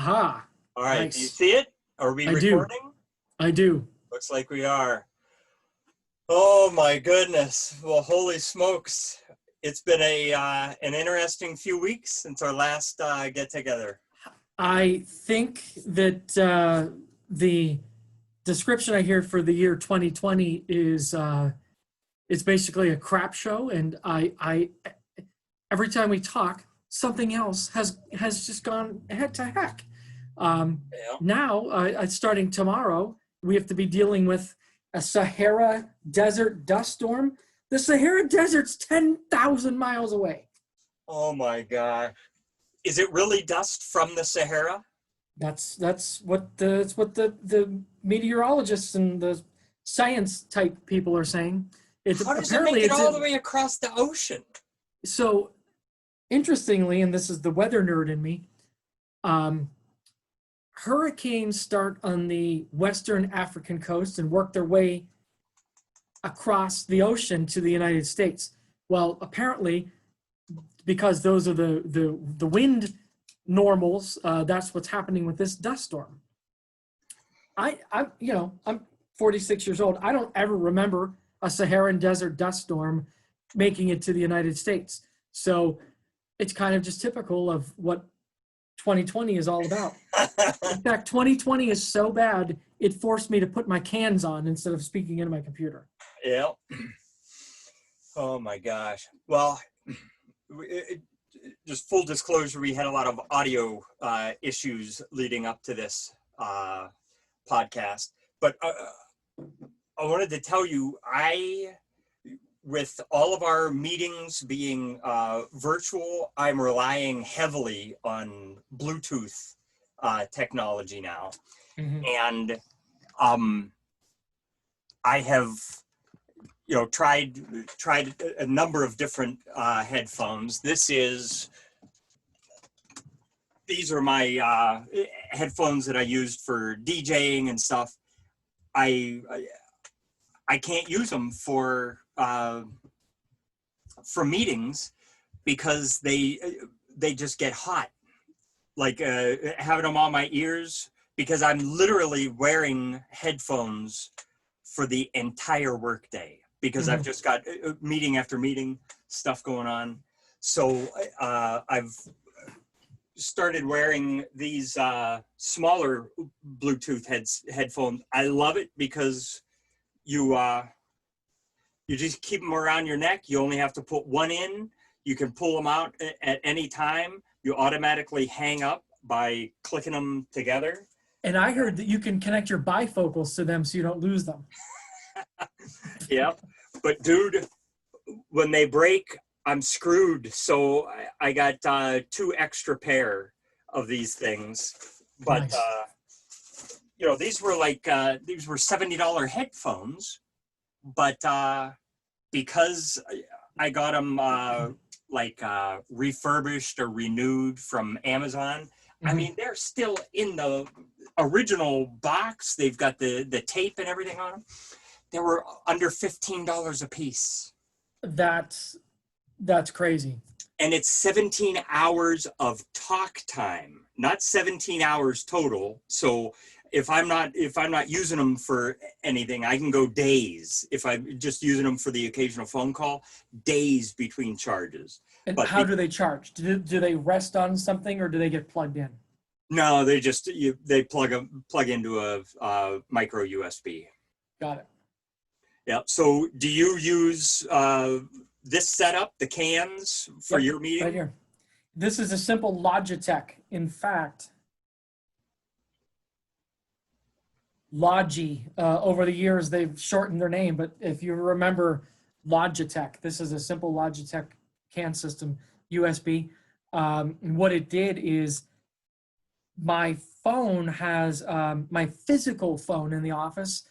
Aha. All right, Nice. do you see it? Are we recording? I do. Looks like we are. Oh my goodness. Well, holy smokes. It's been an interesting few weeks since our last get together. I think that the description I hear for the year 2020 is it's basically a crap show, and I every time we talk, something else has just gone heck to heck. Now, starting tomorrow, we have to be dealing with a Sahara Desert dust storm. The Sahara Desert's 10,000 miles away. Oh my God. Is it really dust from the Sahara? That's what the meteorologists and the science type people are saying. How does it make it all the way across the ocean? So, interestingly, and this is the weather nerd in me, hurricanes start on the western African coast and work their way across the ocean to the United States. Well, apparently, because those are the wind normals, that's what's happening with this dust storm. I'm 46 years old. I don't ever remember a Saharan desert dust storm making it to the United States. So it's kind of just typical of what 2020 is all about. In fact, 2020 is so bad, it forced me to put my cans on instead of speaking into my computer. Yeah. Oh my gosh. Well, just full disclosure, we had a lot of audio issues leading up to this podcast. But I wanted to tell you, with all of our meetings being virtual, I'm relying heavily on Bluetooth technology now. Mm-hmm. And I have, tried a number of different headphones. These are my headphones that I used for DJing and stuff. I can't use them for meetings because they just get hot. Like having them on my ears, because I'm literally wearing headphones for the entire workday because I've just got meeting after meeting stuff going on. So I've started wearing these smaller Bluetooth headphones. I love it because you just keep them around your neck. You only have to put one in. You can pull them out at any time. You automatically hang up by clicking them together. And I heard that you can connect your bifocals to them so you don't lose them. Yeah, but dude, when they break, I'm screwed. So I got 2 extra pair of these things. But, nice. These were $70 headphones. But because I got them refurbished or renewed from Amazon, I mean, they're still in the original box. They've got the tape and everything on them. They were under $15 a piece. That's crazy. And it's 17 hours of talk time, not 17 hours total. So if I'm not using them for anything, I can go days. If I'm just using them for the occasional phone call, days between charges. And how do they charge? Do they rest on something or do they get plugged in? No, they plug into a micro USB. Got it. Yeah. So do you use this setup, the cans, for your meeting? Right here. This is a simple Logitech. In fact, Logi, over the years, they've shortened their name, but if you remember Logitech, this is a simple Logitech can system, USB. And what it did is my phone has, my physical phone in the office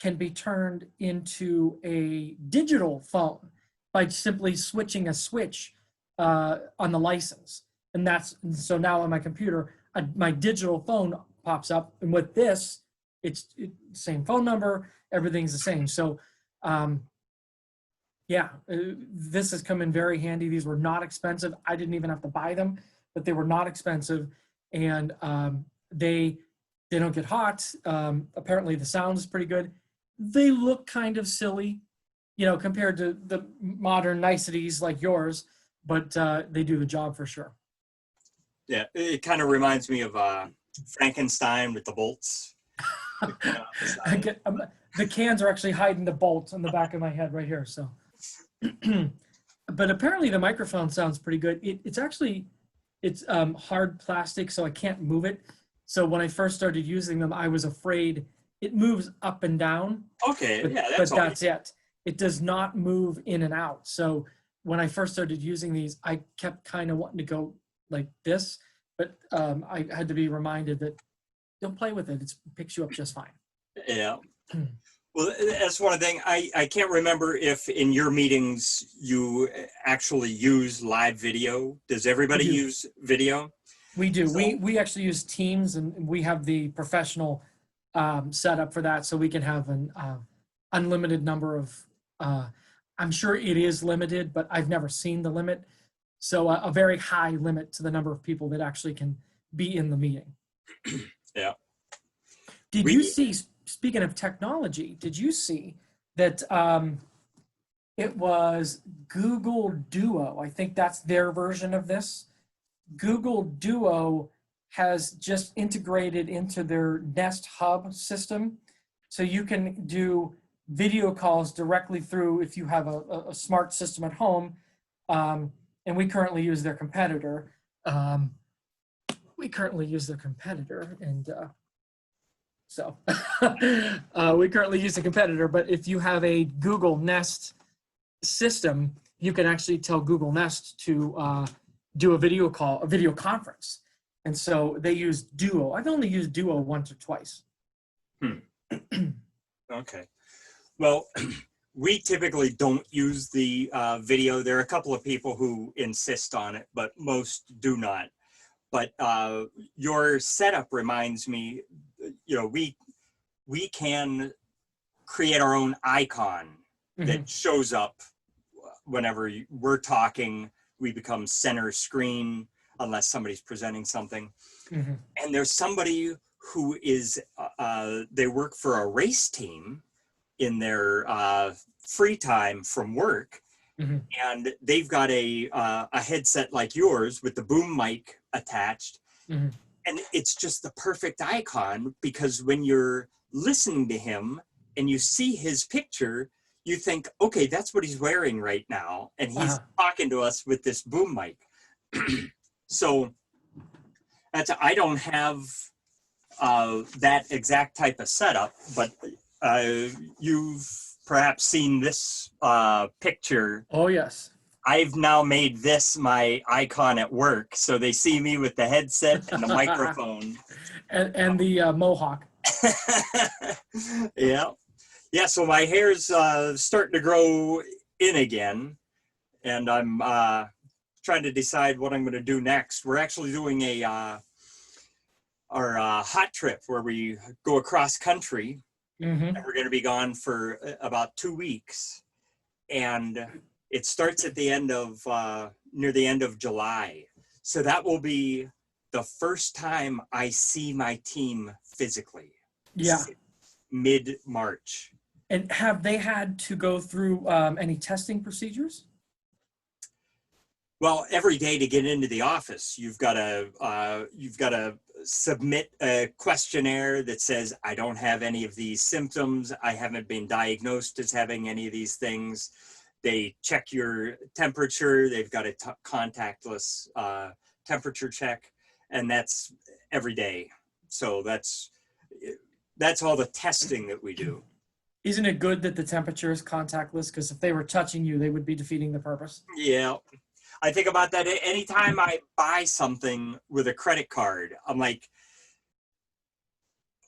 can be turned into a digital phone by simply switching a switch on the license. And so now on my computer, my digital phone pops up. And with this, it's same phone number, everything's the same. So this has come in very handy. These were not expensive. I didn't even have to buy them, but they were not expensive. And They don't get hot. Apparently the sound is pretty good. They look kind of silly, compared to the modern niceties like yours, but they do the job for sure. Yeah, it kind of reminds me of Frankenstein with the bolts. The cans are actually hiding the bolts on the back of my head right here. So, but apparently the microphone sounds pretty good. It's hard plastic, so I can't move it. So when I first started using them, I was afraid it moves up and down. Okay, But, yeah, but that's it. It does not move in and out. So when I first started using these, I kept kind of wanting to go like this, but I had to be reminded that don't play with it. It picks you up just fine. Yeah. Well, that's one thing. I can't remember if in your meetings you actually use live video. Does everybody use video? We do. So, we actually use Teams, and we have the professional setup for that, so we can have an unlimited number of. I'm sure it is limited, but I've never seen the limit. So a very high limit to the number of people that actually can be in the meeting. Yeah. Did you see? Speaking of technology, did you see that it was Google Duo? I think that's their version of this. Google Duo has just integrated into their Nest Hub system. So you can do video calls directly through if you have a smart system at home. And we currently use their competitor. And so we currently use a competitor, but if you have a Google Nest system, you can actually tell Google Nest to do a video call, a video conference. And so they use Duo. I've only used Duo once or twice. Okay. Well, we typically don't use the video. There are a couple of people who insist on it, but most do not. But your setup reminds me, we can create our own icon that shows up whenever we're talking. We become center screen unless somebody's presenting something. And there's somebody who is, they work for a race team in their free time from work. And they've got a headset like yours with the boom mic attached. And it's just the perfect icon, because when you're listening to him and you see his picture, you think, okay, that's what he's wearing right now. And he's talking to us with this boom mic. So I don't have that exact type of setup, but you've perhaps seen this picture. Oh, yes. I've now made this my icon at work. So they see me with the headset and the microphone. And the mohawk. Yeah. Yeah, so my hair's starting to grow in again. And I'm trying to decide what I'm going to do next. We're actually doing our hot trip where we go across country. And we're going to be gone for about 2 weeks. And it starts at the end of, near the end of July. So that will be the first time I see my team physically. Yeah. Mid-March. And have they had to go through any testing procedures? Well, every day to get into the office, you've got to submit a questionnaire that says, I don't have any of these symptoms. I haven't been diagnosed as having any of these things. They check your temperature. They've got a contactless temperature check, and that's every day. So that's all the testing that we do. Isn't it good that the temperature is contactless? Because if they were touching you, they would be defeating the purpose. Yeah. I think about that anytime I buy something with a credit card. I'm like,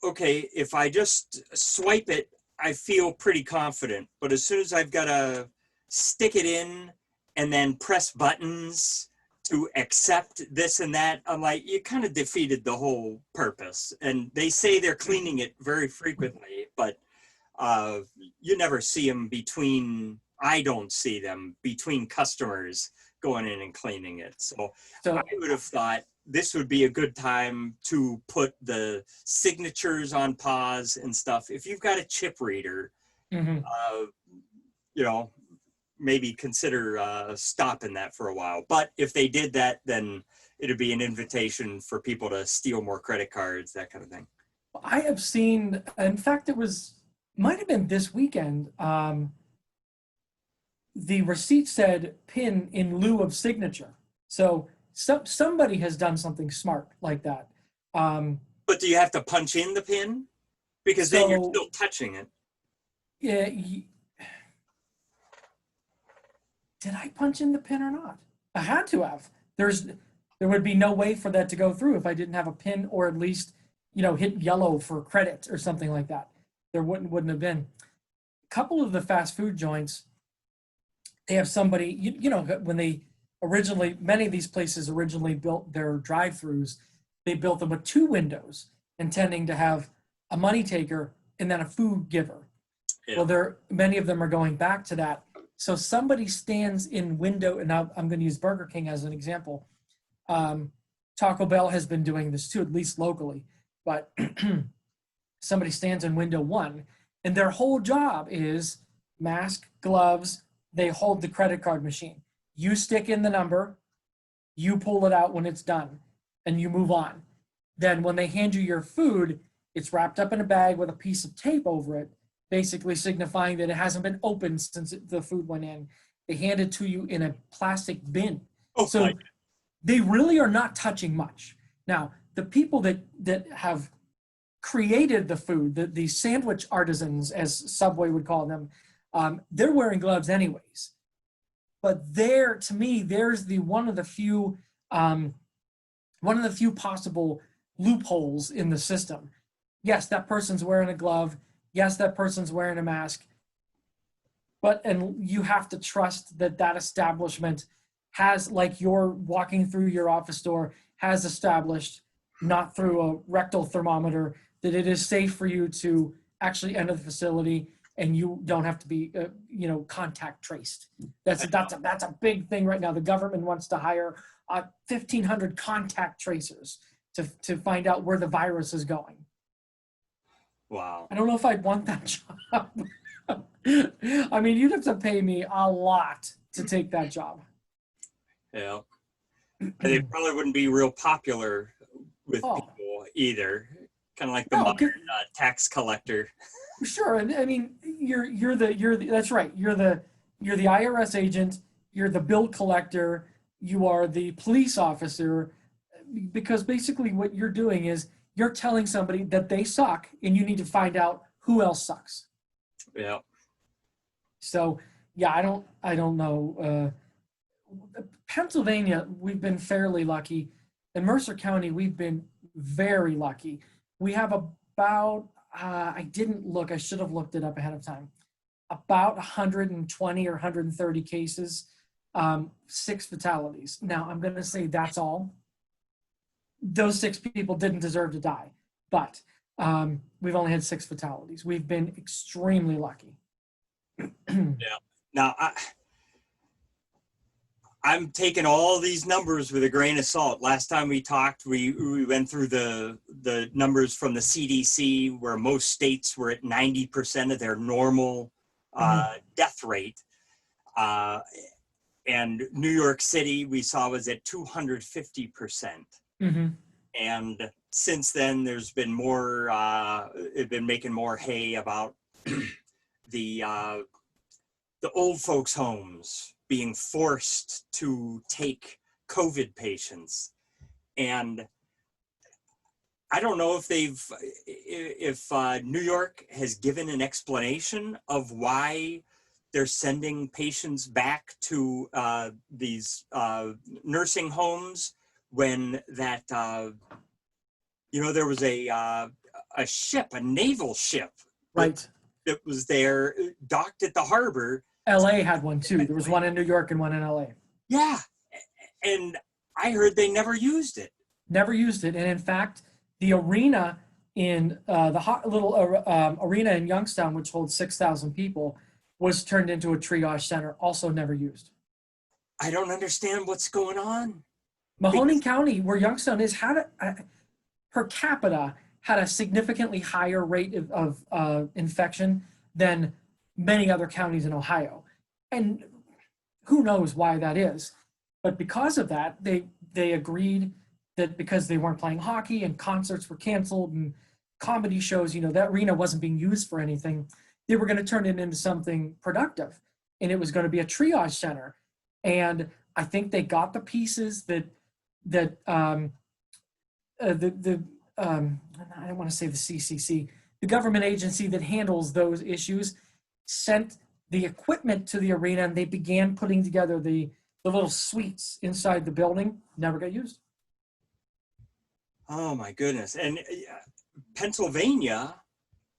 okay, if I just swipe it, I feel pretty confident. But as soon as I've got to stick it in and then press buttons to accept this and that, I'm like, you kind of defeated the whole purpose. And they say they're cleaning it very frequently, but you never see them I don't see them between customers going in and cleaning it. So I would have thought this would be a good time to put the signatures on pause and stuff. If you've got a chip reader, Hmm. you know, maybe consider stopping that for a while. But if they did that, then it'd be an invitation for people to steal more credit cards, that kind of thing. I have seen, in fact, might have been this weekend. The receipt said PIN in lieu of signature. So somebody has done something smart like that. But do you have to punch in the PIN? Because then you're still touching it. Yeah. Did I punch in the PIN or not? I had to have. There would be no way for that to go through if I didn't have a PIN, or at least, hit yellow for credit or something like that. There wouldn't have been. A couple of the fast food joints, they have somebody, when they many of these places originally built their drive-throughs, they built them with 2 windows, intending to have a money taker and then a food giver. Yeah. Well, many of them are going back to that. So somebody stands in window, and now I'm going to use Burger King as an example. Taco Bell has been doing this too, at least locally, but somebody stands in window 1, and their whole job is mask, gloves. They hold the credit card machine. You stick in the number, you pull it out when it's done, and you move on. Then when they hand you your food, it's wrapped up in a bag with a piece of tape over it, basically signifying that it hasn't been opened since the food went in. They hand it to you in a plastic bin. Oh, so they really are not touching much. Now, the people that have created the food, the sandwich artisans, as Subway would call them, they're wearing gloves anyways. But to me, there's one of the few possible loopholes in the system. Yes, that person's wearing a glove. Yes, that person's wearing a mask. And you have to trust that establishment has, like you're walking through your office door, has established, not through a rectal thermometer, that it is safe for you to actually enter the facility, and you don't have to be, contact traced. That's a big thing right now. The government wants to hire 1,500 contact tracers to find out where the virus is going. Wow. I don't know if I'd want that job. I mean, you'd have to pay me a lot to take that job. Yeah. They probably wouldn't be real popular with people either. Kind of like the modern tax collector. Sure, and I mean, that's right. You're the IRS agent. You're the bill collector. You are the police officer, because basically what you're doing is you're telling somebody that they suck, and you need to find out who else sucks. Yeah. So yeah, I don't know. Pennsylvania, we've been fairly lucky. In Mercer County, we've been very lucky. We have about, I didn't look, I should have looked it up ahead of time, about 120 or 130 cases, 6 fatalities. Now, I'm going to say that's all. Those 6 people didn't deserve to die, but we've only had 6 fatalities. We've been extremely lucky. Yeah. Now, I'm taking all these numbers with a grain of salt. Last time we talked, we went through the numbers from the CDC, where most states were at 90% of their normal death rate. And New York City, we saw, was at 250%. Mm-hmm. And since then, there's been more, it's been making more hay about the old folks' homes being forced to take COVID patients. And I don't know if New York has given an explanation of why they're sending patients back to these nursing homes, when that, there was a ship, a naval ship, right, that was there, docked at the harbor. LA had one too. There was one in New York and one in LA. Yeah. And I heard they never used it. Never used it. And in fact, the arena in the little arena in Youngstown, which holds 6,000 people, was turned into a triage center, also never used. I don't understand what's going on. Mahoning County, where Youngstown is, had per capita had a significantly higher rate of infection than many other counties in Ohio. And who knows why that is. But because of that, they agreed that because they weren't playing hockey and concerts were canceled and comedy shows, that arena wasn't being used for anything, they were going to turn it into something productive. And it was going to be a triage center. And I think they got the pieces that I don't want to say the CCC, the government agency that handles those issues, sent the equipment to the arena, and they began putting together the little suites inside the building. Never got used. Oh my goodness. And Pennsylvania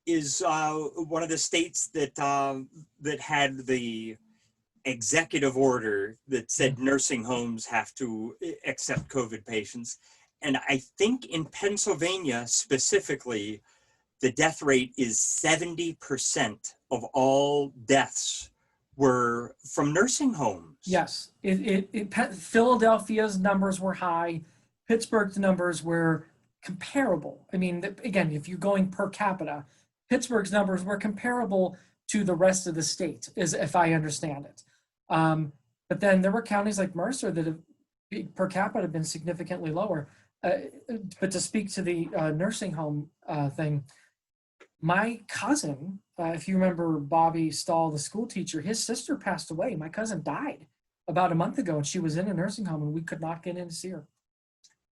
is one of the states that that had the executive order that said nursing homes have to accept COVID patients. And I think in Pennsylvania specifically, the death rate is 70% of all deaths were from nursing homes. Yes, Philadelphia's numbers were high. Pittsburgh's numbers were comparable. I mean, again, if you're going per capita, Pittsburgh's numbers were comparable to the rest of the state, if I understand it. But then there were counties like Mercer that have per capita have been significantly lower. But to speak to the nursing home thing, my cousin, if you remember Bobby Stahl, the school teacher, his sister passed away. My cousin died about a month ago, and she was in a nursing home, and we could not get in to see her.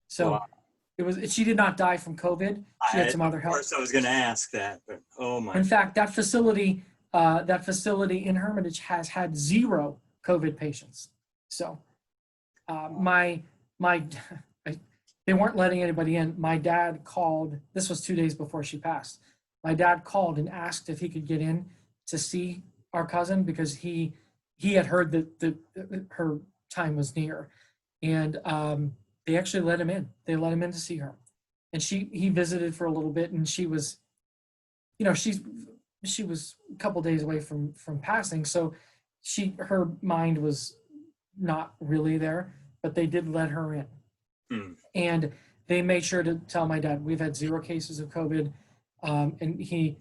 So wow. She did not die from COVID. She had some other health. Of course, I was going to ask that, but oh my. In fact, that facility in Hermitage has had 0 COVID patients. So they weren't letting anybody in. My dad called, this was 2 days before she passed. My dad called and asked if he could get in to see our cousin because he had heard that her time was near. And they actually let him in. They let him in to see her. And he visited for a little bit, and she was, she was a couple days away from passing. So her mind was not really there, but they did let her in. And they made sure to tell my dad, we've had 0 cases of COVID. And he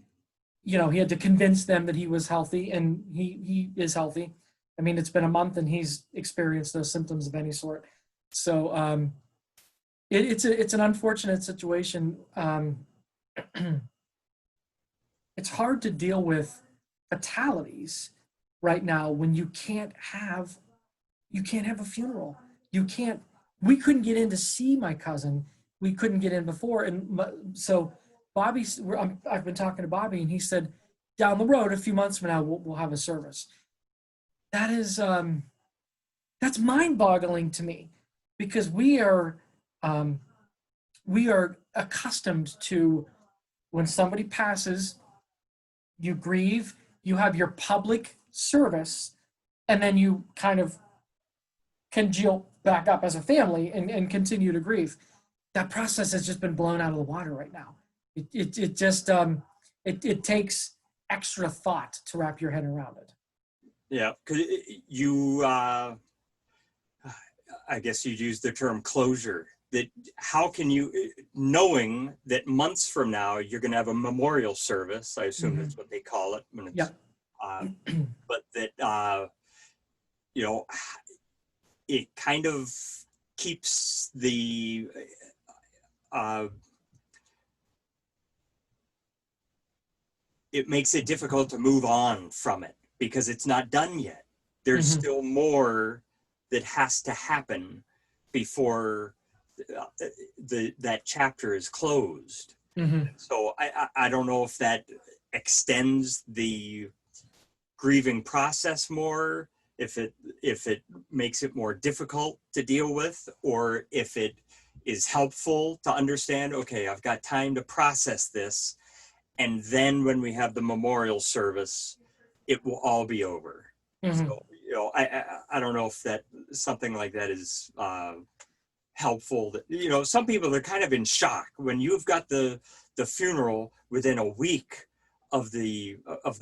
had to convince them that he was healthy, and he is healthy. I mean, it's been a month and he's experienced no symptoms of any sort. So it's an unfortunate situation. It's hard to deal with fatalities right now when you can't have a funeral. We couldn't get in to see my cousin. We couldn't get in before. And so I've been talking to Bobby, and he said, down the road, a few months from now, we'll have a service. That is, that's mind-boggling to me, because we are accustomed to, when somebody passes, you grieve, you have your public service, and then you kind of congeal back up as a family and continue to grieve. That process has just been blown out of the water right now. It just takes extra thought to wrap your head around it. Yeah, because you, I guess you'd use the term closure. That how can you, knowing that months from now you're going to have a memorial service? I assume that's what they call it. When it's, but that it kind of keeps the it makes it difficult to move on from it because it's not done yet. There's still more that has to happen before that chapter is closed. So I don't know if that extends the grieving process more, if it makes it more difficult to deal with, or if it is helpful to understand, okay, I've got time to process this, and then when we have the memorial service, it will all be over. So, I don't know if that something like that is helpful. That, some people are kind of in shock when you've got the funeral within a week of the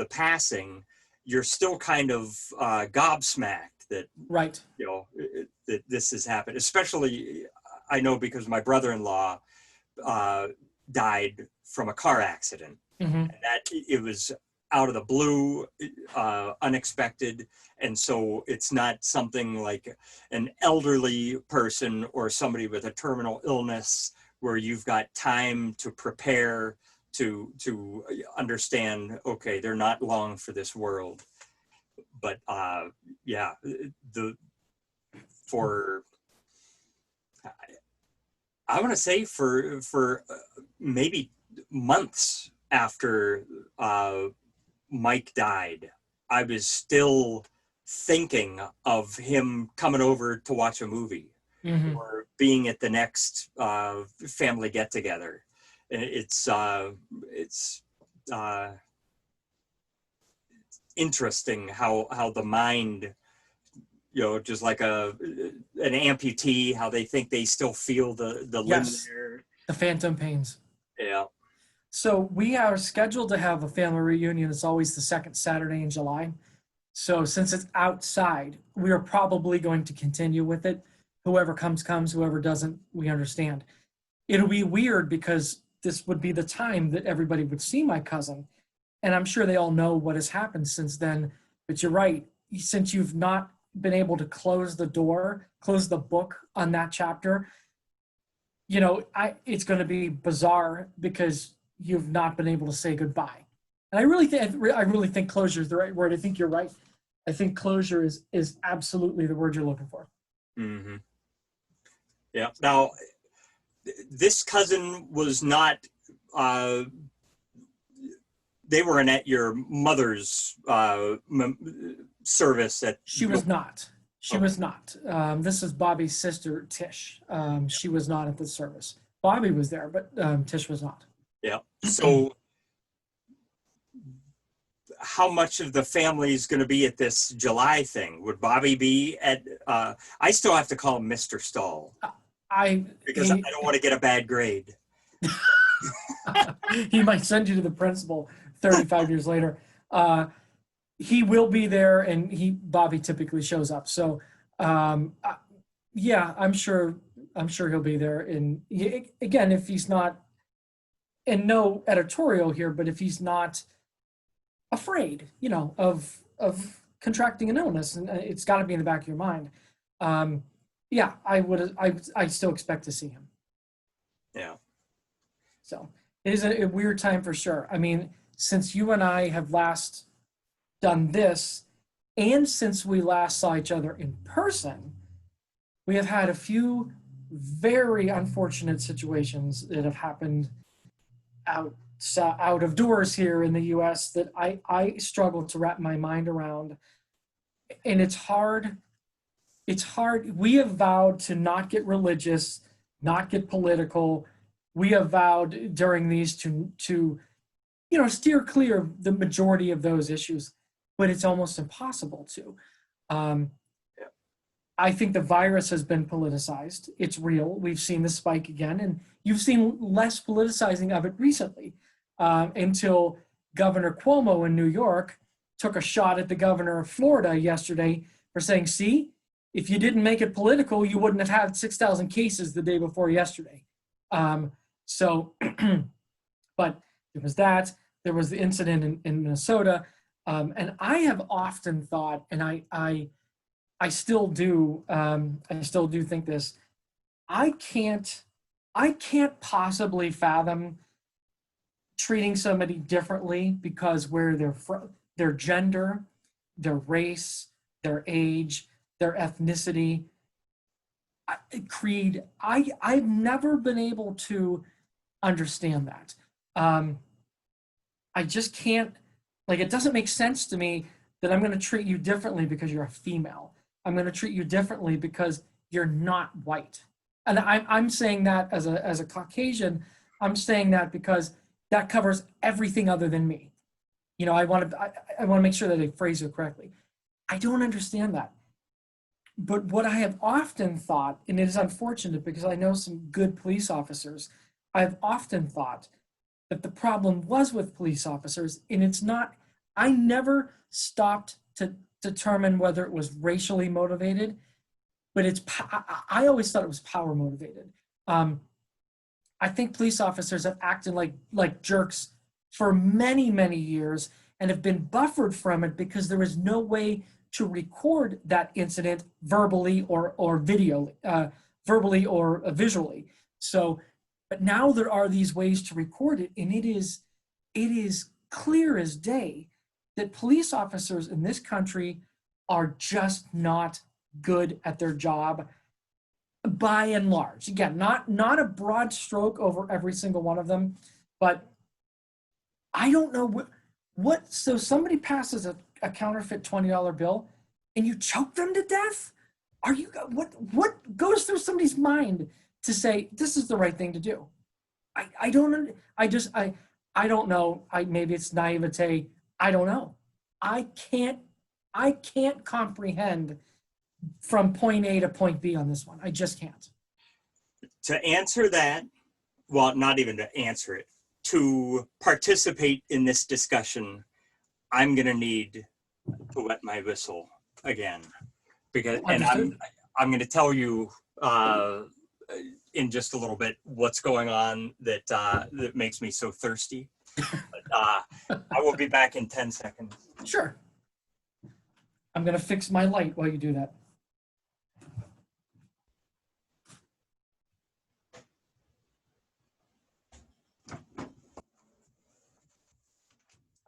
passing. You're still kind of gobsmacked that that this has happened. Especially, I know because my brother-in-law died from a car accident. Mm-hmm. And that it was out of the blue, unexpected. And so it's not something like an elderly person or somebody with a terminal illness where you've got time to prepare to understand, okay, they're not long for this world. But yeah, I want to say for maybe months after Mike died, I was still thinking of him coming over to watch a movie, Mm-hmm. or being at the next family get together. It's interesting how the mind, just like an amputee, how they think they still feel the limb there. The phantom pains. Yeah. So we are scheduled to have a family reunion. It's always the second Saturday in July. So since it's outside, we are probably going to continue with it. Whoever comes, whoever doesn't, we understand. It'll be weird because this would be the time that everybody would see my cousin. And I'm sure they all know what has happened since then. But you're right, since you've not been able to close the book on that chapter, it's going to be bizarre because you've not been able to say goodbye. And I really think closure is the right word. I think you're right. I think closure is absolutely the word you're looking for. Mm-hmm. Yeah. Now, this cousin was not. They weren't at your mother's service at. She was not. She was not. This is Bobby's sister, Tish. She was not at the service. Bobby was there, but Tish was not. Yeah. So how much of the family is going to be at this July thing? Would Bobby be at, I still have to call him Mr. Stahl because I don't want to get a bad grade. He might send you to the principal 35 years later. He will be there, and Bobby typically shows up. So yeah, I'm sure he'll be there. And again, if he's not, and no editorial here, but if he's not afraid, of contracting an illness, and it's got to be in the back of your mind. Yeah, I still expect to see him. Yeah. So it is a weird time for sure. I mean, since you and I have last done this, and since we last saw each other in person, we have had a few very unfortunate situations that have happened out of doors here in the US that I struggle to wrap my mind around. And it's hard. We have vowed to not get religious, not get political. We have vowed during these to steer clear of the majority of those issues, but it's almost impossible to. I think the virus has been politicized. It's real. We've seen the spike again, and you've seen less politicizing of it recently, until Governor Cuomo in New York took a shot at the governor of Florida yesterday for saying, see, if you didn't make it political, you wouldn't have had 6,000 cases the day before yesterday. So, but there was that. There was the incident in Minnesota. And I have often thought, and I still do think this, I can't possibly fathom treating somebody differently because where they're from, their gender, their race, their age, their ethnicity, creed. I've never been able to understand that. I just can't, it doesn't make sense to me that I'm going to treat you differently because you're a female. I'm going to treat you differently because you're not white. And I'm saying that as a Caucasian. I'm saying that because that covers everything other than me. I want to make sure that I phrase it correctly. I don't understand that. But what I have often thought, and it is unfortunate because I know some good police officers, I've often thought that the problem was with police officers, and it's not. I never stopped to determine whether it was racially motivated, but I always thought it was power motivated. I think police officers have acted like jerks for many, many years and have been buffered from it because there is no way to record that incident verbally or verbally or visually. So, but now there are these ways to record it, and it is clear as day that police officers in this country are just not good at their job by and large. Again, not a broad stroke over every single one of them, but I don't know what so somebody passes a counterfeit $20 bill and you choke them to death? Are you what goes through somebody's mind to say this is the right thing to do? I don't know. Maybe it's naivete. I don't know. I can't comprehend from point A to point B on this one. I just can't. To answer that, well, not even to answer it, to participate in this discussion, I'm going to need to wet my whistle again, because, and I'm going to tell you in just a little bit what's going on that that makes me so thirsty. But, I will be back in 10 seconds. Sure. I'm going to fix my light while you do that.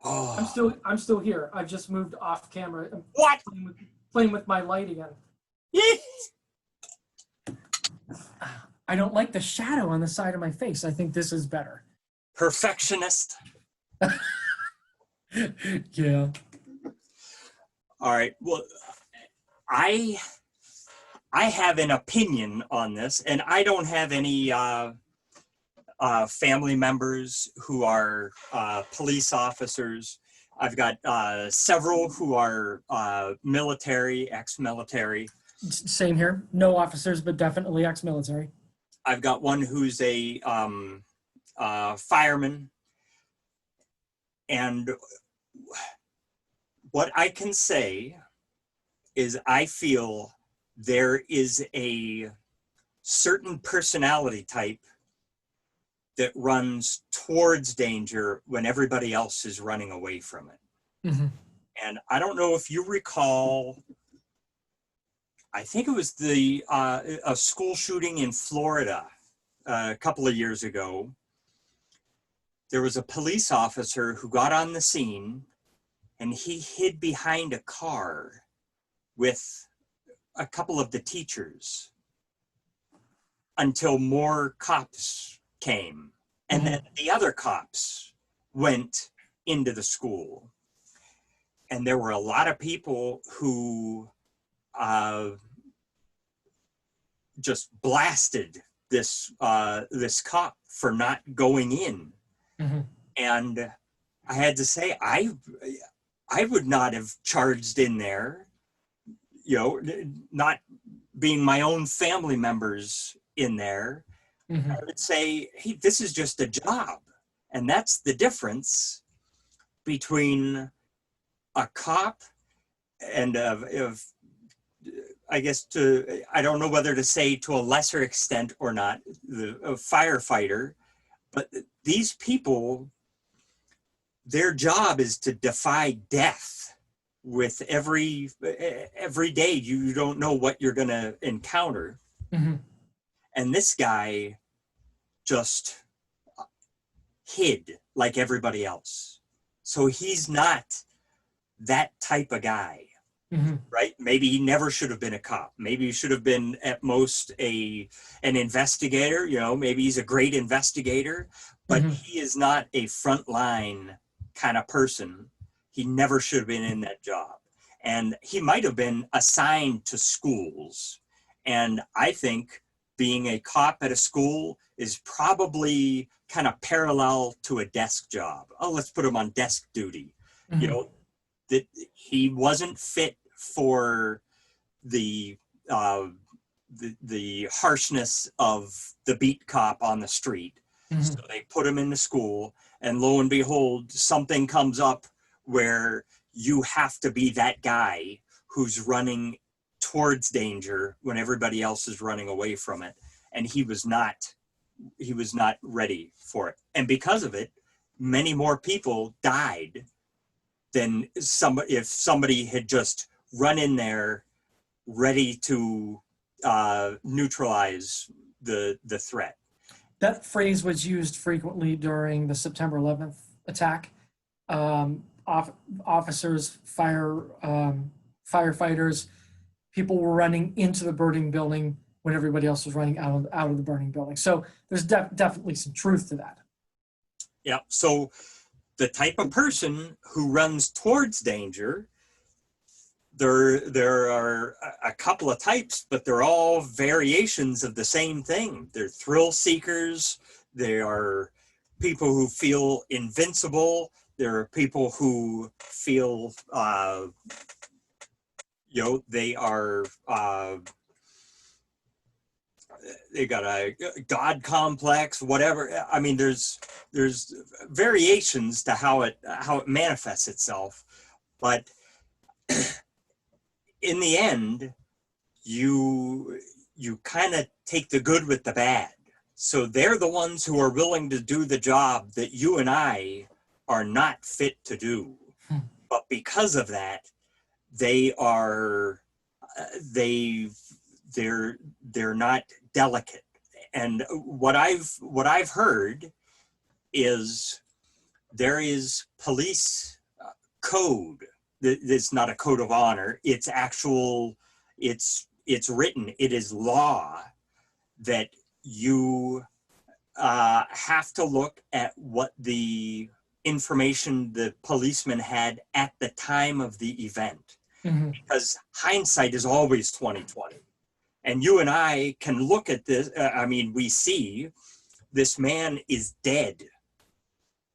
Oh. I'm still here. I've just moved off camera. What? Playing with my light again. I don't like the shadow on the side of my face. I think this is better. Perfectionist. Yeah. All right. Well, I have an opinion on this, and I don't have any family members who are police officers. I've got several who are military, ex-military. Same here. No officers, but definitely ex-military. I've got one who's a fireman. And what I can say is I feel there is a certain personality type that runs towards danger when everybody else is running away from it. Mm-hmm. And I don't know if you recall, I think it was a school shooting in Florida a couple of years ago. There was a police officer who got on the scene and he hid behind a car with a couple of the teachers until more cops came. And then the other cops went into the school. And there were a lot of people who just blasted this cop for not going in. Mm-hmm. And I had to say, I would not have charged in there, you know, not being my own family members in there. Mm-hmm. I would say, hey, this is just a job. And that's the difference between a cop and I guess I don't know whether to say to a lesser extent or not, a firefighter, but these people, their job is to defy death with every day. You don't know what you're going to encounter. Mm-hmm. And this guy just hid like everybody else. So he's not that type of guy. Mm-hmm. Right? Maybe he never should have been a cop. Maybe he should have been at most an investigator. You know, maybe he's a great investigator, but mm-hmm. he is not a frontline kind of person. He never should have been in that job. And he might have been assigned to schools. And I think being a cop at a school is probably kind of parallel to a desk job. Oh, let's put him on desk duty. Mm-hmm. You know, that he wasn't fit for the harshness of the beat cop on the street. Mm-hmm. So they put him into school, and lo and behold, something comes up where you have to be that guy who's running towards danger when everybody else is running away from it, and he was not ready for it. And because of it, many more people died than if somebody had just run in there ready to neutralize the threat. That phrase was used frequently during the September 11th attack. Officers, firefighters, people were running into the burning building when everybody else was running out of the burning building. So there's definitely some truth to that. Yeah. So the type of person who runs towards danger, there are a couple of types, but they're all variations of the same thing. They're thrill seekers. They are people who feel invincible. There are people who feel, they are, they got a God complex, whatever. I mean, there's variations to how it manifests itself, but in the end, you kind of take the good with the bad. So they're the ones who are willing to do the job that you and I are not fit to do. But because of that, they are they're not delicate. And what I've heard is there is police code. It's not a code of honor. It's actual. It's written. It is law that you have to look at what the information the policeman had at the time of the event, because hindsight is always 20/20. And you and I can look at this. I mean, we see this man is dead,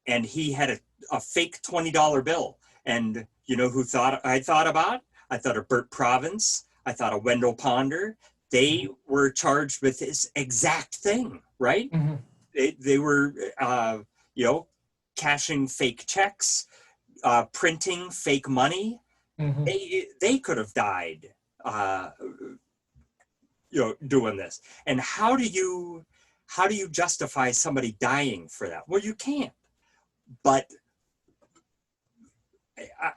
and he had a fake $20 bill. And you know who I thought about? I thought of Bert Province. I thought of Wendell Ponder. They were charged with this exact thing, right? They were, cashing fake checks, printing fake money. They could have died, doing this. And how do you justify somebody dying for that? Well, you can't. But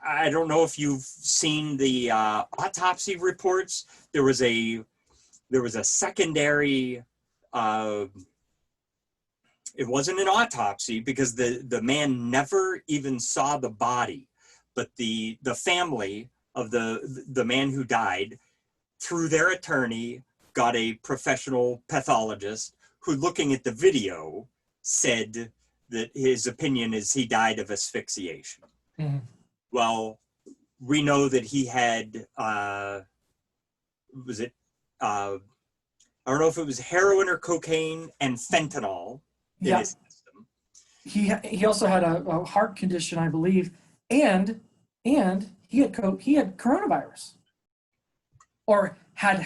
I don't know if you've seen the autopsy reports. There was a secondary. It wasn't an autopsy because the man never even saw the body, but the family of the man who died, through their attorney, got a professional pathologist who, looking at the video, said that his opinion is he died of asphyxiation. Well, we know that he had, I don't know if it was heroin or cocaine and fentanyl in his system. He also had a heart condition, I believe, and he had coronavirus, or had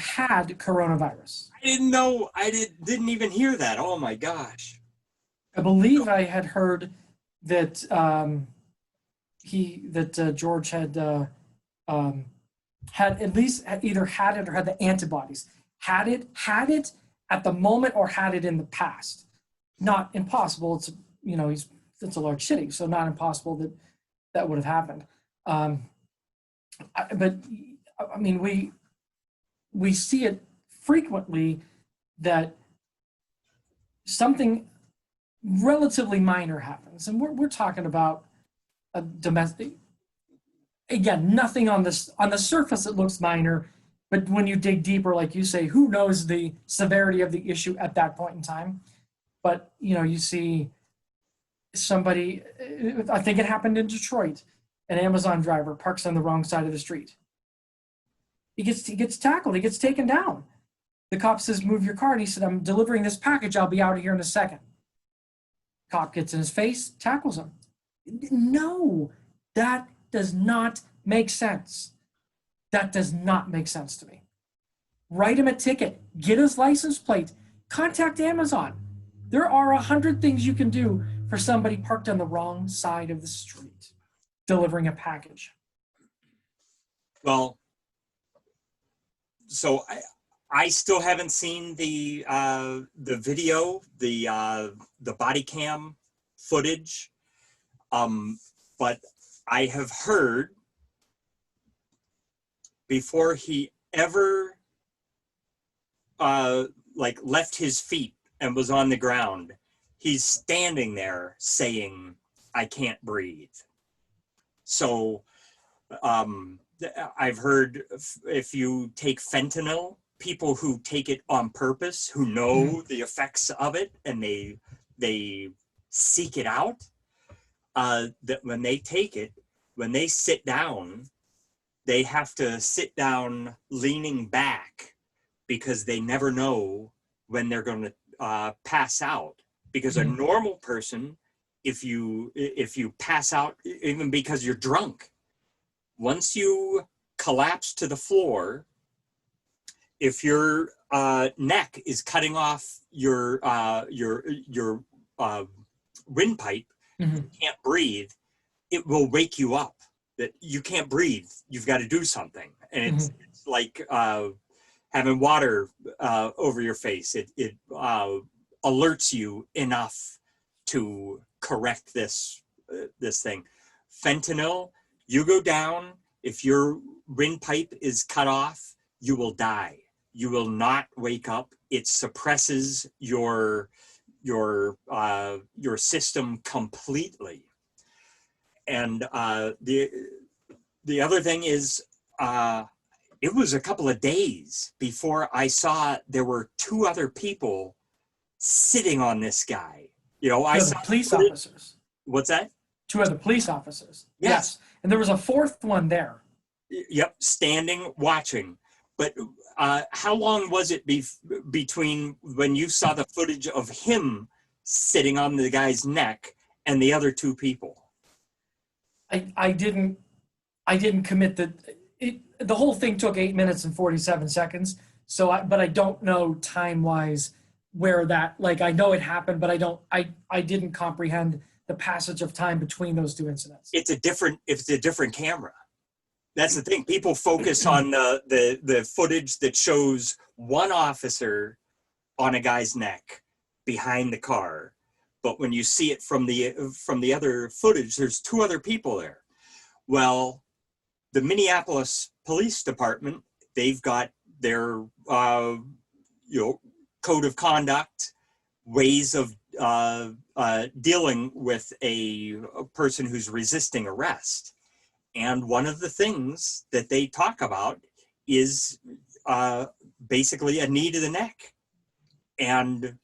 coronavirus. I didn't know. I didn't even hear that. Oh my gosh! I believe I had heard that George had at least either had it or had the antibodies. Had it at the moment or had it in the past. Not impossible. It's a large city, so not impossible that would have happened. But I mean, we see it frequently that something relatively minor happens, and we're talking about a domestic. Again, nothing on the surface it looks minor, but when you dig deeper, like you say, who knows the severity of the issue at that point in time? But you see somebody. I think it happened in Detroit. An Amazon driver parks on the wrong side of the street. He gets tackled. He gets taken down. The cop says, "Move your car." And he said, "I'm delivering this package. I'll be out of here in a second." Cop gets in his face, tackles him. No, that does not make sense. That does not make sense to me. Write him a ticket. Get his license plate. Contact Amazon. There are 100 things you can do for somebody parked on the wrong side of the street, delivering a package. Well, so I still haven't seen the video, the body cam footage, but I have heard before he ever like left his feet and was on the ground, he's standing there saying, "I can't breathe." So I've heard if you take fentanyl, people who take it on purpose, who know the effects of it, and they seek it out, that when they take it, when they sit down, they have to sit down leaning back because they never know when they're going to pass out. Because a normal person, if you pass out, even because you're drunk, once you collapse to the floor, if your neck is cutting off your windpipe, you can't breathe, it will wake you up that you can't breathe. You've got to do something. And it's like having water over your face. It alerts you enough to correct this thing. Fentanyl, you go down, if your windpipe is cut off, you will die. You will not wake up. It suppresses your system completely. And the other thing is, it was a couple of days before I saw there were 2 other people sitting on this guy. You know, I saw police officers. What's that? 2 other police officers. Yes. And there was a 4th one there. Yep, standing, watching. But how long was it between when you saw the footage of him sitting on the guy's neck and the other 2 people? I didn't commit the whole thing took 8 minutes and 47 seconds. So, but I don't know time wise where that, like, I know it happened, but I didn't comprehend the passage of time between those 2 incidents. It's a different camera. That's the thing. People focus on the footage that shows one officer on a guy's neck behind the car. But when you see it from the other footage, there's 2 other people there. Well, the Minneapolis Police Department, they've got their code of conduct, ways of dealing with a person who's resisting arrest. And one of the things that they talk about is basically a knee to the neck. And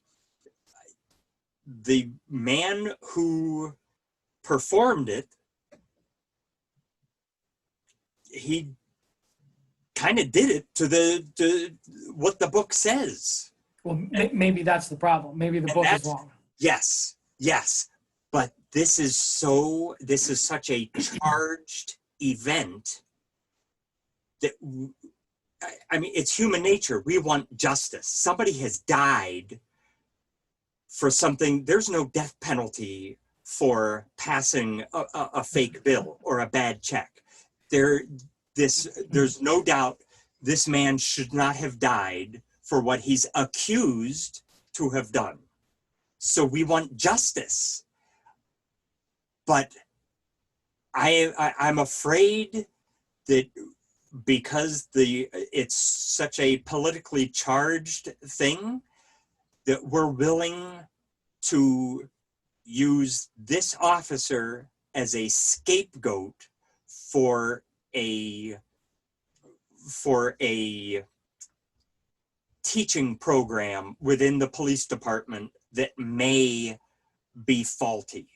the man who performed it, he kind of did it to what the book says. Well, maybe that's the problem. Maybe the book is wrong. Yes. But this is such a charged event that, I mean, it's human nature. We want justice. Somebody has died for something. There's no death penalty for passing a fake bill or a bad check. There's no doubt this man should not have died for what he's accused to have done. So we want justice. But I'm afraid that because it's such a politically charged thing, that we're willing to use this officer as a scapegoat for a teaching program within the police department that may be faulty.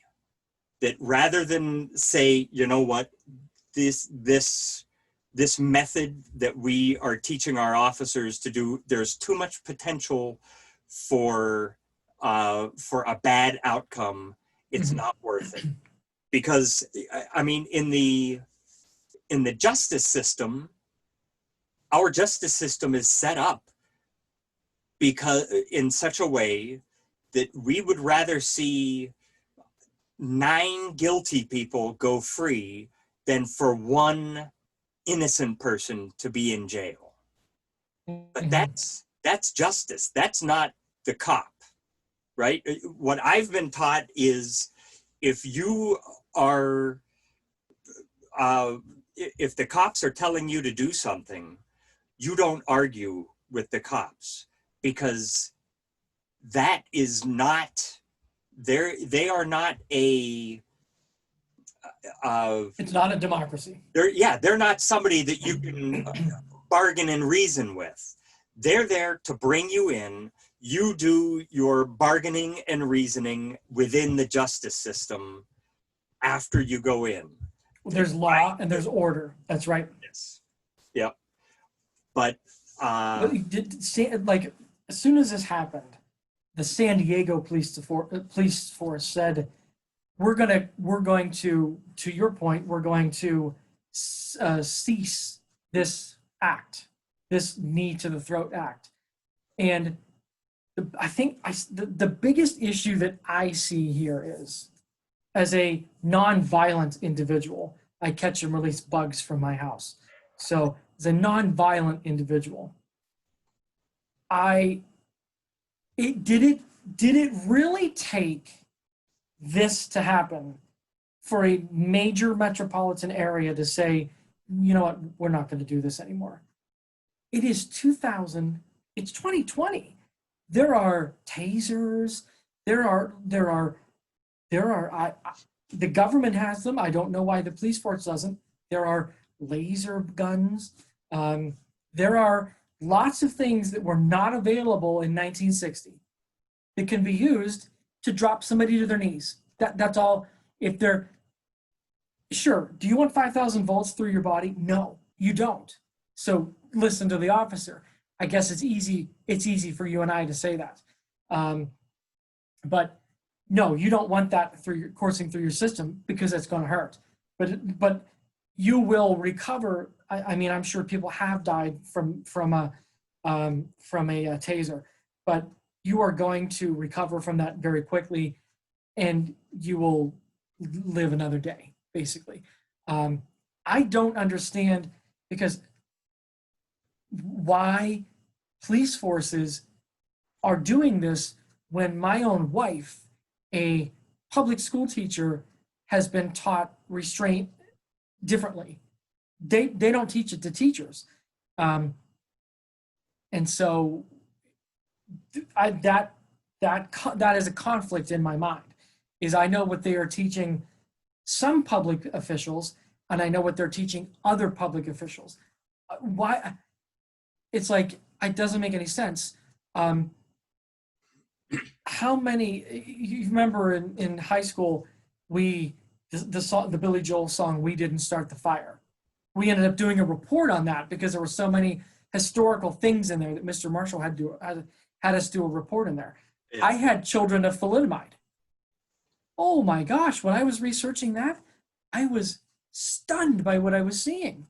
That rather than say, you know what, this method that we are teaching our officers to do, there's too much potential for a bad outcome. It's not worth it. Because I mean, in the justice system, our justice system is set up because in such a way that we would rather see 9 guilty people go free than for 1 innocent person to be in jail. But that's justice. That's not the cop, right? What I've been taught is if you are, if the cops are telling you to do something, you don't argue with the cops, because that is not, they are not a, It's not a democracy. they're not somebody that you can bargain and reason with. They're there to bring you in. You do your bargaining and reasoning within the justice system after you go in. There's law and there's order. That's right. Yes. Yep. But like, as soon as this happened, the San Diego police force said, we're going to your point, we're going to cease this act, this knee to the throat act. And I think the biggest issue that I see here is, as a non-violent individual, I catch and release bugs from my house. So as a non-violent individual, did it really take this to happen for a major metropolitan area to say, you know what, we're not going to do this anymore? It is 2000, it's 2020. There are tasers, the government has them. I don't know why the police force doesn't. There are laser guns. There are lots of things that were not available in 1960 that can be used to drop somebody to their knees. That's all. If they're, sure, do you want 5,000 volts through your body? No, you don't. So listen to the officer. I guess it's easy for you and I to say that. But no, you don't want that coursing through your system, because it's going to hurt. But you will recover. I mean, I'm sure people have died from a taser, but you are going to recover from that very quickly, and you will live another day, basically. I don't understand, because why police forces are doing this when my own wife, a public school teacher, has been taught restraint differently. They don't teach it to teachers. And so that is a conflict in my mind, is I know what they are teaching some public officials, and I know what they're teaching other public officials. Why? It's like, it doesn't make any sense. How many, you remember in high school, the Billy Joel song, "We Didn't Start the Fire." We ended up doing a report on that because there were so many historical things in there that Mr. Marshall had us do a report in there. Yeah. I had children of thalidomide. Oh my gosh, when I was researching that, I was stunned by what I was seeing.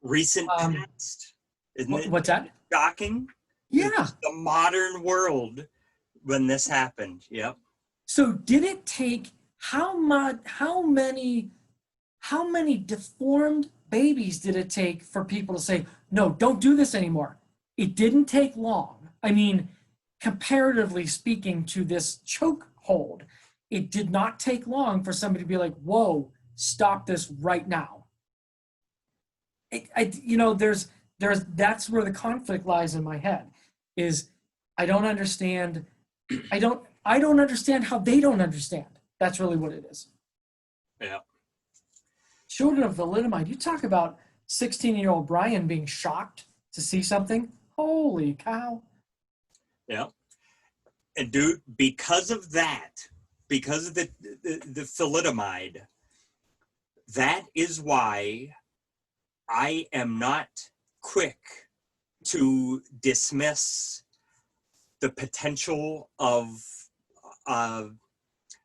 Recent past. Isn't it What's that? shocking? Yeah. The modern world when this happened. Yep. So did it take how many deformed babies did it take for people to say, no, don't do this anymore? It didn't take long. I mean, comparatively speaking to this chokehold, it did not take long for somebody to be like, whoa, stop this right now. That's where the conflict lies in my head, is I don't understand. I don't understand how they don't understand. That's really what it is. Yeah. Children of thalidomide. You talk about 16-year-old Brian being shocked to see something. Holy cow. Yeah. And dude, because of that, because of the thalidomide, that is why I am not quick to dismiss the potential of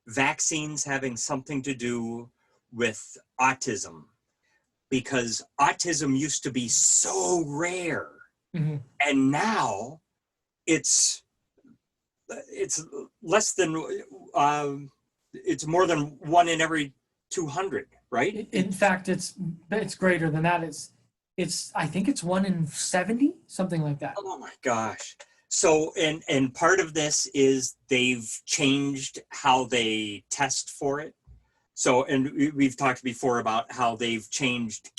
vaccines having something to do with autism, because autism used to be so rare, Mm-hmm. and now it's less than it's more than 1 in every 200, right? In fact, it's greater than that. I think it's 1 in 70, something like that. Oh my gosh. So, and part of this is they've changed how they test for it. So, and we've talked before about how they've changed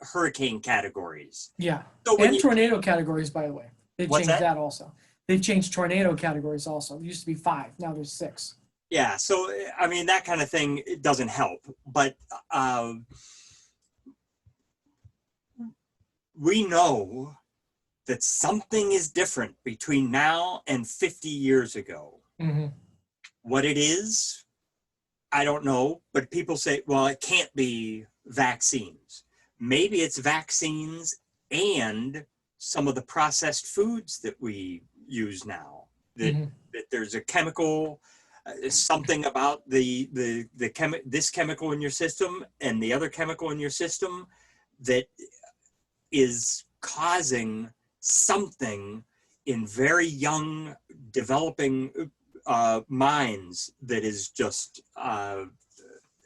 hurricane categories. Yeah. So when And you, tornado categories, by the way. They've what's changed that? that also. They've changed tornado categories also. It used to be 5. Now there's 6. Yeah. So, I mean, that kind of thing, it doesn't help. But we know that something is different between now and 50 years ago. Mm-hmm. What it is, I don't know, but people say, well, it can't be vaccines. Maybe it's vaccines and some of the processed foods that we use now. That, Mm-hmm. that there's a chemical, something about this chemical in your system and the other chemical in your system that is causing something in very young, developing minds that is just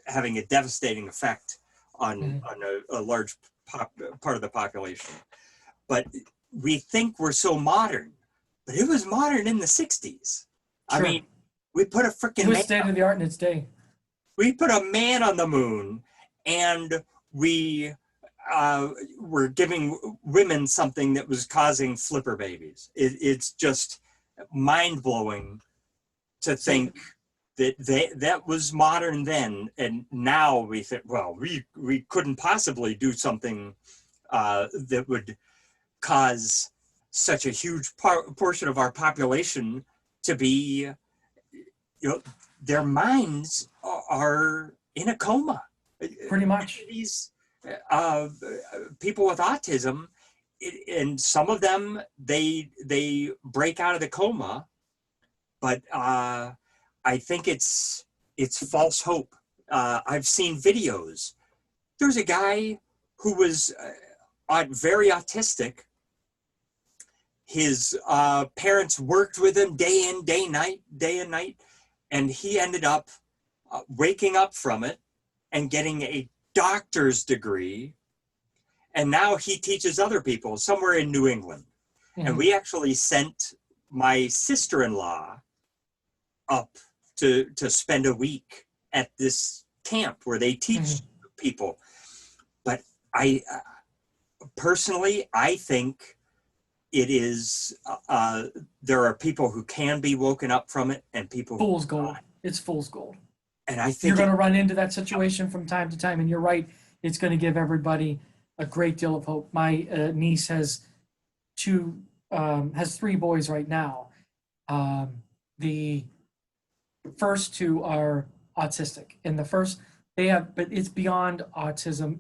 having a devastating effect on a large part of the population. But we think we're so modern, but it was modern in the 60s. I Sure. mean, we put a It freaking was state of the art in its day. we put a man on the moon, and we were giving women something that was causing flipper babies. It's just mind blowing to think that that was modern then, and now we think, well, we couldn't possibly do something that would cause such a huge portion of our population to be, their minds are in a coma. Pretty much. These people with autism, and some of them they break out of the coma, but I think it's false hope. I've seen videos. There's a guy who was very autistic. His parents worked with him day and night, and he ended up waking up from it and getting a doctor's degree, and now he teaches other people somewhere in New England. Mm-hmm. And we actually sent my sister-in-law up to spend a week at this camp where they teach people. But I personally, I think it is there are people who can be woken up from it and people fool's who gold. not. It's fool's gold. And I think you're going to run into that situation from time to time, and you're right, it's going to give everybody a great deal of hope. My niece has 3 boys right now. The first 2 are autistic, and but it's beyond autism.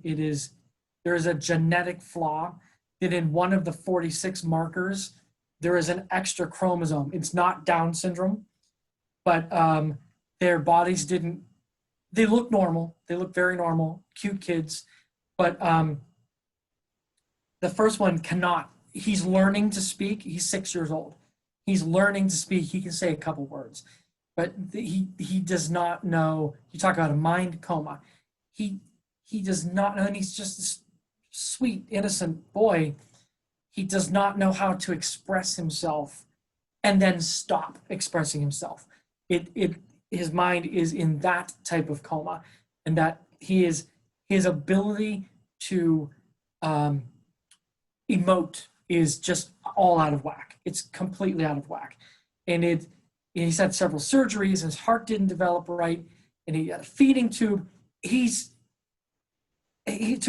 There is a genetic flaw that in one of the 46 markers there is an extra chromosome. It's not Down syndrome, but their bodies they look normal. They look very normal, cute kids. But the first one cannot. He's learning to speak. He's 6 years old. He's learning to speak. He can say a couple words, but he does not know. You talk about a mind coma. He does not know, and he's just this sweet, innocent boy. He does not know how to express himself and then stop expressing himself. His mind is in that type of coma, and that his ability to emote is just all out of whack. It's completely out of whack. And he's had several surgeries, his heart didn't develop right, and he had a feeding tube. To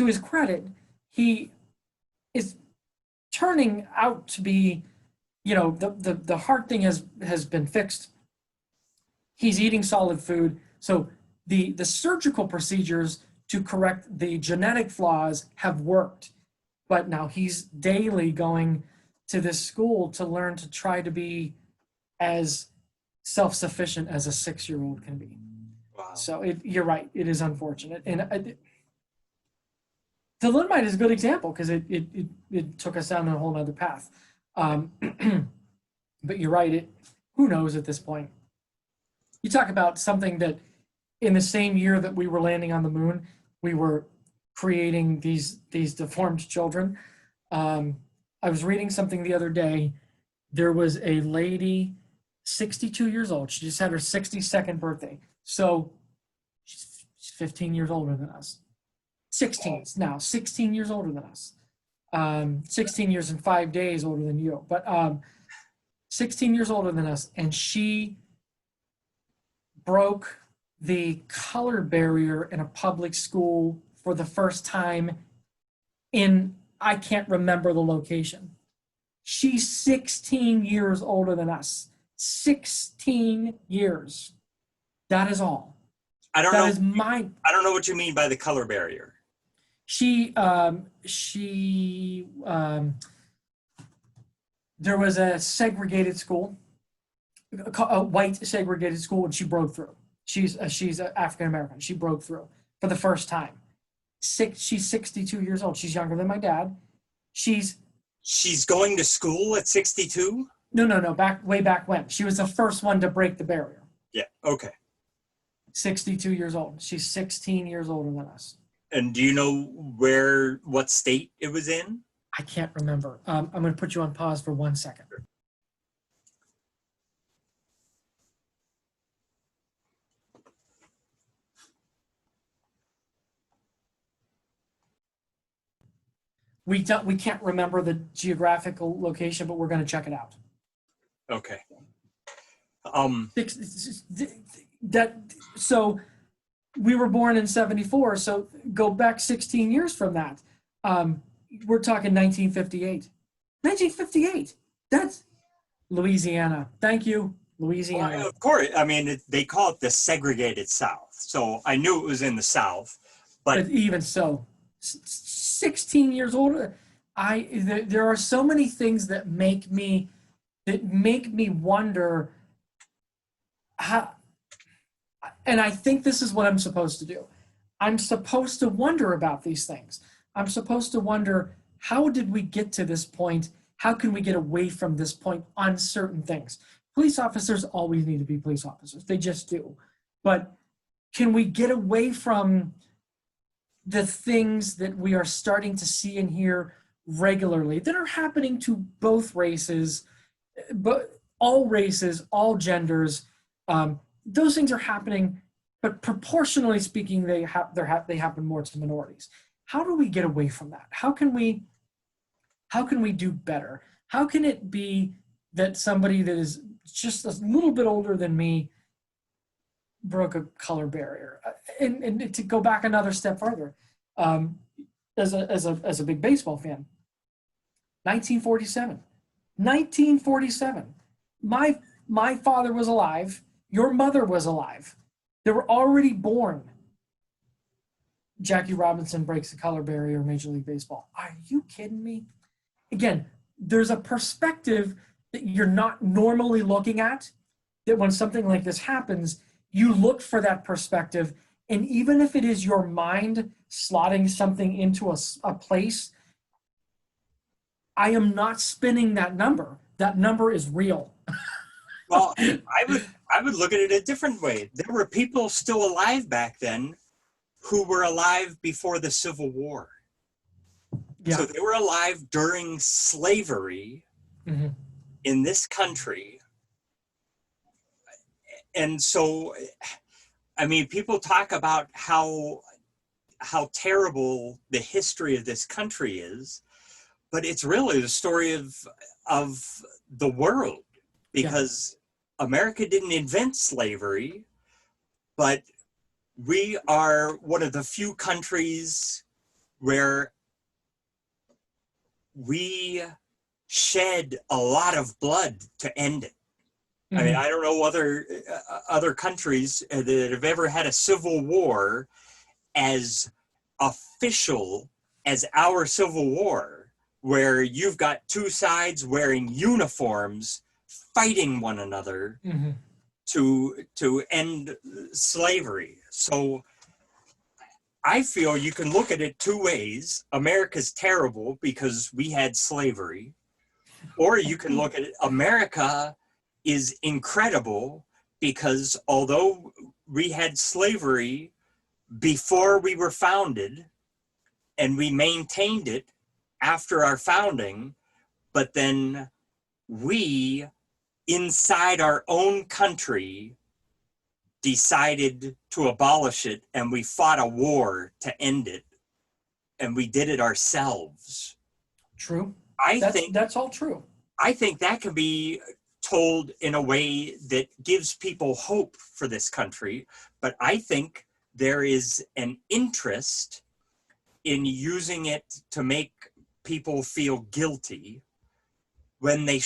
his credit, he is turning out to be, the heart thing has been fixed. He's eating solid food. So the surgical procedures to correct the genetic flaws have worked. But now he's daily going to this school to learn to try to be as self-sufficient as a 6-year-old can be. Wow. So you're right. It is unfortunate. And thalidomide is a good example because it took us down a whole other path. But you're right. Who knows at this point? You talk about something that in the same year that we were landing on the moon, we were creating these deformed children. I was reading something the other day. There was a lady, 62 years old. She just had her 62nd birthday. So she's 15 years older than us. 16 now, 16 years older than us. 16 years and 5 days older than you. But 16 years older than us. And she broke the color barrier in a public school for the first time in, I can't remember the location. She's 16 years older than us. 16 years. That is all. I don't That know. is my. I don't know what you mean by the color barrier. There was a segregated school, a white segregated school, and she broke through. She's African American. She broke through for the first time. She's 62 years old. She's younger than my dad. She's going to school at 62? No. Way back when. She was the first one to break the barrier. Yeah. Okay. 62 years old. She's 16 years older than us. And do you know what state it was in? I can't remember. I'm going to put you on pause for 1 second. We can't remember the geographical location, but we're going to check it out. Okay. So we were born in 74, so go back 16 years from that. We're talking 1958. 1958. That's Louisiana. Thank you, Louisiana. Well, of course. I mean, they call it the segregated South. So I knew it was in the South. But even so, 16 years older. There are so many things that make me wonder how. And I think this is what I'm supposed to do. I'm supposed to wonder about these things. I'm supposed to wonder, how did we get to this point? How can we get away from this point on certain things? Police officers always need to be police officers. They just do. But can we get away from the things that we are starting to see and hear regularly that are happening to both races, but all races, all genders? Those things are happening, but proportionally speaking, they happen more to minorities. How do we get away from that? How can we do better? How can it be that somebody that is just a little bit older than me broke a color barrier? And to go back another step further, as a big baseball fan, 1947. My father was alive. Your mother was alive. They were already born. Jackie Robinson breaks the color barrier in Major League Baseball. Are you kidding me? Again, there's a perspective that you're not normally looking at, that when something like this happens, you look for that perspective. And even if it is your mind slotting something into a place, I am not spinning that number. That number is real. Well, I would look at it a different way. There were people still alive back then who were alive before the Civil War. Yeah. So they were alive during slavery in this country. And so, I mean, people talk about how terrible the history of this country is, but it's really the story of the world, because America didn't invent slavery, but we are one of the few countries where we shed a lot of blood to end it. I mean, I don't know other countries that have ever had a civil war as official as our Civil War, where you've got two sides wearing uniforms fighting one another to end slavery. So I feel you can look at it two ways. America's terrible because we had slavery, or you can look at it, America is incredible because although we had slavery before we were founded, and we maintained it after our founding, but then we, inside our own country, decided to abolish it, and we fought a war to end it, and we did it ourselves. True. I think that's all true. I think that can be told in a way that gives people hope for this country, but I think there is an interest in using it to make people feel guilty when they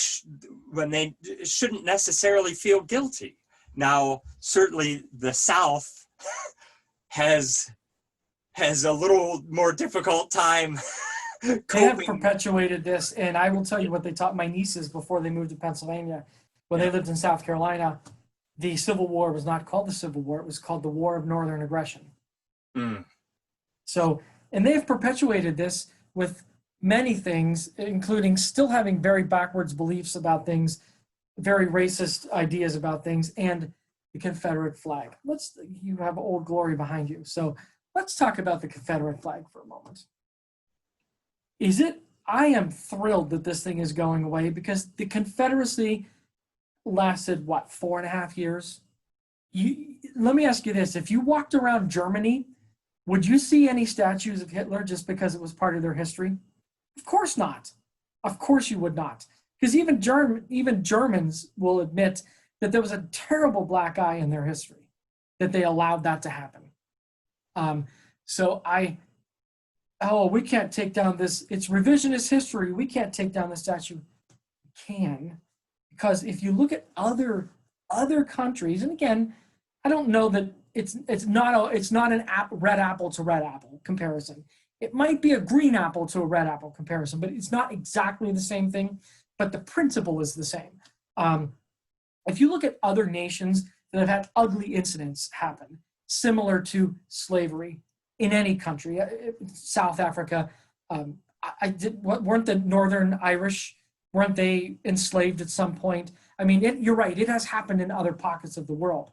shouldn't necessarily feel guilty. Now, certainly the South has a little more difficult time coping. They have perpetuated this, and I will tell you what they taught my nieces before they moved to Pennsylvania. When they lived in South Carolina, the Civil War was not called the Civil War, it was called the War of Northern Aggression. Mm. So, and they have perpetuated this with many things, including still having very backwards beliefs about things, very racist ideas about things, and the Confederate flag. You have Old Glory behind you. So let's talk about the Confederate flag for a moment. I am thrilled that this thing is going away, because the Confederacy lasted, 4.5 years? Let me ask you this. If you walked around Germany, would you see any statues of Hitler just because it was part of their history? Of course not. Of course you would not. Because even Germans will admit that there was a terrible black eye in their history, that they allowed that to happen. We can't take down this. It's revisionist history. We can't take down the statue. We can, because if you look at other countries, and again, I don't know that it's not an red apple to red apple comparison. It might be a green apple to a red apple comparison, but it's not exactly the same thing. But the principle is the same. If you look at other nations that have had ugly incidents happen, similar to slavery in any country, South Africa, weren't the Northern Irish, weren't they enslaved at some point? I mean, you're right, it has happened in other pockets of the world.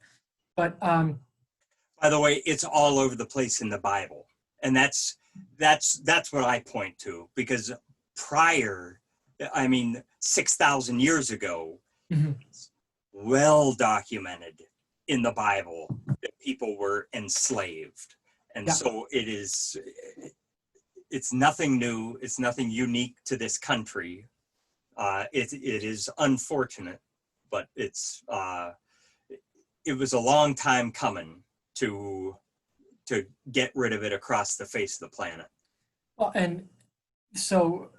But by the way, it's all over the place in the Bible. And that's what I point to, because prior, 6,000 years ago, it's well documented in the Bible that people were enslaved. And so it's nothing new. It's nothing unique to this country. It is unfortunate, but it was a long time coming to get rid of it across the face of the planet. Well, and so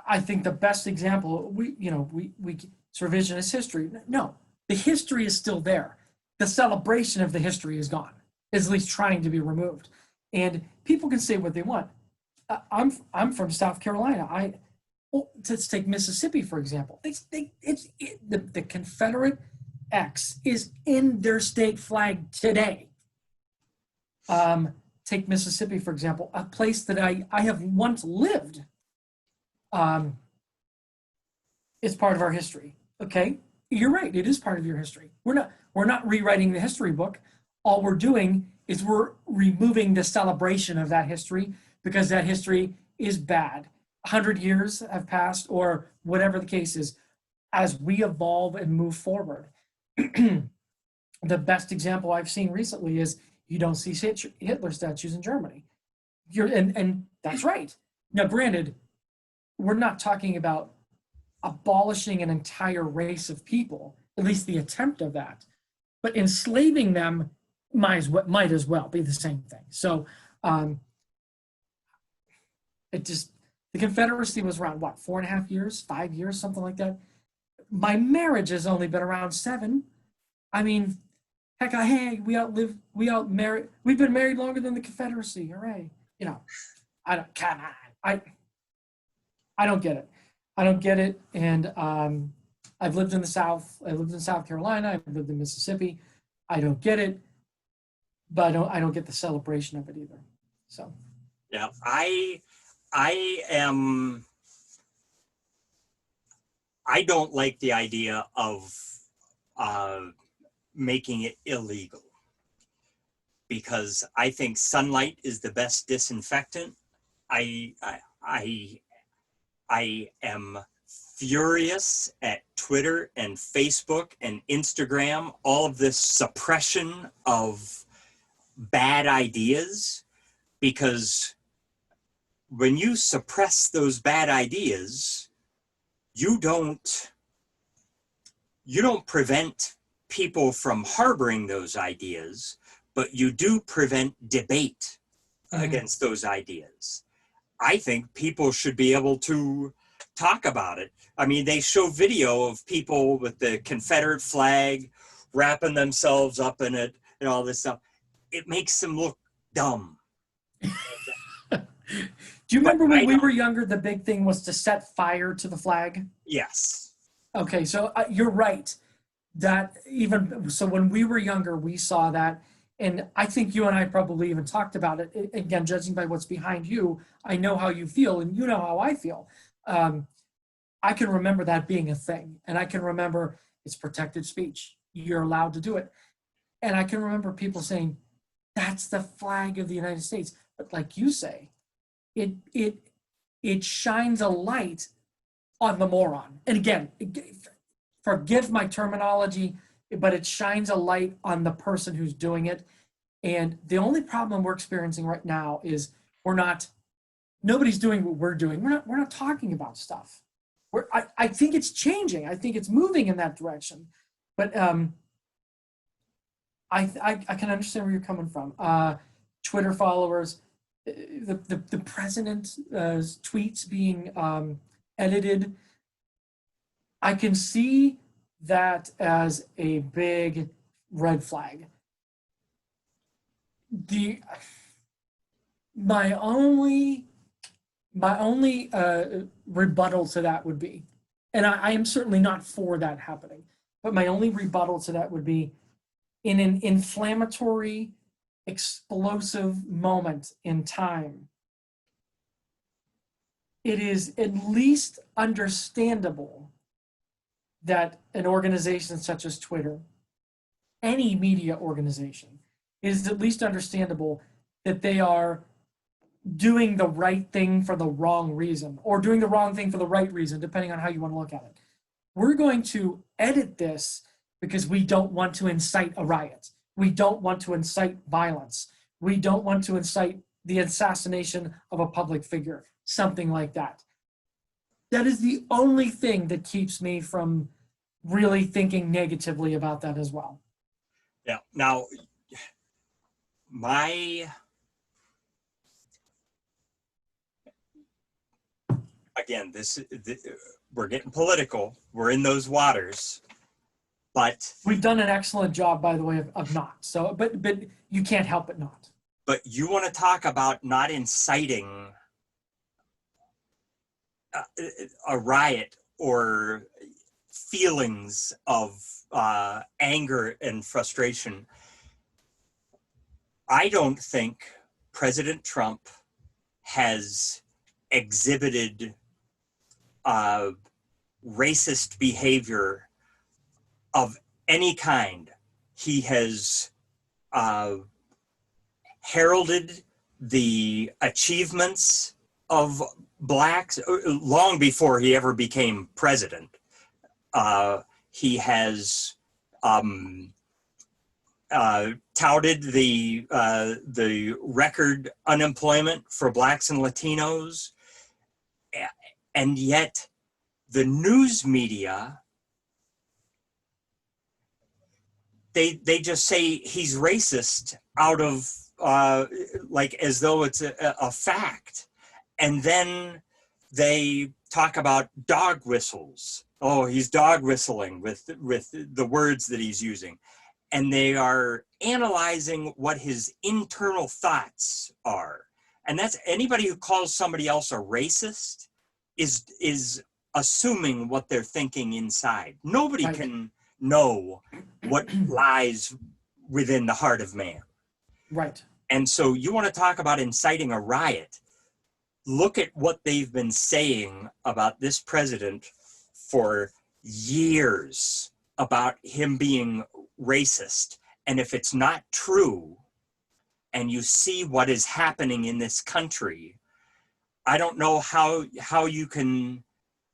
I think the best example, it's revisionist history. No, the history is still there. The celebration of the history is gone. Is at least trying to be removed. And people can say what they want. I'm from South Carolina. Let's take Mississippi, for example. The Confederate X is in their state flag today. Take Mississippi, for example, a place that I have once lived. It's part of our history. Okay, you're right. It is part of your history. We're not rewriting the history book. All we're doing is we're removing the celebration of that history, because that history is bad. 100 years have passed, or whatever the case is, as we evolve and move forward. The best example I've seen recently is you don't see Hitler statues in Germany. And that's right. Now, granted, we're not talking about abolishing an entire race of people, at least the attempt of that, but enslaving them might as well be the same thing. So the Confederacy was around 4.5 years, 5 years, something like that. My marriage has only been around 7. I mean, heck, we've been married longer than the Confederacy. Hooray. I don't get it. I don't get it. And I've lived in the South. I lived in South Carolina. I've lived in Mississippi. I don't get it. But I don't get the celebration of it either. So yeah, I don't like the idea of making it illegal, because I think sunlight is the best disinfectant. I am furious at Twitter and Facebook and Instagram, all of this suppression of bad ideas, because when you suppress those bad ideas, you don't prevent people from harboring those ideas, but you do prevent debate against those ideas. I think people should be able to talk about it. I mean, they show video of people with the Confederate flag wrapping themselves up in it and all this stuff. It makes them look dumb. Do you remember when we were younger, the big thing was to set fire to the flag? Yes. Okay, so you're right. That even so, when we were younger, we saw that, and I think you and I probably even talked about it. Again, judging by what's behind you, I know how you feel, and you know how I feel. I can remember that being a thing, and I can remember it's protected speech. You're allowed to do it, and I can remember people saying, "That's the flag of the United States." But like you say, it shines a light on the moron. And again, forgive my terminology, but it shines a light on the person who's doing it. And the only problem we're experiencing right now is nobody's doing what we're doing. We're not talking about stuff. I think it's changing. I think it's moving in that direction. But I can understand where you're coming from. Twitter followers, the president's tweets being edited. I can see that as a big red flag. My only rebuttal to that would be, and I am certainly not for that happening, but my only rebuttal to that would be, in an inflammatory, explosive moment in time, it is at least understandable that an organization such as Twitter, any media organization, is at least understandable that they are doing the right thing for the wrong reason, or doing the wrong thing for the right reason, depending on how you want to look at it. We're going to edit this because we don't want to incite a riot. We don't want to incite violence. We don't want to incite the assassination of a public figure, something like that. That is the only thing that keeps me from really thinking negatively about that as well. Yeah. Now, again, we're getting political. We're in those waters, but we've done an excellent job, by the way, of not. So, but you can't help it not. But you want to talk about not inciting a riot or feelings of anger and frustration. I don't think President Trump has exhibited racist behavior of any kind. He has heralded the achievements of blacks long before he ever became president. He has touted the record unemployment for blacks and Latinos, and yet the news media, they just say he's racist out of like as though it's a fact. And then they talk about dog whistles. Oh, he's dog whistling with the words that he's using. And they are analyzing what his internal thoughts are. And that's, anybody who calls somebody else a racist is assuming what they're thinking inside. Nobody Right. can know what lies within the heart of man. Right. And so you want to talk about inciting a riot. Look at what they've been saying about this president for years about him being racist. And if it's not true, and you see what is happening in this country, I don't know how you can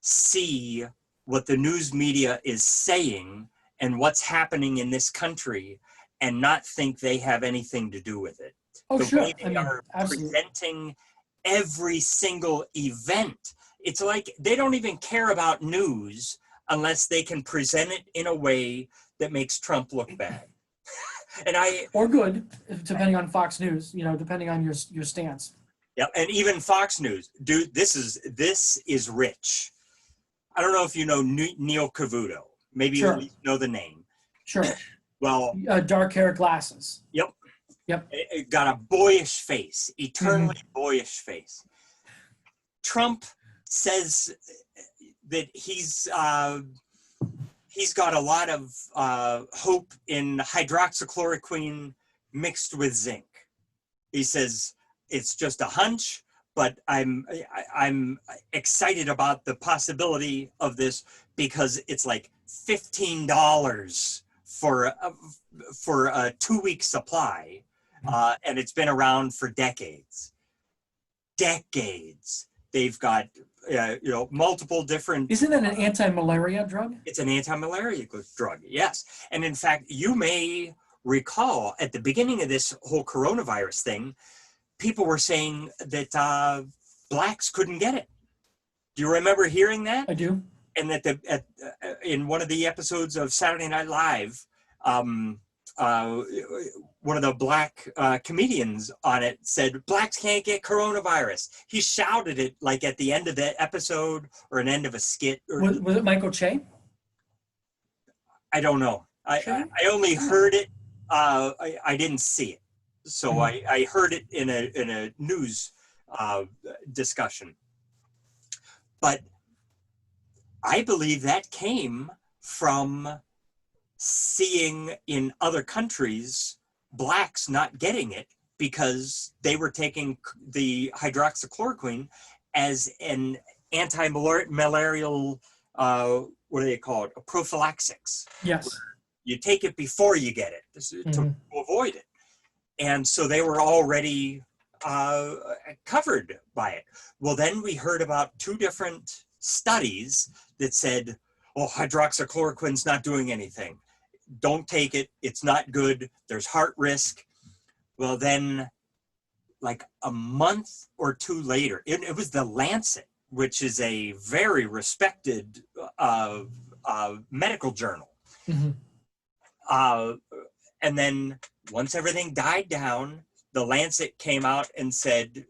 see what the news media is saying and what's happening in this country and not think they have anything to do with it. Oh, The sure. way they are Absolutely. presenting every single event, it's like they don't even care about news unless they can present it in a way that makes Trump look bad. Or good, depending on Fox News, depending on your stance. Yeah, and even Fox News, dude, this is rich. I don't know if you know Neil Cavuto. Maybe you Sure. at least know the name. Sure. Well, Dark hair, glasses. yep. Yep. It got a boyish face, eternally boyish face. Trump says that he's got a lot of hope in hydroxychloroquine mixed with zinc. He says it's just a hunch, but I'm excited about the possibility of this because it's like $15 for a 2-week supply, and it's been around for decades. They've got multiple different. Isn't that an anti-malaria drug? It's an anti-malaria drug, yes. And in fact, you may recall at the beginning of this whole coronavirus thing, people were saying that blacks couldn't get it. Do you remember hearing that? I do. And that in one of the episodes of Saturday Night Live, one of the black comedians on it said, blacks can't get coronavirus. He shouted it like at the end of the episode or an end of a skit. Was it Michael Che? I don't know. I only heard it. I didn't see it. So I heard it in a news discussion. But I believe that came from seeing in other countries blacks not getting it because they were taking the hydroxychloroquine as an anti-malarial, what do they call it, a prophylaxis. Yes. You take it before you get it to avoid it. And so they were already covered by it. Well, then we heard about 2 different studies that said, oh, hydroxychloroquine's not doing anything. Don't take it. It's not good. There's heart risk. Well, then like a month or 2 later, it was the Lancet, which is a very respected medical journal. And then once everything died down, the Lancet came out and said,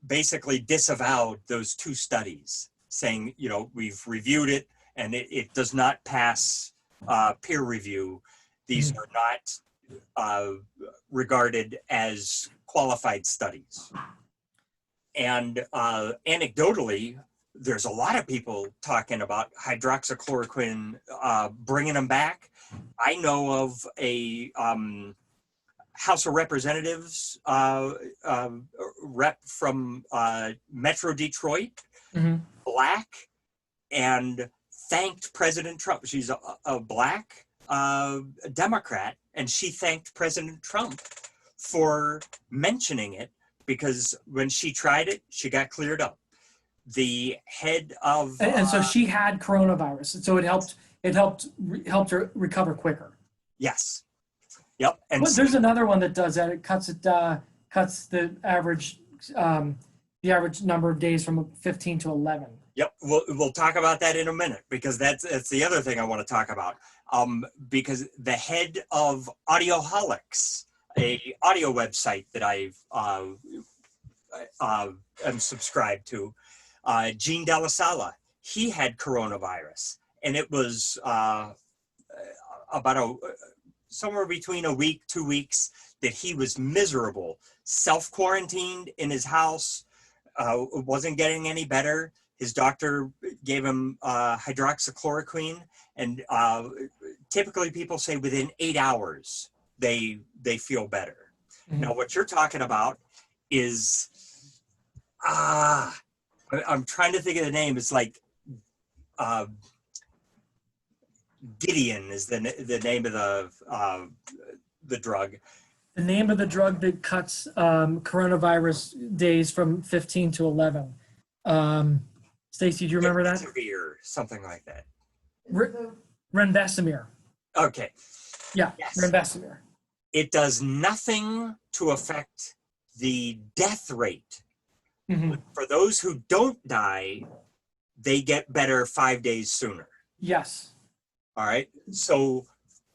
basically disavowed those 2 studies, saying, we've reviewed it and it does not pass peer review. These are not regarded as qualified studies. And anecdotally, there's a lot of people talking about hydroxychloroquine, bringing them back. I know of a House of Representatives rep from Metro Detroit, black, and thanked President Trump. She's a black Democrat, and she thanked President Trump for mentioning it because when she tried it, she got cleared up. The head of and so she had coronavirus, and so it helped her recover quicker. Yes. Yep. And well, there's another one that does that. It cuts the average number of days from 15 to 11. Yep. We'll talk about that in a minute because that's the other thing I want to talk about. Because the head of Audioholics, a audio website that I've am subscribed to, Gene Della Sala, he had coronavirus, and it was about somewhere between a week, 2 weeks, that he was miserable, self-quarantined in his house, wasn't getting any better. His doctor gave him hydroxychloroquine, and typically people say within 8 hours they feel better. Now, what you're talking about is, I'm trying to think of the name. It's like Gideon is the name of the drug. The name of the drug that cuts coronavirus days from 15 to 11. Stacy, do you remember that? Severe, something like that. Remdesivir. Okay. Yeah, Yes. remdesivir. It does nothing to affect the death rate. Mm-hmm. For those who don't die, they get better 5 days sooner. Yes. All right. So,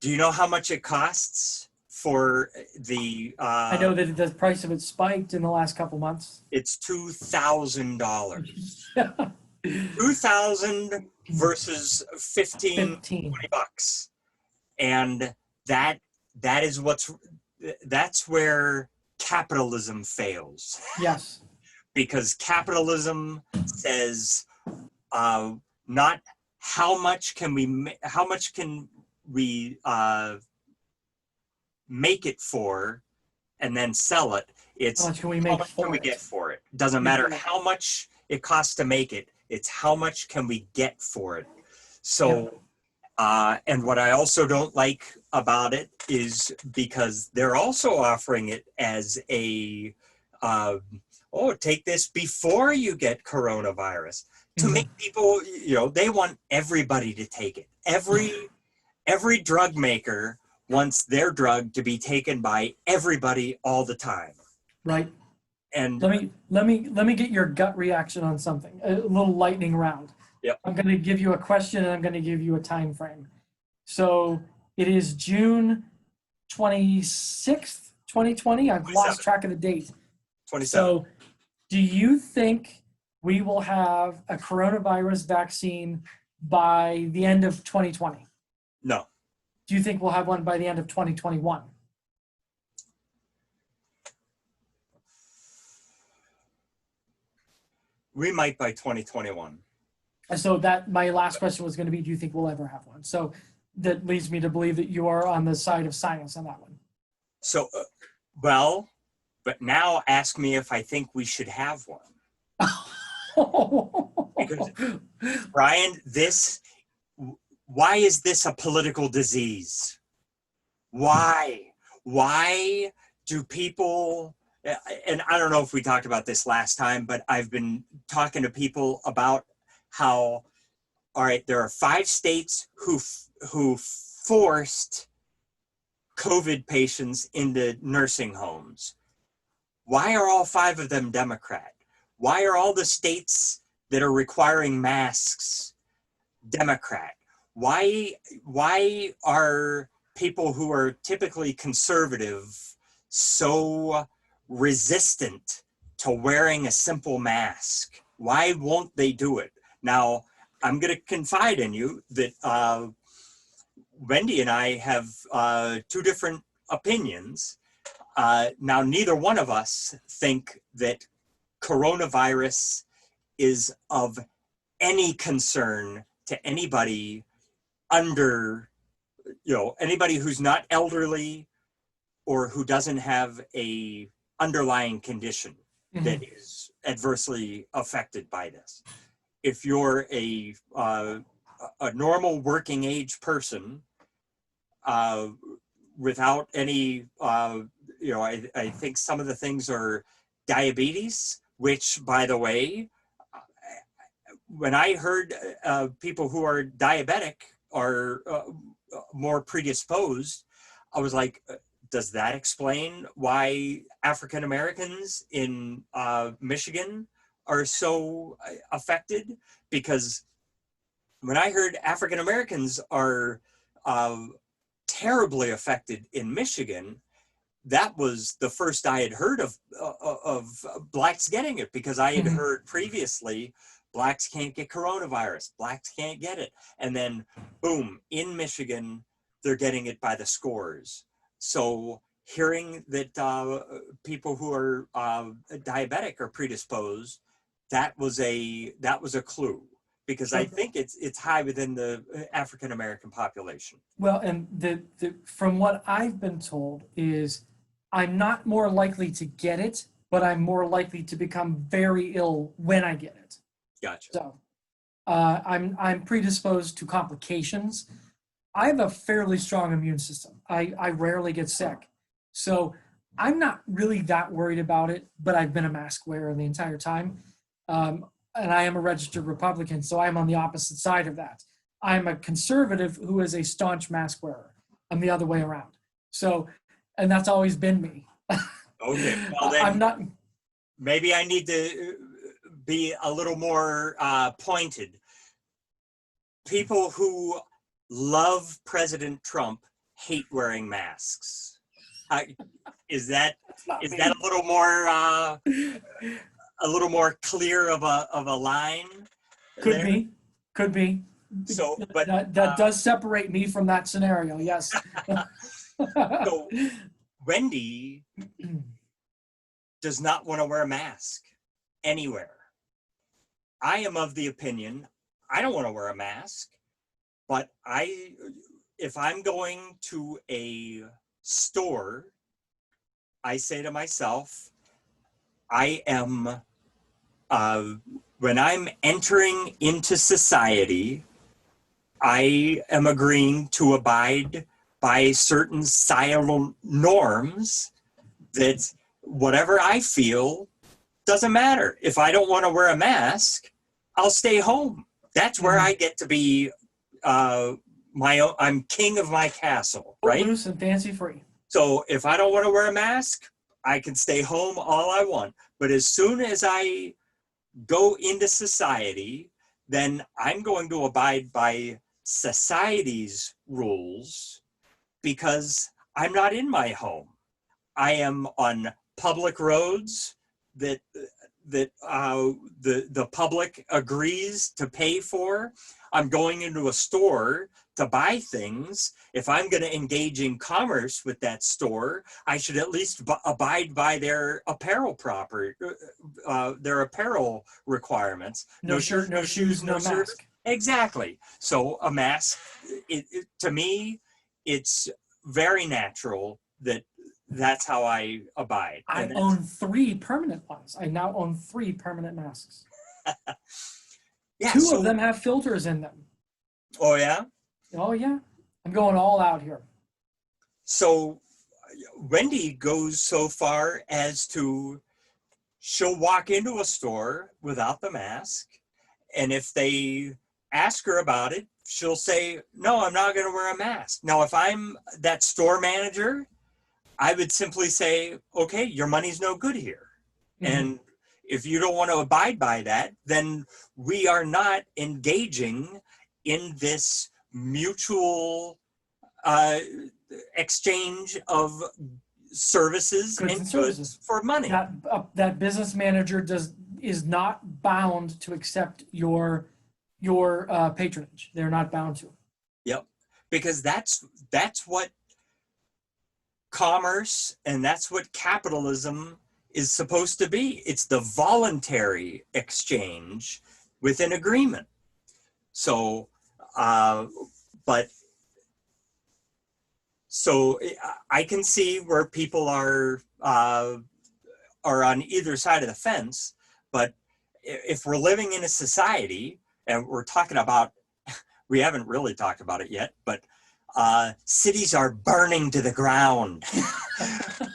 do you know how much it costs for the? I know that the price of it spiked in the last couple months. It's $2,000. Yeah. 2,000 versus 15, 20 bucks, and that is that's where capitalism fails. Yes. Because capitalism says not how much can we make it for and then sell it. It's how much can we get for it. Doesn't matter how much it costs to make it, it's how much can we get for it. So and what I also don't like about it is because they're also offering it as a take this before you get coronavirus, to make people, they want everybody to take it. Every drug maker wants their drug to be taken by everybody all the time. Right. And let me get your gut reaction on something. A little lightning round. Yep. I'm going to give you a question and I'm going to give you a time frame. So it is June 26th, 2020. I've lost track of the date. 27. So do you think we will have a coronavirus vaccine by the end of 2020? No. Do you think we'll have one by the end of 2021? We might by 2021. So that my last question was going to be, do you think we'll ever have one? So that leads me to believe that you are on the side of science on that one. So, but now ask me if I think we should have one. Because, Brian, why is this a political disease? Why do people, and I don't know if we talked about this last time, but I've been talking to people about how, all right, there are 5 states who forced COVID patients into nursing homes. Why are all 5 of them Democrat? Why are all the states that are requiring masks Democrat? Why are people who are typically conservative so resistant to wearing a simple mask? Why won't they do it? Now, I'm going to confide in you that Wendy and I have 2 different opinions. Now, neither one of us think that coronavirus is of any concern to anybody under, anybody who's not elderly or who doesn't have a underlying condition that is adversely affected by this. If you're a normal working age person without any, I think some of the things are diabetes, which, by the way, when I heard people who are diabetic are more predisposed, I was like, does that explain why African Americans in Michigan are so affected? Because when I heard African Americans are terribly affected in Michigan, that was the first I had heard of blacks getting it, because I had heard previously blacks can't get coronavirus, blacks can't get it. And then boom, in Michigan, they're getting it by the scores. So hearing that people who are diabetic are predisposed, that was a clue, because I think it's high within the African American population. Well, and from what I've been told is I'm not more likely to get it, but I'm more likely to become very ill when I get it. Gotcha. So I'm predisposed to complications. I have a fairly strong immune system. I rarely get sick. So I'm not really that worried about it, but I've been a mask wearer the entire time. And I am a registered Republican, so I'm on the opposite side of that. I'm a conservative who is a staunch mask wearer. I'm the other way around. So, and that's always been me. Okay, well I'm then not. maybe I need to be a little more pointed. People who love President Trump hate wearing masks. Is that That's not a me. little more clear of a line Could there? be, could be. So, but That does separate me from that scenario. Yes. so Wendy does not want to wear a mask anywhere. I am of the opinion I don't want to wear a mask, but if I'm going to a store, I say to myself, I am when I'm entering into society, I am agreeing to abide by certain societal norms that whatever I feel doesn't matter. If I don't want to wear a mask, I'll stay home. That's where I get to be my own. I'm king of my castle, right? Loose and fancy free. So if I don't want to wear a mask, I can stay home all I want. But as soon as I go into society, then I'm going to abide by society's rules because I'm not in my home. I am on public roads that the public agrees to pay for. I'm going into a store to buy things. If I'm going to engage in commerce with that store, I should at least abide by their apparel their apparel requirements. No shirt, no shoes, no service. mask. Exactly. So a mask, to me, it's very natural that that's how I abide. I own 3 permanent ones. I now own 3 permanent masks. Yeah, 2 of them have filters in them. Oh, yeah? Oh, yeah. I'm going all out here. So Wendy goes so far as to, she'll walk into a store without the mask. And if they ask her about it, she'll say, no, I'm not going to wear a mask. Now, if I'm that store manager, I would simply say, okay, your money's no good here. Mm-hmm. And if you don't want to abide by that, then we are not engaging in this mutual exchange of services and goods for money. That business manager is not bound to accept your patronage. They're not bound to. Yep, because that's what commerce and that's what capitalism is supposed to be. It's the voluntary exchange with an agreement. So, so I can see where people are on either side of the fence, but if we're living in a society and we're talking about, we haven't really talked about it yet, but cities are burning to the ground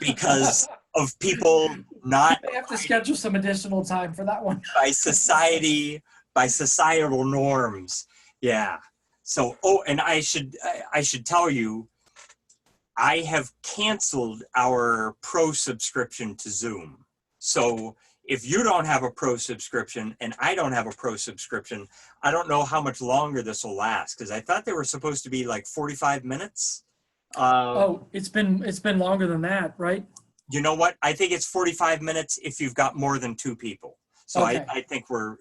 because of people not. I have to schedule some additional time for that one. By societal norms. Yeah. So, and I should tell you, I have canceled our pro subscription to Zoom. So if you don't have a pro subscription and I don't have a pro subscription, I don't know how much longer this will last, because I thought they were supposed to be like 45 minutes. It's been longer than that, right? You know what? I think it's 45 minutes if you've got more than 2 people. So okay. I think we're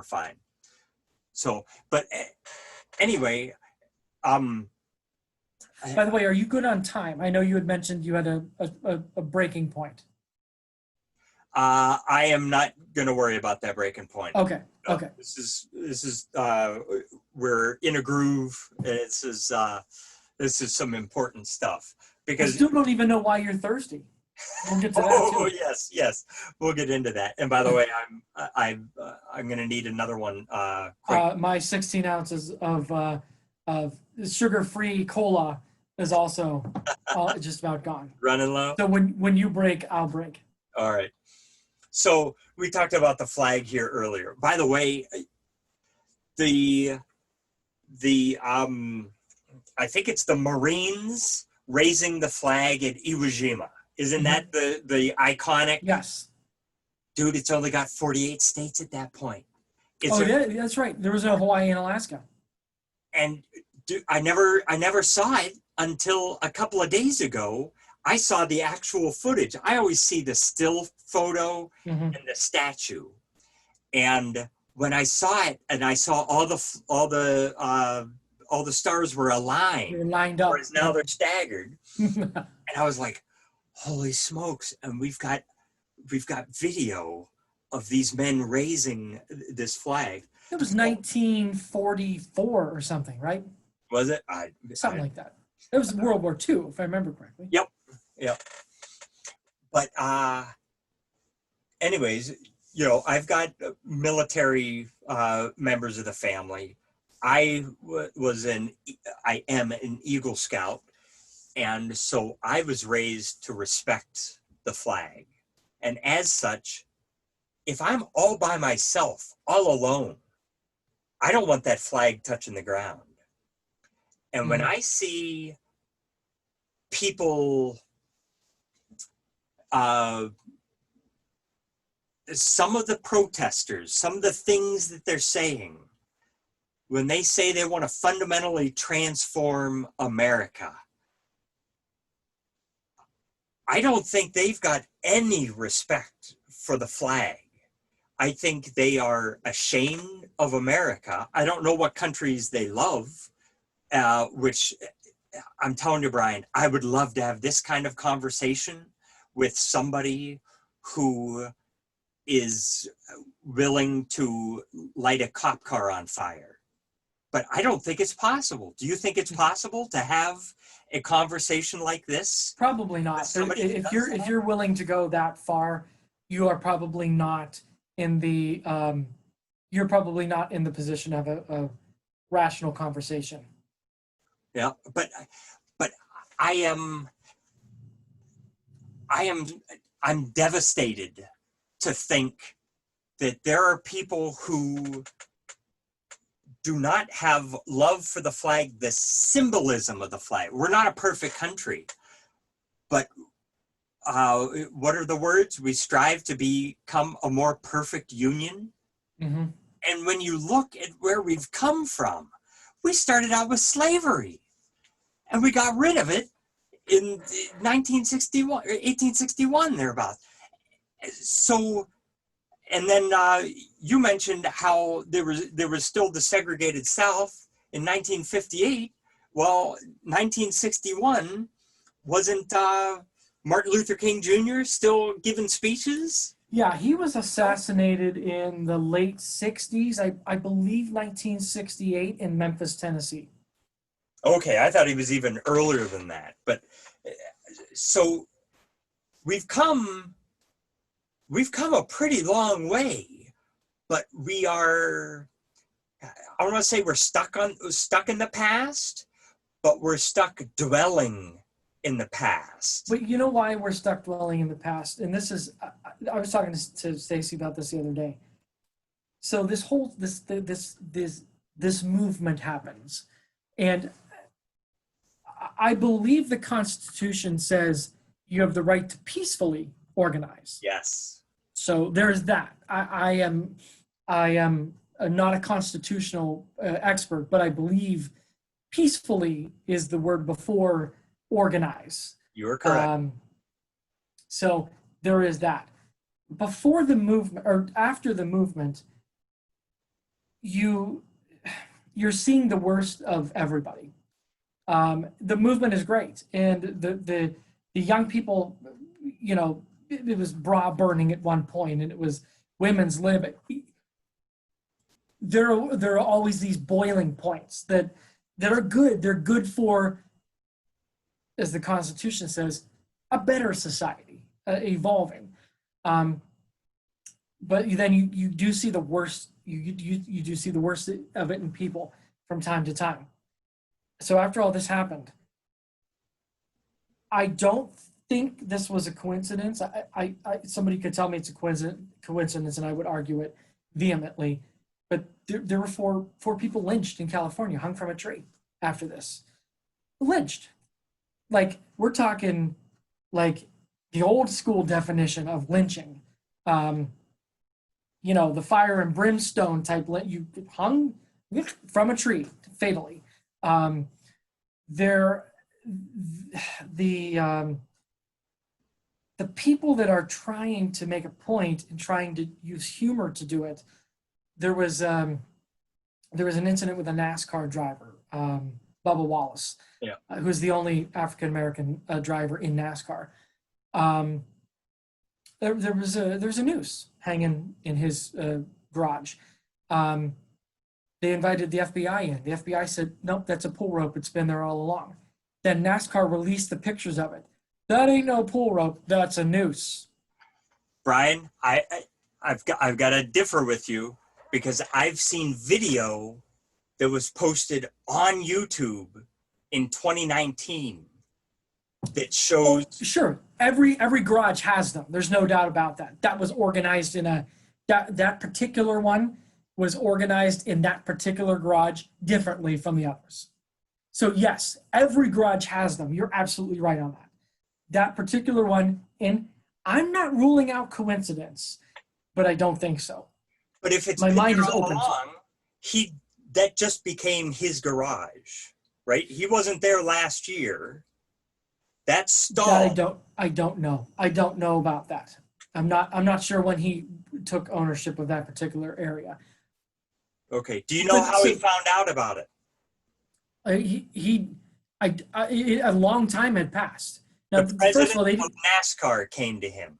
fine. So, but anyway, by the way, are you good on time? I know you had mentioned you had a breaking point. I am not going to worry about that breaking point. Okay. Okay. This is we're in a groove. This is some important stuff, because I still don't even know why you're thirsty. We'll get to that too. Oh yes, we'll get into that. And by the way, I'm going to need another one. My 16 ounces of sugar-free cola is also just about gone. Running low. So when you break, I'll break. All right. So we talked about the flag here earlier. By the way, the I think it's the Marines raising the flag at Iwo Jima. Isn't that the iconic? Yes. Dude, it's only got 48 states at that point. Yeah, that's right. There was a Hawaii and Alaska. And I never saw it until a couple of days ago. I saw the actual footage. I always see the still photo and the statue. And when I saw it, and I saw all the stars were aligned. They're lined up. Whereas now they're staggered. And I was like, holy smokes. And we've got video of these men raising this flag. It was 1944 or something, right? Was it? Something like that. It was World War II, if I remember correctly. Yep. But anyways, I've got military members of the family. I am an Eagle Scout, and so I was raised to respect the flag. And as such, if I'm all by myself, all alone, I don't want that flag touching the ground. And when I see people, some of the protesters, some of the things that they're saying, when they say they want to fundamentally transform America, I don't think they've got any respect for the flag. I think they are ashamed of America. I don't know what countries they love, which I'm telling you, Brian, I would love to have this kind of conversation with somebody who is willing to light a cop car on fire. But I don't think it's possible. Do you think it's possible to have a conversation like this? Probably not. If you're willing to go that far, you are probably not in the position of a rational conversation. Yeah, but I'm devastated to think that there are people who do not have love for the flag, the symbolism of the flag. We're not a perfect country, but what are the words? We strive to become a more perfect union. Mm-hmm. And when you look at where we've come from, we started out with slavery and we got rid of it in 1961 or 1861 thereabouts. So, and then you mentioned how there was still the segregated South in 1958. Well, 1961 wasn't Martin Luther King Jr. still giving speeches? Yeah, he was assassinated in the late 60s, I believe 1968 in Memphis, Tennessee. Okay, I thought he was even earlier than that. But so we've come a pretty long way, but we are, I don't want to say we're stuck in the past, but we're stuck dwelling in the past. But you know why we're stuck dwelling in the past? And this is, I was talking to Stacy about this the other day. So this movement happens, and I believe the Constitution says you have the right to peacefully organize. Yes. So there's that. I am not a constitutional expert, but I believe peacefully is the word before organize. You are correct. So there is that. Before the movement or after the movement, you're seeing the worst of everybody. The movement is great, and the young people, it was bra burning at one point, and it was women's lib. There are always these boiling points that are good. They're good for, as the Constitution says, a better society, evolving. But then you do see the worst. You do see the worst of it in people from time to time. So after all this happened, I don't think this was a coincidence. Somebody could tell me it's a coincidence, and I would argue it vehemently. But there were four people lynched in California, hung from a tree after this. Lynched. Like, we're talking like the old school definition of lynching. The fire and brimstone type. You hung from a tree fatally. There, the people that are trying to make a point and trying to use humor to do it. There was an incident with a NASCAR driver, Bubba Wallace, who's the only African American driver in NASCAR. There's a noose hanging in his garage. They invited the FBI in. The FBI said, nope, that's a pull rope. It's been there all along. Then NASCAR released the pictures of it. That ain't no pull rope. That's a noose. Brian, I've got to differ with you, because I've seen video that was posted on YouTube in 2019 that shows. Oh, sure, every garage has them. There's no doubt about that. That was organized in that particular one was organized in that particular garage differently from the others. So yes, every garage has them. You're absolutely right on that. That particular one, and I'm not ruling out coincidence, but I don't think so. But if it's my been mind there is all open. along, that just became his garage, right? He wasn't there last year. That stalled. That I don't know. I don't know about that. I'm not sure when he took ownership of that particular area. Okay. Do you know how he found out about it? A long time had passed. Now, The president first of all, of NASCAR came to him.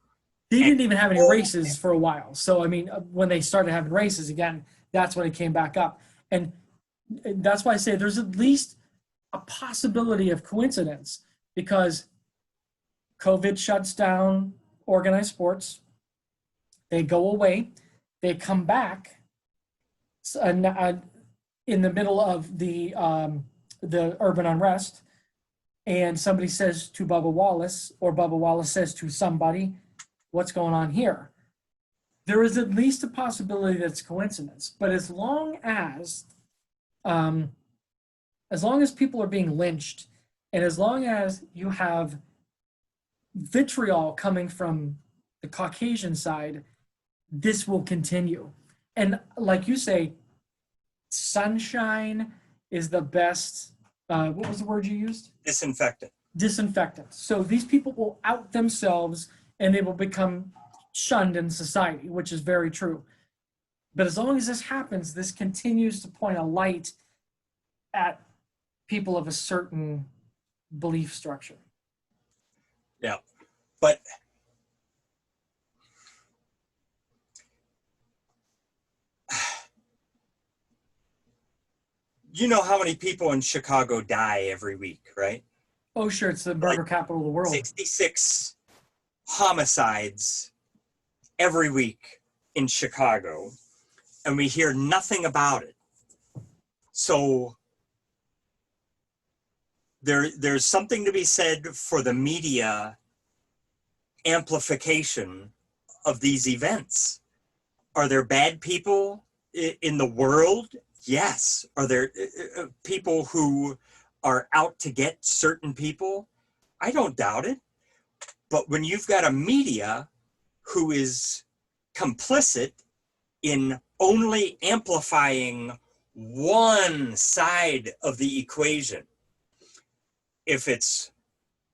They didn't even have any races for a while. So, I mean, when they started having races again, that's when it came back up. And that's why I say there's at least a possibility of coincidence, because COVID shuts down organized sports. They go away. They come back in the middle of the urban unrest. And somebody says to Bubba Wallace, or Bubba Wallace says to somebody, what's going on here? There is at least a possibility that's coincidence. But as long as people are being lynched, and as long as you have vitriol coming from the Caucasian side, this will continue. And like you say, sunshine is the best, what was the word you used? Disinfectant. Disinfectant. So these people will out themselves and they will become shunned in society, which is very true. But as long as this happens, this continues to point a light at people of a certain belief structure. Yeah, but you know how many people in Chicago die every week, right? Oh, sure, it's the murder capital of the world. 66 homicides every week in Chicago, and we hear nothing about it. So there's something to be said for the media amplification of these events. Are there bad people in the world? Yes. Are there people who are out to get certain people? I don't doubt it. But when you've got a media who is complicit in only amplifying one side of the equation, if it's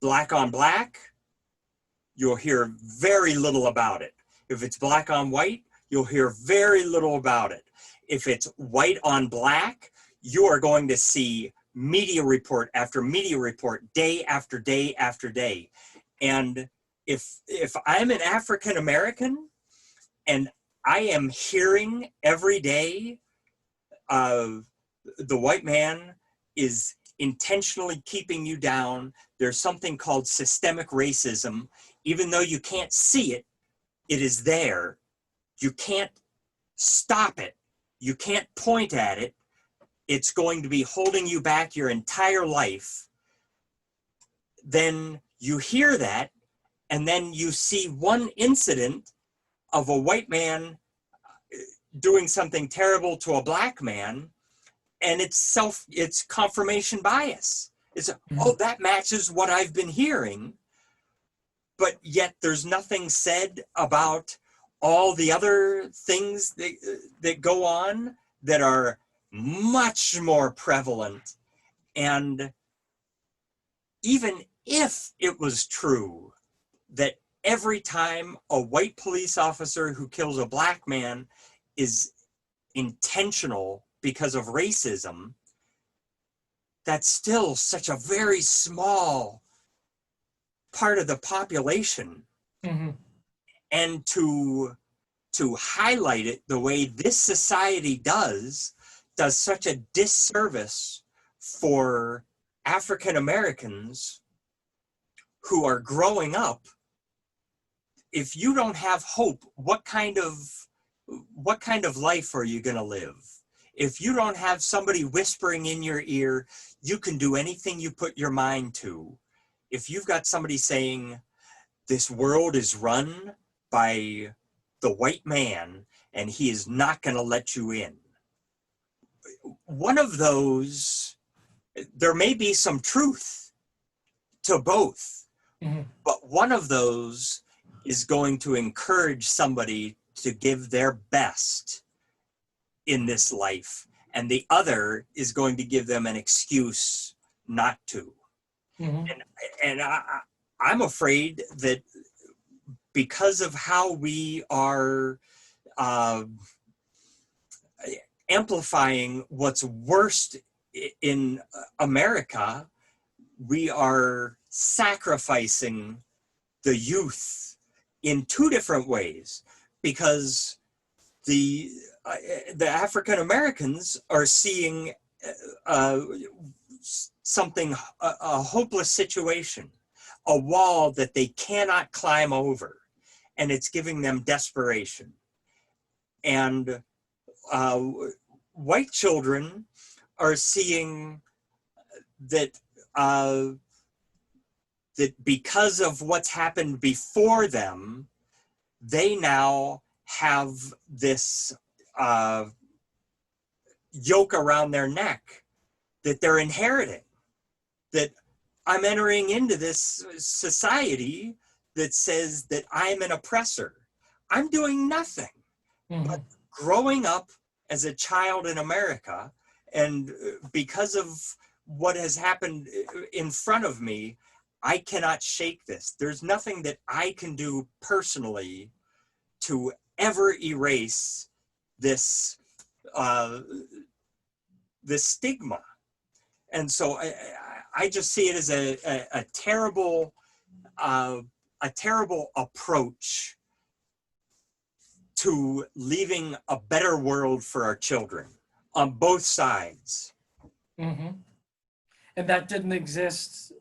black on black, you'll hear very little about it. If it's black on white, you'll hear very little about it. If it's white on black, you are going to see media report after media report, day after day after day. And if I'm an African American and I am hearing every day the white man is intentionally keeping you down, there's something called systemic racism. Even though you can't see it, it is there. You can't stop it. You can't point at it. It's going to be holding you back your entire life. Then you hear that, and then you see one incident of a white man doing something terrible to a black man, and it's confirmation bias. It's, oh, that matches what I've been hearing, but yet there's nothing said about all the other things that go on that are much more prevalent. And even if it was true that every time a white police officer who kills a black man is intentional because of racism, that's still such a very small part of the population. Mm-hmm. And to highlight it the way this society does such a disservice for African Americans who are growing up. If you don't have hope, what kind of life are you going to live? If you don't have somebody whispering in your ear, you can do anything you put your mind to. If you've got somebody saying, this world is run by the white man and he is not going to let you in. One of those, there may be some truth to both, but one of those is going to encourage somebody to give their best in this life, and the other is going to give them an excuse not to. And I'm afraid that because of how we are amplifying what's worst in America, we are sacrificing the youth in two different ways, because the African Americans are seeing something, a hopeless situation, a wall that they cannot climb over, and it's giving them desperation. And white children are seeing that that because of what's happened before them, they now have this yoke around their neck that they're inheriting, that I'm entering into this society that says that I'm an oppressor. I'm doing nothing but growing up as a child in America, and because of what has happened in front of me, I cannot shake this. There's nothing that I can do personally to ever erase this this stigma. And so I just see it as a terrible approach to leaving a better world for our children on both sides. And that didn't exist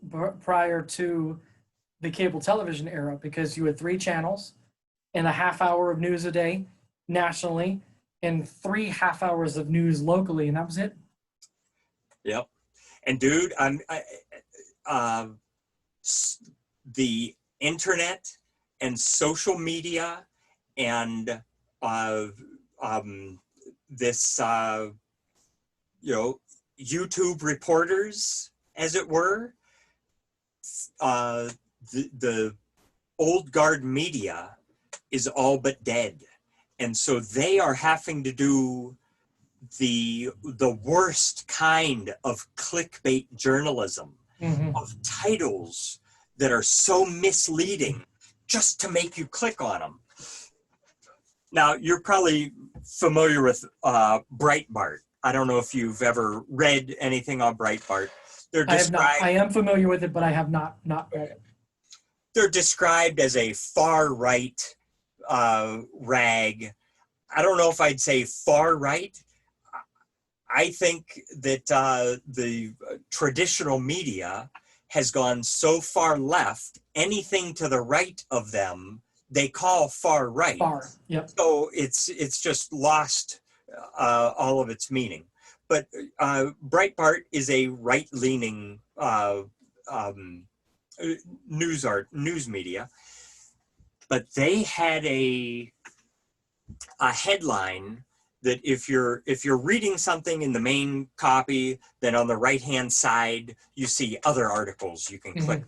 prior to the cable television era, because you had 3 channels and a half hour of news a day nationally and 3 half hours of news locally, and that was it. Yep. And dude, the internet and social media and this YouTube reporters, as it were, the old guard media is all but dead. And so they are having to do the worst kind of clickbait journalism, of titles that are so misleading just to make you click on them. Now, you're probably familiar with Breitbart. I don't know if you've ever read anything on Breitbart. I have not. I am familiar with it, but I have not read it. They're described as a far-right rag. I don't know if I'd say far-right. I think that the traditional media has gone so far left, anything to the right of them, they call far right. Yep. So it's just lost all of its meaning. But Breitbart is a right-leaning news media, but they had a headline that if you're reading something in the main copy, then on the right hand side you see other articles you can click.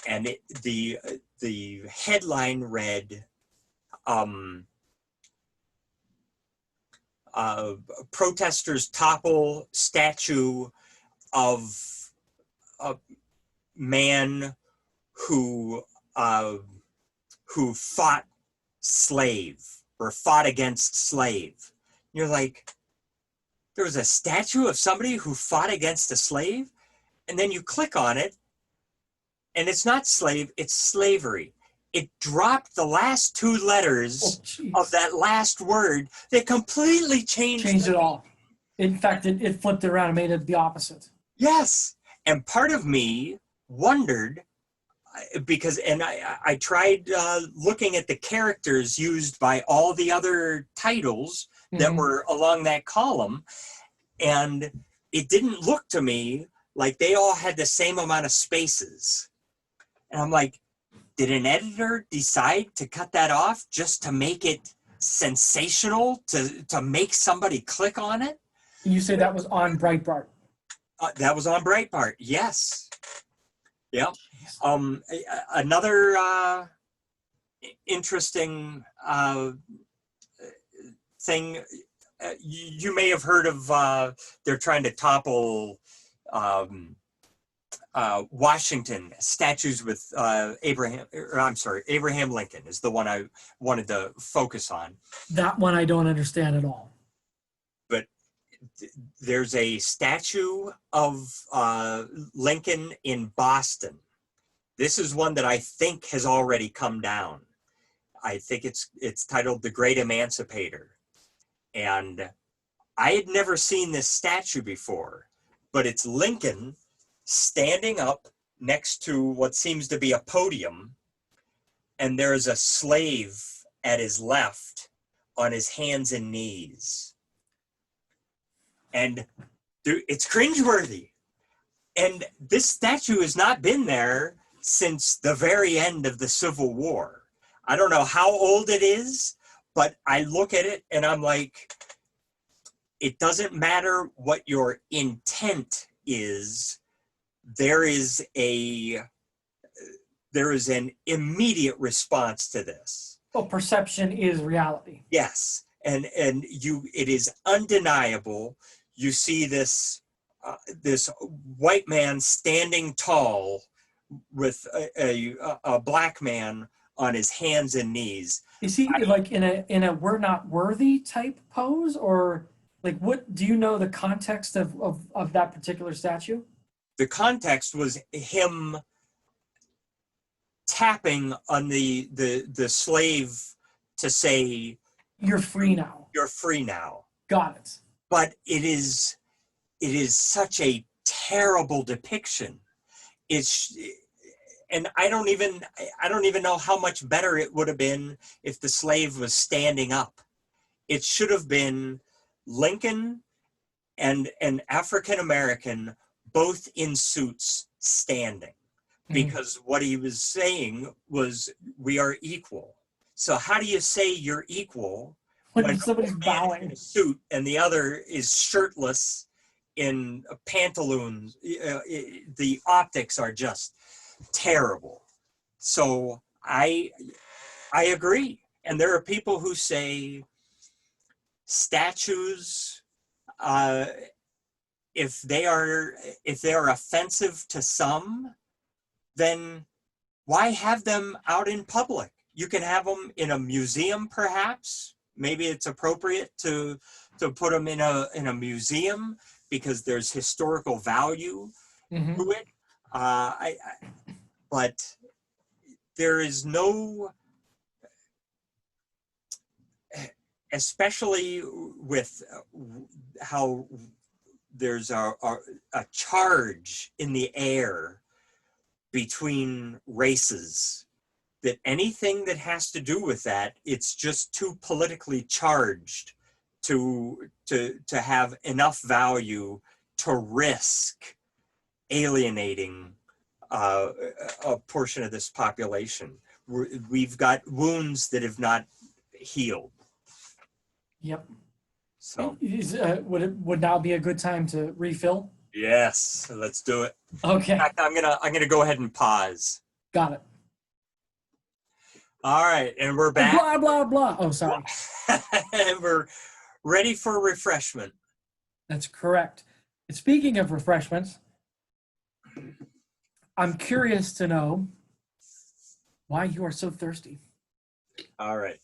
And the headline read, protesters topple statue of a man who fought slave or fought against slave. You're like, there was a statue of somebody who fought against a slave? And then you click on it, and it's not slave, it's slavery. It dropped the last two letters of that last word that completely changed it all. In fact, it flipped it around and made it the opposite. Yes. And part of me wondered, because, and I tried looking at the characters used by all the other titles that were along that column, and it didn't look to me like they all had the same amount of spaces. And I'm like, did an editor decide to cut that off just to make it sensational, to make somebody click on it? You say that was on Breitbart? That was on Breitbart, yes. Yeah. Another interesting thing, you may have heard of, they're trying to topple Washington statues with Abraham Lincoln is the one I wanted to focus on. That one I don't understand at all. But there's a statue of Lincoln in Boston. This is one that I think has already come down. I think it's titled The Great Emancipator. And I had never seen this statue before, but it's Lincoln standing up next to what seems to be a podium, and there's a slave at his left on his hands and knees. And it's cringeworthy. And this statue has not been there since the very end of the Civil War. I don't know how old it is, but I look at it and I'm like, it doesn't matter what your intent is. There is an immediate response to this. Well, perception is reality. Yes, and it is undeniable. You see this white man standing tall with a black man on his hands and knees. Is he like in a we're not worthy type pose, or like what do you know the context of that particular statue? The context was him tapping on the slave to say, "You're free now. You're free now." Got it. But it is such a terrible depiction. And I don't even know how much better it would have been if the slave was standing up. It should have been Lincoln and an African American, both in suits, standing, because what he was saying was, we are equal. So how do you say you're equal when somebody's bowing in a suit and the other is shirtless in pantaloons? The optics are just terrible. So I agree. And there are people who say statues, if they are offensive to some, then why have them out in public? You can have them in a museum, perhaps. Maybe it's appropriate to put them in a museum because there's historical value to it. But there is no, especially with how there's a charge in the air between races, that anything that has to do with that, it's just too politically charged to have enough value to risk alienating a portion of this population. We've got wounds that have not healed. Yep. So Would now be a good time to refill? yes, let's do it. Okay. In fact, I'm gonna go ahead and pause. Got it. All right, and we're back. Blah blah blah. Oh, sorry. And we're ready for refreshment. That's correct. And speaking of refreshments, I'm curious to know why you are so thirsty. All right.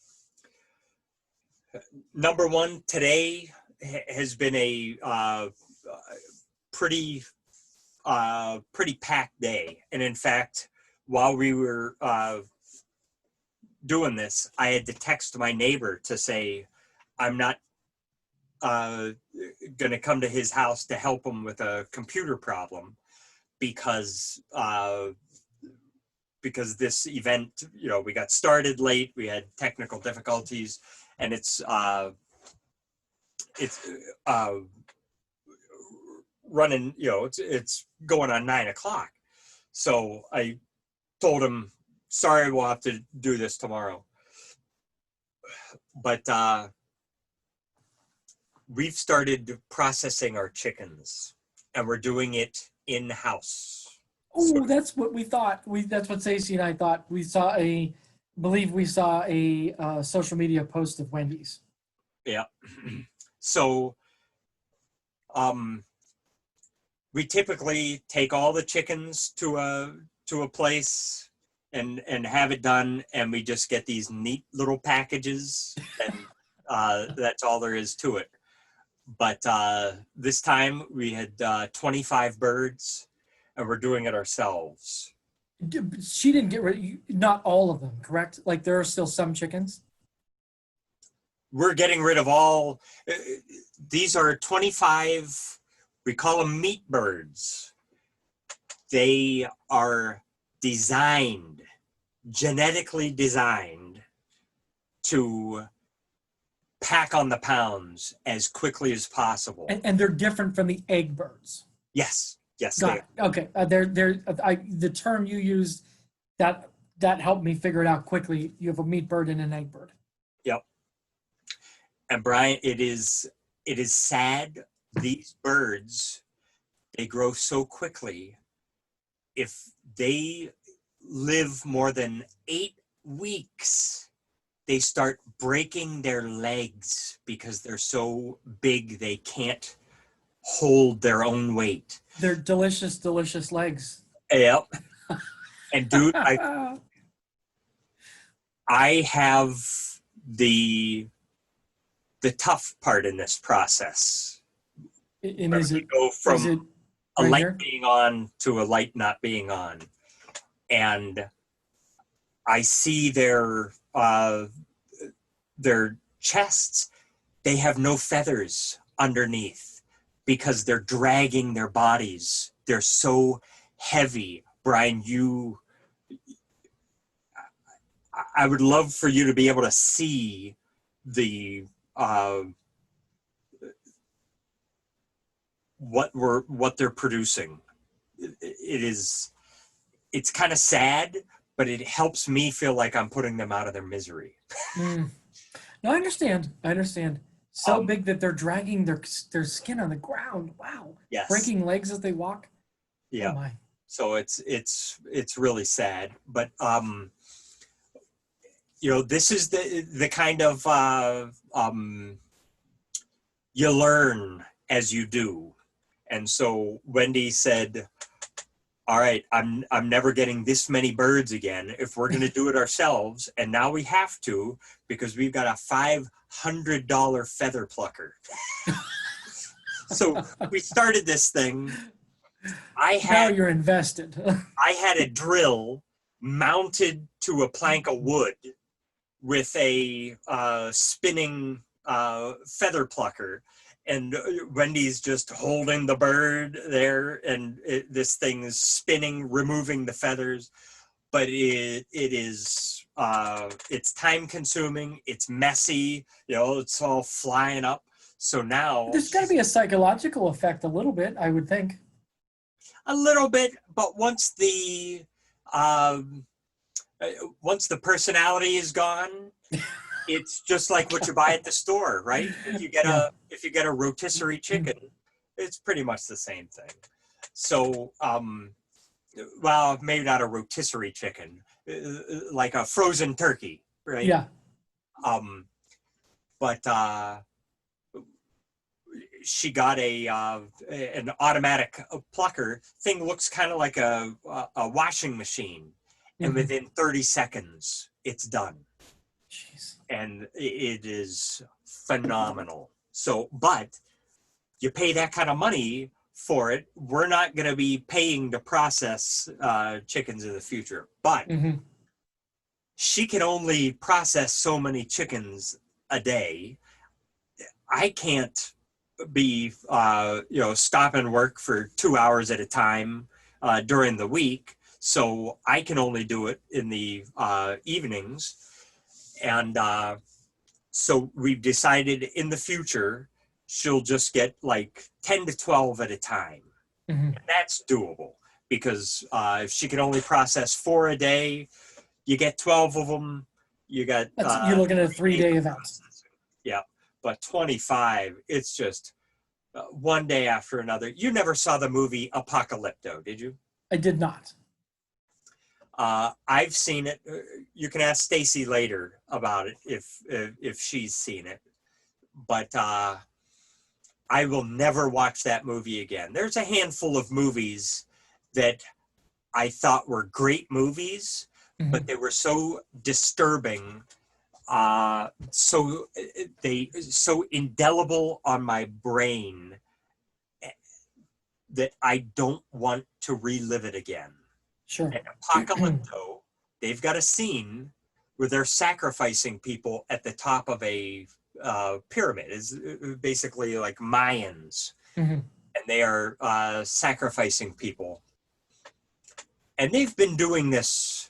Number one, today has been a pretty packed day. And in fact, while we were doing this, I had to text my neighbor to say, I'm not going to come to his house to help him with a computer problem because this event, we got started late, we had technical difficulties, and it's running, it's going on 9 o'clock. So I told him, sorry, we'll have to do this tomorrow. But we've started processing our chickens, and we're doing it in-house. Oh, that's what we thought. That's what Stacey and I thought. We saw a social media post of Wendy's. Yeah. So we typically take all the chickens to a place and have it done, and we just get these neat little packages, and that's all there is to it. But this time we had 25 birds, and we're doing it ourselves. She didn't get rid, not all of them, correct? Like there are still some chickens? We're getting rid of all, these are 25, we call them meat birds. They are designed, genetically designed to pack on the pounds as quickly as possible. And they're different from the egg birds. Yes. Got it. Okay. The term you used that helped me figure it out quickly. You have a meat bird and an egg bird. Yep. And Brian, it is sad. These birds, they grow so quickly. If they live more than 8 weeks, they start breaking their legs because they're so big they can't hold their own weight. They're delicious, delicious legs. Yep. And dude, I have the tough part in this process. And is it go from a right light here? being on to a light not being on, and I see their chests. They have no feathers underneath because they're dragging their bodies. They're so heavy. Brian, I would love for you to be able to see the what they're producing. It's kind of sad, but it helps me feel like I'm putting them out of their misery. No, I understand. So big that they're dragging their skin on the ground. Wow. Yes. Breaking legs as they walk. Yeah. Oh my. So it's really sad, but this is the kind of you learn as you do. And so Wendy said, all right, I'm never getting this many birds again if we're going to do it ourselves. And now we have to, because we've got a $500 feather plucker. So we started this thing. Now you're invested. I had a drill mounted to a plank of wood with a spinning feather plucker, and Wendy's just holding the bird there, and this thing is spinning, removing the feathers. But it's time consuming. It's messy. It's all flying up. So now There's got to be a psychological effect a little bit, I would think. A little bit, but um, once the personality is gone, it's just like what you buy at the store, right? Yeah. If you get a rotisserie chicken, it's pretty much the same thing. So, well, maybe not a rotisserie chicken, like a frozen turkey, right? Yeah. Um, but she got an automatic plucker thing. Looks kind of like a washing machine, and Mhm. within 30 seconds, it's done. Jeez. And it is phenomenal. So, but you pay that kind of money for it. We're not going to be paying to process chickens in the future, but Hmm. she can only process so many chickens a day. I can't be, stopping work for 2 hours at a time during the week. So I can only do it in the evenings. And so we've decided in the future, she'll just get like 10 to 12 at a time. Hmm. And that's doable because if she can only process 4 a day, you get 12 of them. You got You're looking at a 3-day of event. processing. Yeah. But 25, it's just one day after another. You never saw the movie Apocalypto, did you? I did not. I've seen it. You can ask Stacy later about it if she's seen it. But I will never watch that movie again. There's a handful of movies that I thought were great movies, but Mhm. they were so disturbing, so indelible on my brain that I don't want to relive it again. Sure. And Apocalypto, they've got a scene where they're sacrificing people at the top of a pyramid. Is basically like Mayans, Hmm. and they are sacrificing people. And they've been doing this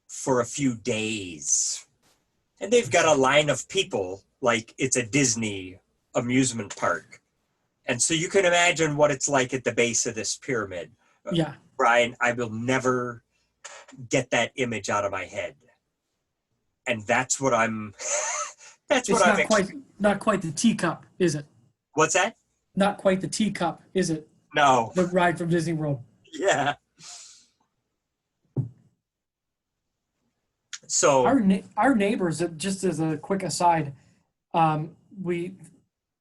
for a few days. And they've got a line of people like it's a Disney amusement park. And so you can imagine what it's like at the base of this pyramid. Yeah. Brian, I will never get that image out of my head. And that's what I'm that's what It's I'm not quite the teacup, is it? What's that? Not quite the teacup, is it? No. The ride from Disney World. Yeah. So Our neighbors, just as a quick aside, um, we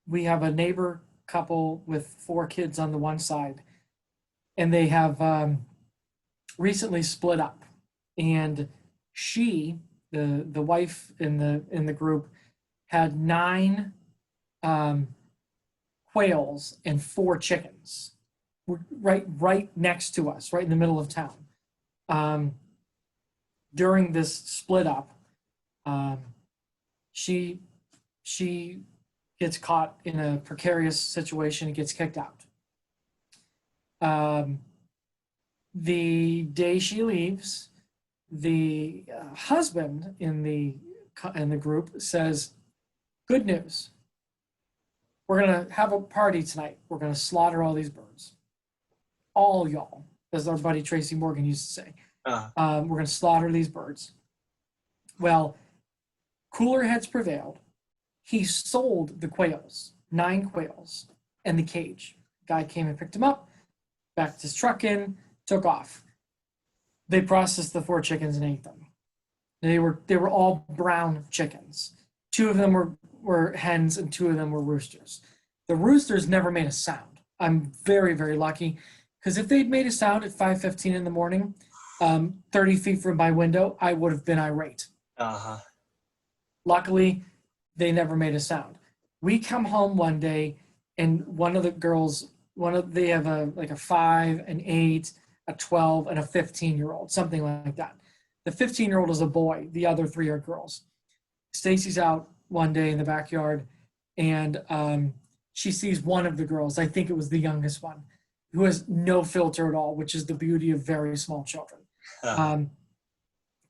we have a neighbor couple with 4 kids on the one side, and they have recently split up. And she, the wife in the group, had 9 um, quails and 4 chickens, right next to us, right in the middle of town. Um, During this split up, um, she she gets caught in a precarious situation and gets kicked out. Um, the day she leaves, the husband in the group says, "Good news. We're gonna have a party tonight. We're gonna slaughter all these birds, all y'all," as our buddy Tracy Morgan used to say. uh, We're gonna slaughter these birds. Well, cooler heads prevailed. He sold the quails, 9 quails, and the cage. Guy came and picked him up, backed his truck in, took off. They processed the 4 chickens and ate them. They were all brown chickens. 2 of them were hens and 2 of them were roosters. The roosters never made a sound. I'm very, very lucky, because if they'd made a sound at 5:15 in the morning, 30 feet from my window, I would have been irate. uh-huh. Luckily, they never made a sound. We come home one day, and one of the girls, they have a 5, an 8, a 12, and a 15-year-old, something like that. The 15-year-old is a boy. The other 3 are girls. Stacy's out one day in the backyard, and she sees one of the girls. I think it was the youngest one, who has no filter at all, which is the beauty of very small children. Uh-huh.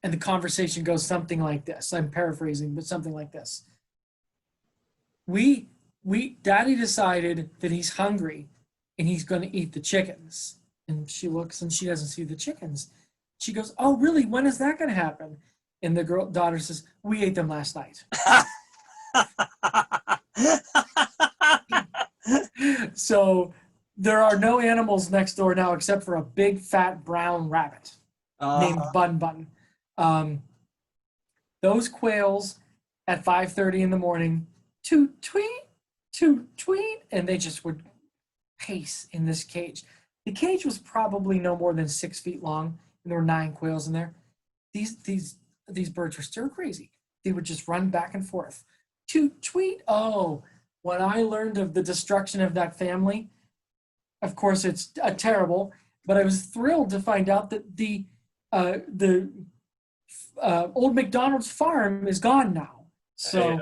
And the conversation goes something like this. I'm paraphrasing, but something like this. Daddy decided that he's hungry and he's going to eat the chickens. And she looks and she doesn't see the chickens. She goes, "Oh, really? When is that going to happen?" And the daughter says, "We ate them last night." So there are no animals next door now except for a big fat brown rabbit named Bun Bun. Um, those quails at 5:30 in the morning, toot tweet, and they just would pace in this cage. The cage was probably no more than 6 feet long, and there were 9 quails in there. These birds were stir crazy. They would just run back and forth. Toot tweet. Oh, when I learned of the destruction of that family, of course it's terrible, but I was thrilled to find out that the old McDonald's farm is gone now. So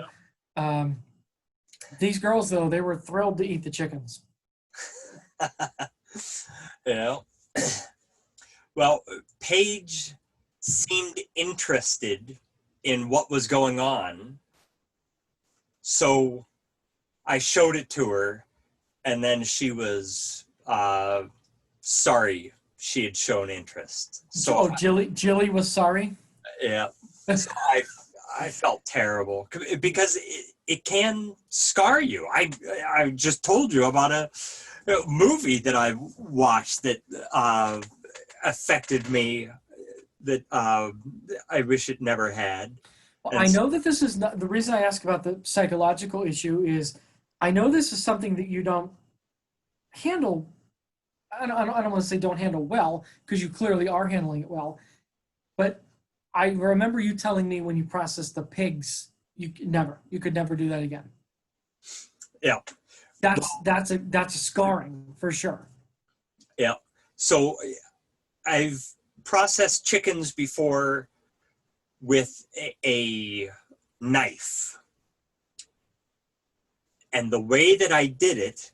these girls, though, they were thrilled to eat the chickens. Yeah. Well, Paige seemed interested in what was going on, so I showed it to her, and then she was sorry she had shown interest. So Jilly was sorry. Yeah. So I felt terrible because it can scar you. I just told you about a movie that I watched that affected me that I wish it never had. Well, I know that this is not the reason I ask about the psychological issue is I know this is something that you don't handle. I don't want to say don't handle well because you clearly are handling it well, but I remember you telling me when you processed the pigs, you could never do that again. Yeah, that's a scarring for sure. Yeah. So I've processed chickens before with a knife, and the way that I did it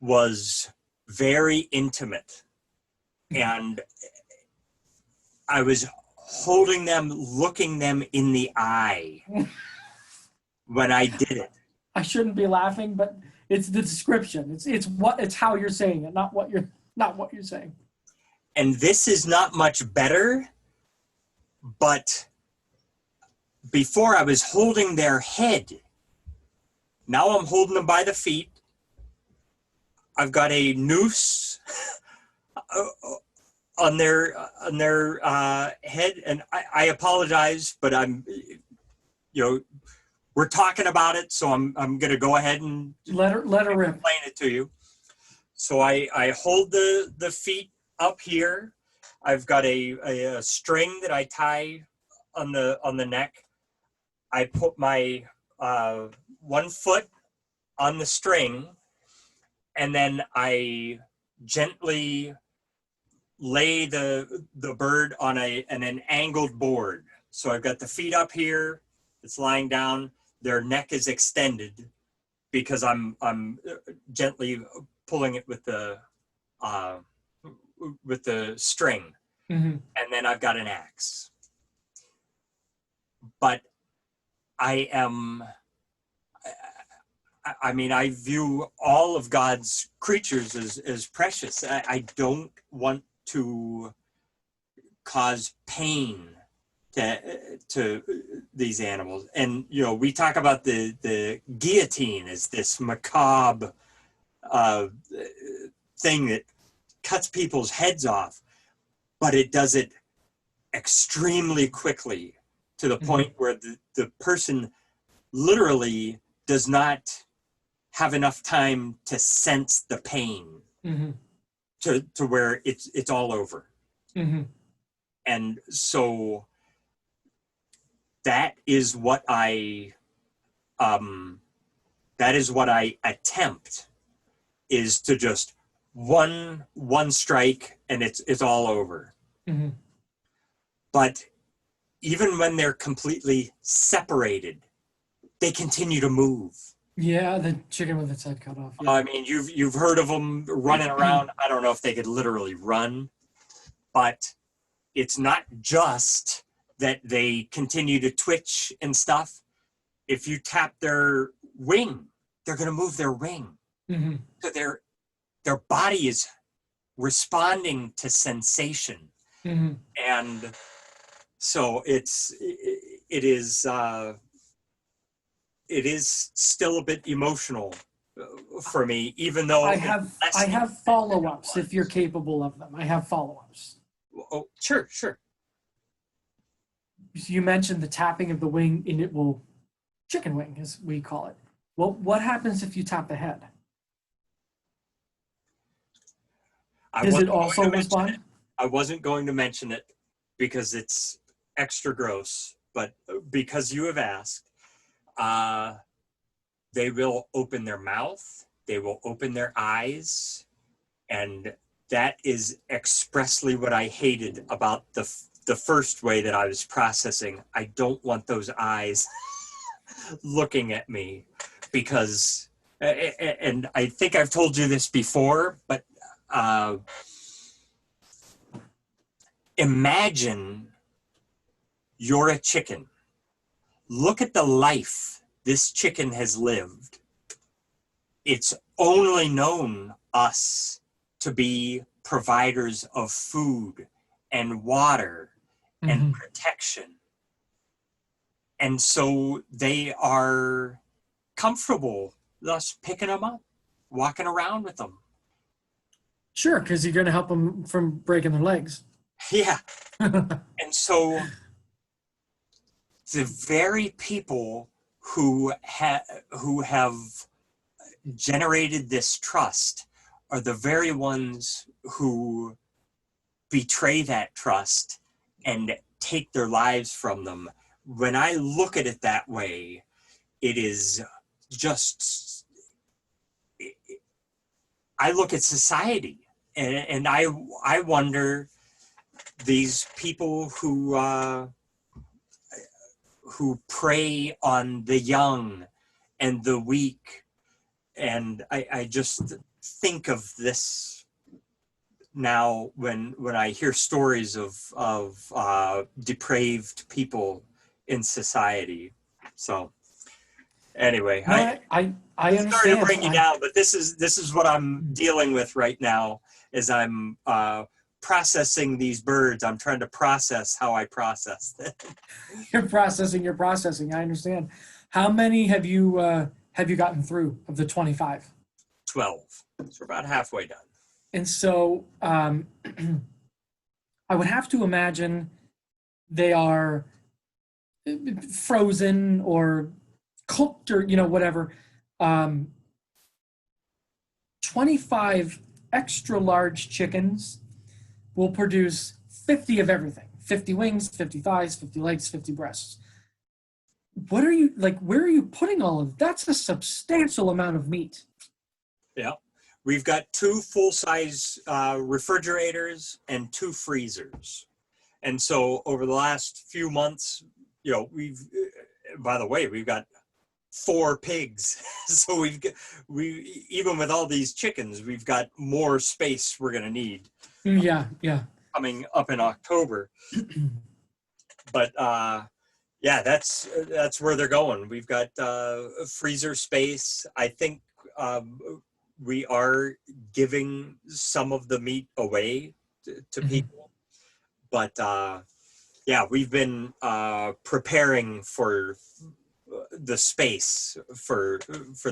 was very intimate, and I was holding them, looking them in the eye when I did it. I shouldn't be laughing, but it's the description. It's how you're saying it, not what you're saying. And this is not much better, but before I was holding their head. Now I'm holding them by the feet. I've got a noose on their head, and I apologize, but we're talking about it, so I'm gonna go ahead and let her rip. Explain it to you. So I hold the feet up here. I've got a string that I tie on the neck. I put my 1 foot on the string, and then I gently lay the bird on an angled board. So I've got the feet up here, it's lying down, their neck is extended because I'm gently pulling it with the string. Mm-hmm. And then I've got an axe. But I view all of God's creatures as precious. I don't want to cause pain to these animals. And, we talk about the guillotine as this macabre thing that cuts people's heads off, but it does it extremely quickly to the point where the person literally does not have enough time to sense the pain to where it's all over. Mm-hmm. And so that is what I attempt, is to just one strike and it's all over. Mm-hmm. But even when they're completely separated, they continue to move. Yeah, the chicken with its head cut off. Yeah. I mean, you've heard of them running around. I don't know if they could literally run, but it's not just that they continue to twitch and stuff. If you tap their wing, they're going to move their wing. Mm-hmm. So their body is responding to sensation. Mm-hmm. And so it is still a bit emotional for me, even though I have follow-ups if you're capable of them. I have follow-ups. Oh, sure. You mentioned the tapping of the wing, and it will chicken wing, as we call it. Well, what happens if you tap the head? Does it also respond? I wasn't going to mention it because it's extra gross, but because you have asked, they will open their mouth, they will open their eyes, and that is expressly what I hated about the first way that I was processing. I don't want those eyes looking at me because, and I think I've told you this before, but imagine you're a chicken. Look at the life this chicken has lived. It's only known us to be providers of food and water and protection. And so they are comfortable thus picking them up, walking around with them. Sure, because you're going to help them from breaking their legs. Yeah. And so the very people who have generated this trust are the very ones who betray that trust and take their lives from them. When I look at it that way, it is just, I look at society and I wonder, these people who prey on the young and the weak, and I just think of this now when I hear stories of depraved people in society. So anyway, No, I understand. Sorry to bring you down, but this is what I'm dealing with right now as I'm processing these birds. I'm trying to process how I process them. You're processing. I understand. How many have you gotten through of the 25? 12. So we're about halfway done. And so I would have to imagine they are frozen or cooked or whatever. 25 extra large chickens will produce 50 of everything. 50 wings, 50 thighs, 50 legs, 50 breasts. What are you, where are you putting all of it? That's a substantial amount of meat. Yeah. We've got 2 full-size refrigerators and 2 freezers. And so over the last few months, by the way, we've got 4 pigs. So even with all these chickens, we've got more space we're going to need. Yeah. Coming up in October. But yeah, that's where they're going. We've got freezer space. I think we are giving some of the meat away to people. But yeah, we've been preparing for the space for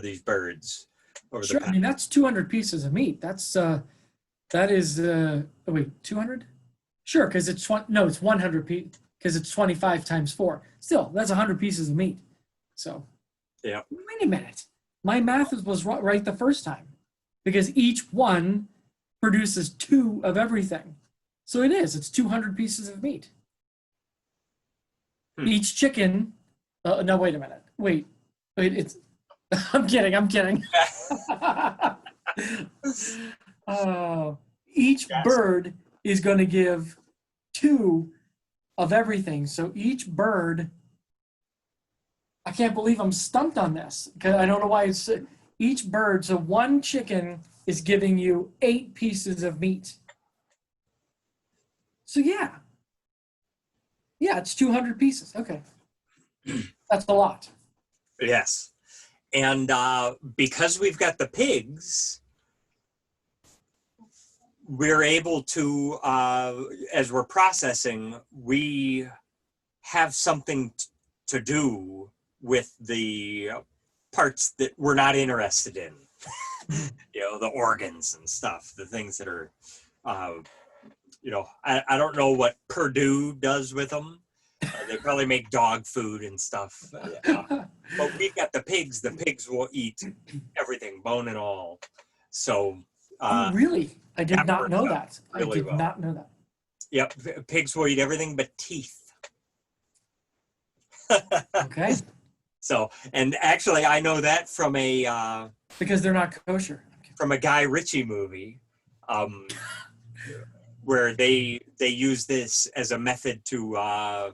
these birds over the past. I mean, that's 200 pieces of meat. That is 200? Sure, because it's 100 because it's 25 times 4. Still, that's 100 pieces of meat. So yeah. Wait a minute. My math was right the first time, because each one produces 2 of everything. So it's 200 pieces of meat. Each chicken, no, wait a minute. Wait, it's, I'm kidding. Each bird is going to give 2 of everything. So each bird, I can't believe I'm stumped on this, because I don't know why it's each bird. So one chicken is giving you 8 pieces of meat. So yeah, it's 200 pieces. Okay. That's a lot. Yes. And because we've got the pigs, we're able to, as we're processing, we have something to do with the parts that we're not interested in. You know, the organs and stuff, the things that are, you know, I don't know what Purdue does with them. They probably make dog food and stuff. But we've got the pigs. The pigs will eat everything, bone and all. So. Oh, really? I did not know works out that. really I did well. not know that. Yep, pigs will eat everything but teeth. Okay. So, and actually, I know that from a Because they're not kosher. Guy Ritchie movie, where they use this as a method to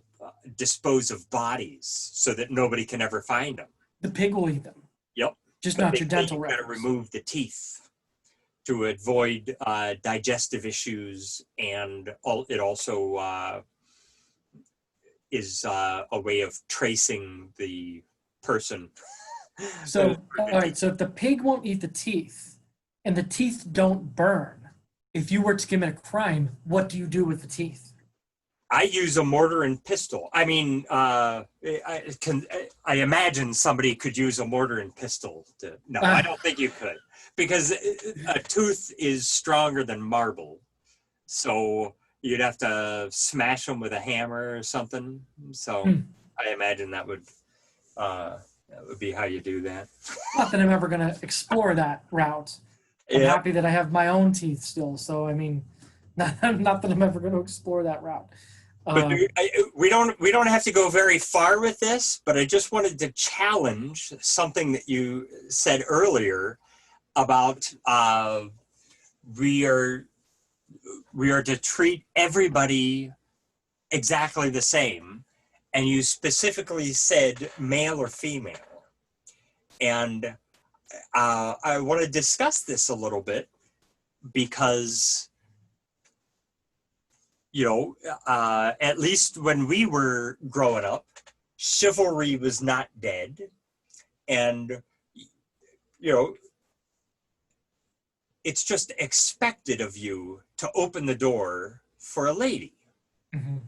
dispose of bodies, so that nobody can ever find them. The pig will eat them. Yep. Just But not they your say dental you got to records. remove the teeth to avoid digestive issues, and it also is a way of tracing the person. So, all right. So if the pig won't eat the teeth, and the teeth don't burn, if you were to commit a crime, what do you do with the teeth? I use a mortar and pistol. I mean, I imagine somebody could use a mortar and pistol. No, I don't think you could, because a tooth is stronger than marble. So you'd have to smash them with a hammer or something. So I imagine that would be how you do that. Not that I'm ever going to explore that route. I'm Yeah. happy that I have my own teeth still. So, I mean, not that I'm ever going to explore that route. But we don't have to go very far with this, but I just wanted to challenge something that you said earlier about we are to treat everybody exactly the same, and you specifically said male or female, and I want to discuss this a little bit because, you know, at least when we were growing up, chivalry was not dead. And, you know, it's just expected of you to open the door for a lady. Mm-hmm.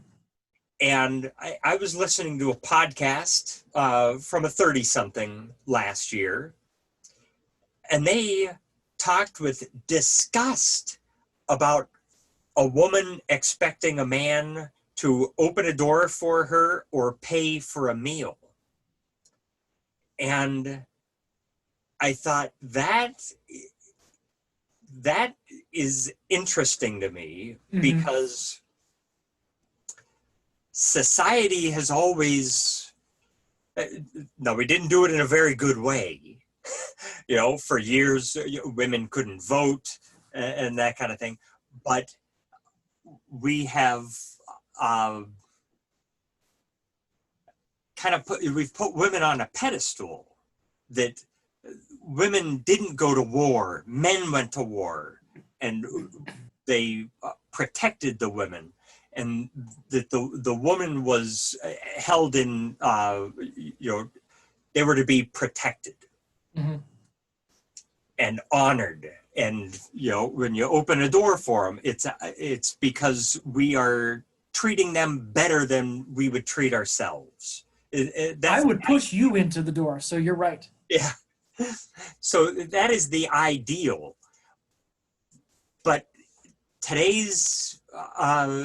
And I was listening to a podcast from a 30-something last year, and they talked with disgust about a woman expecting a man to open a door for her or pay for a meal. And I thought that is interesting to me, because society has always, no, we didn't do it in a very good way. You know, for years, women couldn't vote and that kind of thing. But we have we've put women on a pedestal, that women didn't go to war, men went to war, and they protected the women, and that the woman was held in, you know, they were to be protected and honored. And, you know, when you open a door for them, it's because we are treating them better than we would treat ourselves. I would push you into the door, so you're right. Yeah. So that is the ideal. But today's,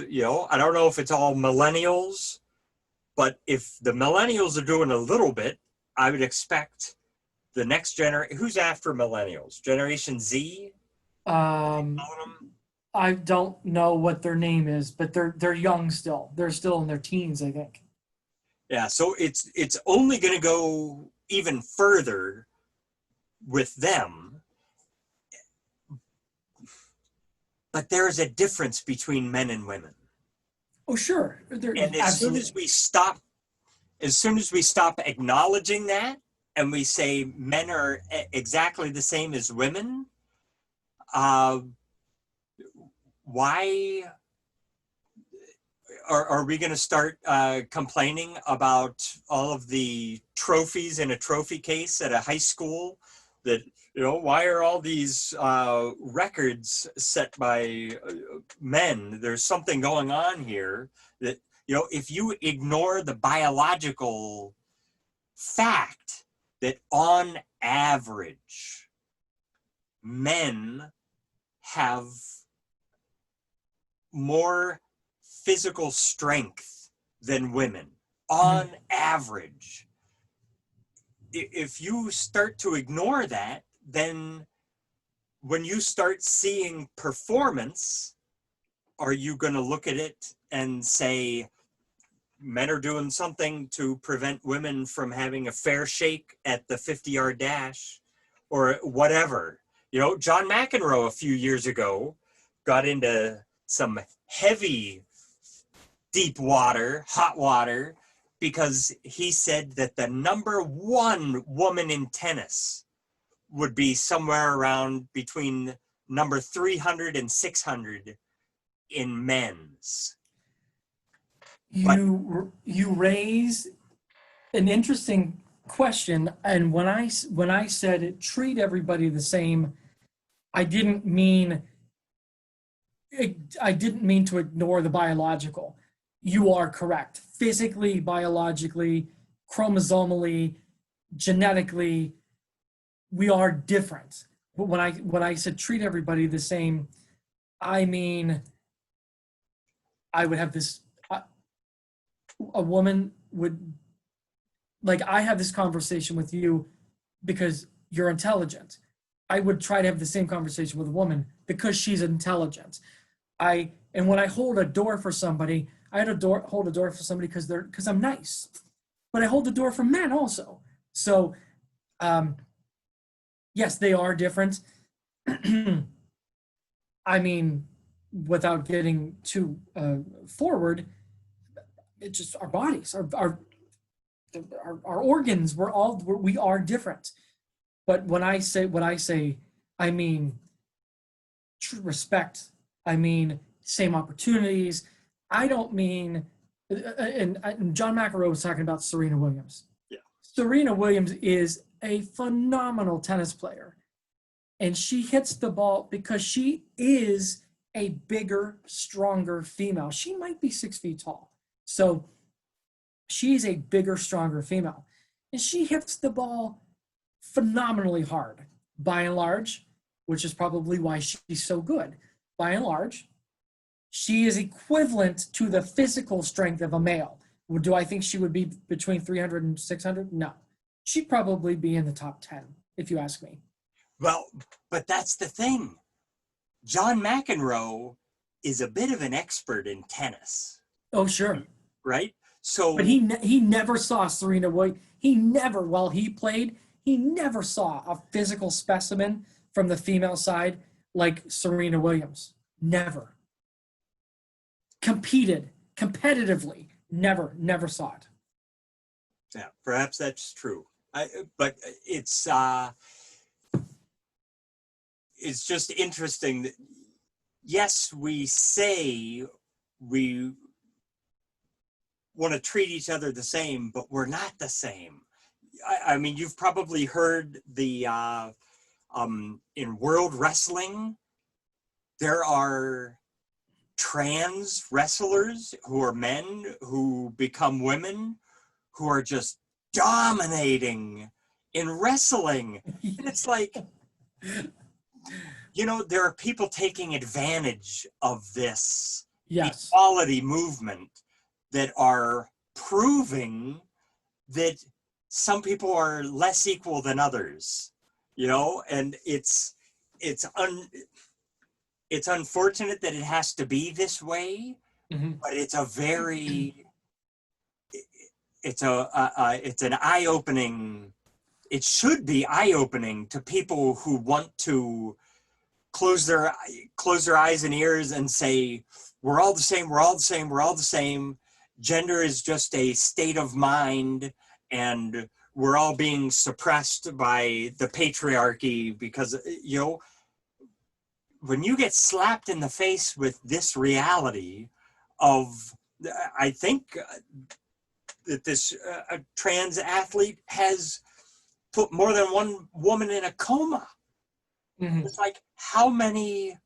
you know, I don't know if it's all millennials, but if the millennials are doing a little bit, I would expect the next generation. Who's after millennials? Generation Z? I don't know what their name is, but they're young still. They're still in their teens, I think. Yeah, so it's only going to go even further with them. But there is a difference between men and women. Oh, sure. And as soon as we stop acknowledging that, and we say men are exactly the same as women, why are we going to start complaining about all of the trophies in a trophy case at a high school that You know, why are all these records set by men? There's something going on here that, you know, if you ignore the biological fact that on average, men have more physical strength than women, on average. If you start to ignore that, then when you start seeing performance, are you going to look at it and say, men are doing something to prevent women from having a fair shake at the 50-yard dash or whatever? You know, John McEnroe a few years ago got into some heavy, deep water, hot water, because he said that the number one woman in tennis would be somewhere around between number 300 and 600 in men's. But You raise an interesting question, and when I said treat everybody the same, I didn't mean to ignore the biological. You are correct. Physically, biologically, chromosomally, genetically, we are different. But when I said treat everybody the same, I mean I would have this. A woman would, like, I have this conversation with you because you're intelligent. I would try to have the same conversation with a woman because she's intelligent. And when I hold a door for somebody, I had to hold a door for somebody because I'm nice. But I hold the door for men also. So yes, they are different. I mean, without getting too forward, it's just our bodies, our organs. We are different. But when I say, I mean true respect. I mean same opportunities. I don't mean, and John McEnroe was talking about Serena Williams. Yeah. Serena Williams is a phenomenal tennis player, and she hits the ball because she is a bigger, stronger female. She might be 6 feet tall. So she's a bigger, stronger female. And she hits the ball phenomenally hard, by and large, which is probably why she's so good. By and large, she is equivalent to the physical strength of a male. Do I think she would be between 300 and 600? No. She'd probably be in the top 10, if you ask me. Well, but that's the thing. John McEnroe is a bit of an expert in tennis. Oh, sure. Right? So, but he never saw Serena Williams. He never, while he played, he never saw a physical specimen from the female side like Serena Williams. Never. Competed competitively. Never saw it. Yeah, perhaps that's true. But it's just interesting that, yes, we say we want to treat each other the same, but we're not the same. I mean, you've probably heard the in world wrestling, there are trans wrestlers who are men who become women who are just dominating in wrestling. And it's like, you know, there are people taking advantage of this yes. equality movement that are proving that some people are less equal than others, you know, and it's unfortunate that it has to be this way, but it's a very, it's an eye-opening, it should be eye-opening to people who want to close their eyes and ears and say, we're all the same, we're all the same, we're all the same. Gender is just a state of mind, and we're all being suppressed by the patriarchy because, you know, when you get slapped in the face with this reality of, I think that this trans athlete has put more than one woman in a coma Mhm. It's like, how many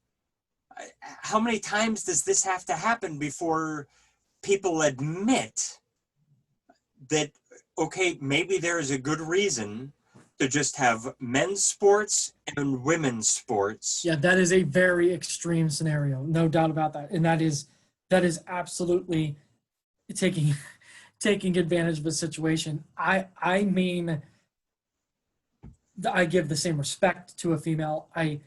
times does this have to happen before people admit that, okay, maybe there is a good reason to just have men's sports and women's sports? Yeah, that is a very extreme scenario, no doubt about that. And that is absolutely taking taking advantage of a situation. I mean, I give the same respect to a female. I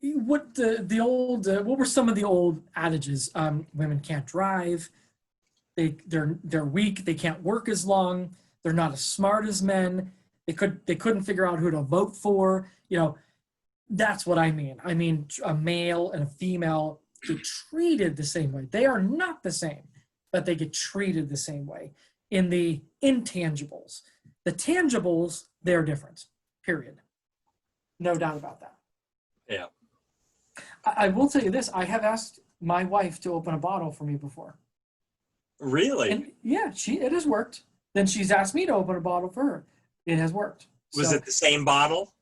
what the old what were some of the old adages? Women can't drive. They're weak. They can't work as long. They're not as smart as men. They couldn't figure out who to vote for. That's what I mean. I mean, a male and a female get treated the same way. They are not the same, but they get treated the same way in the intangibles. The tangibles, they're different, period. No doubt about that. Yeah. I will tell you this. I have asked my wife to open a bottle for me before. Really? And yeah, it has worked. Then she's asked me to open a bottle for her. It has worked. Was So it the same bottle?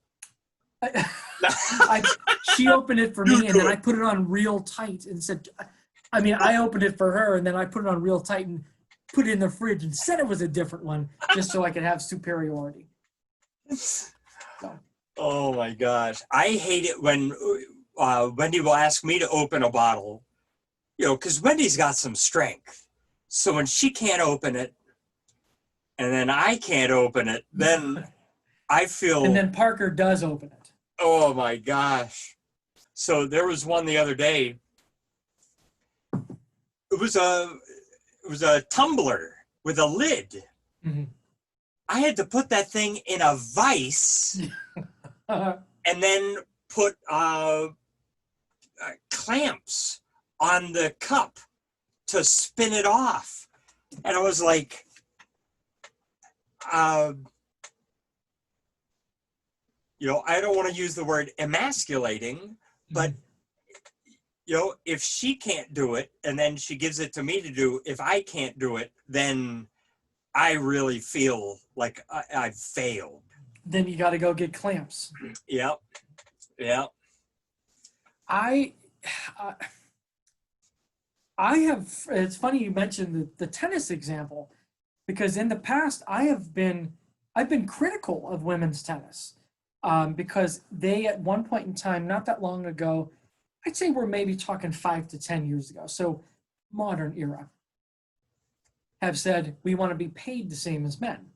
she opened it for me, and then I put it on real tight and said, I opened it for her, and then I put it on real tight and put it in the fridge and said it was a different one just so I could have superiority. So. Oh my gosh. I hate it when Wendy will ask me to open a bottle, because Wendy's got some strength. So when she can't open it and then I can't open it, then I feel. And then Parker does open it. Oh my gosh. So there was one the other day. It was a tumbler with a lid. Mm-hmm. I had to put that thing in a vise and then put clamps on the cup to spin it off. And I was like, I don't want to use the word emasculating, but if she can't do it and then she gives it to me to do, if I can't do it, then I really feel like I've failed. Then you got to go get clamps. Yep. I have. It's funny you mentioned the tennis example, because in the past I've been critical of women's tennis, because they at one point in time, not that long ago, I'd say we're maybe talking 5 to 10 years ago, so modern era, have said we want to be paid the same as men.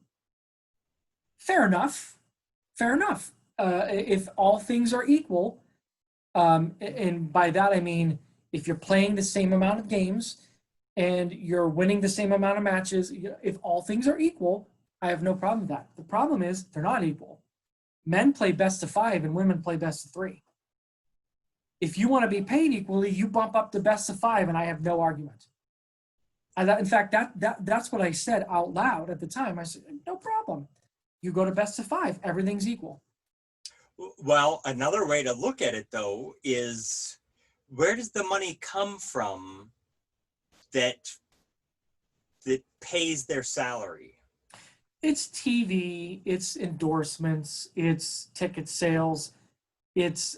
Fair enough. If all things are equal, and by that I mean if you're playing the same amount of games and you're winning the same amount of matches, if all things are equal, I have no problem with that. The problem is they're not equal. Men play best of 5 and women play best of 3. If you want to be paid equally, you bump up to best of 5, and I have no argument. In fact, that's what I said out loud at the time. I said, no problem. You go to best of 5, everything's equal. Well, another way to look at it, though, is where does the money come from that pays their salary? It's TV, it's endorsements, it's ticket sales, it's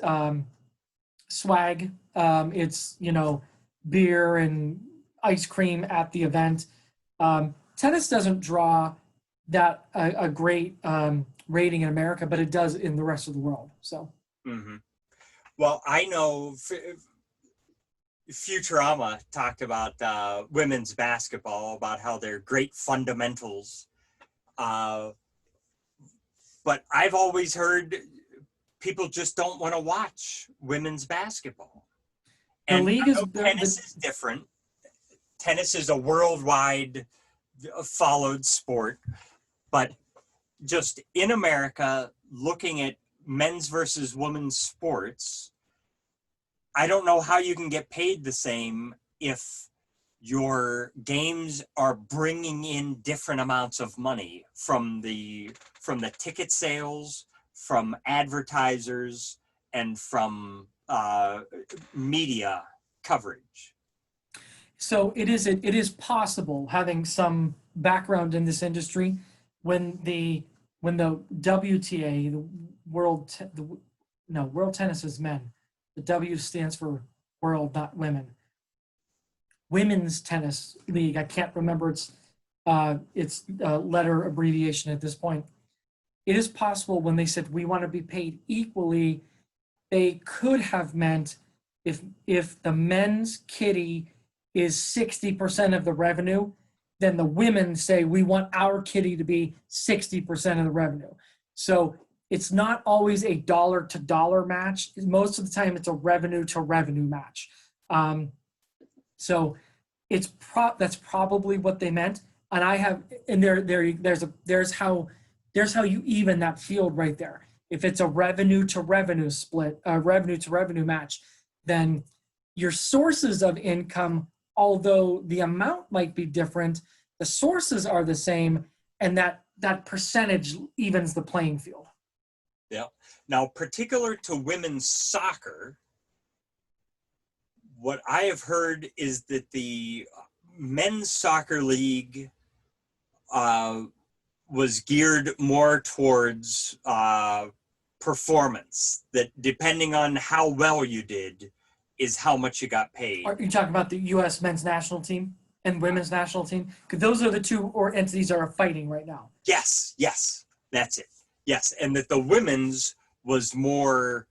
swag, it's beer and ice cream at the event. Tennis doesn't draw that a great rating in America, but it does in the rest of the world. So, Well, I know Futurama talked about women's basketball, about how they're great fundamentals. But I've always heard people just don't want to watch women's basketball. And the league tennis is different. Tennis is a worldwide followed sport, but just in America, looking at men's versus women's sports, I don't know how you can get paid the same if your games are bringing in different amounts of money from the ticket sales, from advertisers, and from media coverage. So it is possible, having some background in this industry, when the WTA, the no, world tennis is men. The W stands for world, not women. Women's tennis league. I can't remember its letter abbreviation at this point. It is possible when they said we want to be paid equally, they could have meant if the men's kitty is 60% of the revenue, then the women say we want our kitty to be 60% of the revenue. So it's not always a dollar to dollar match. Most of the time it's a revenue to revenue match. So that's probably what they meant. And I have, and there's how you even that field right there. If it's a revenue to revenue split, a revenue to revenue match, then your sources of income, although the amount might be different, the sources are the same, and that percentage evens the playing field. Yeah. Now, particular to women's soccer, what I have heard is that the men's soccer league was geared more towards performance, that depending on how well you did is how much you got paid. Are you talking about the U.S. men's national team and women's national team? Because those are the two entities that are fighting right now. Yes, that's it. Yes, and that the women's was more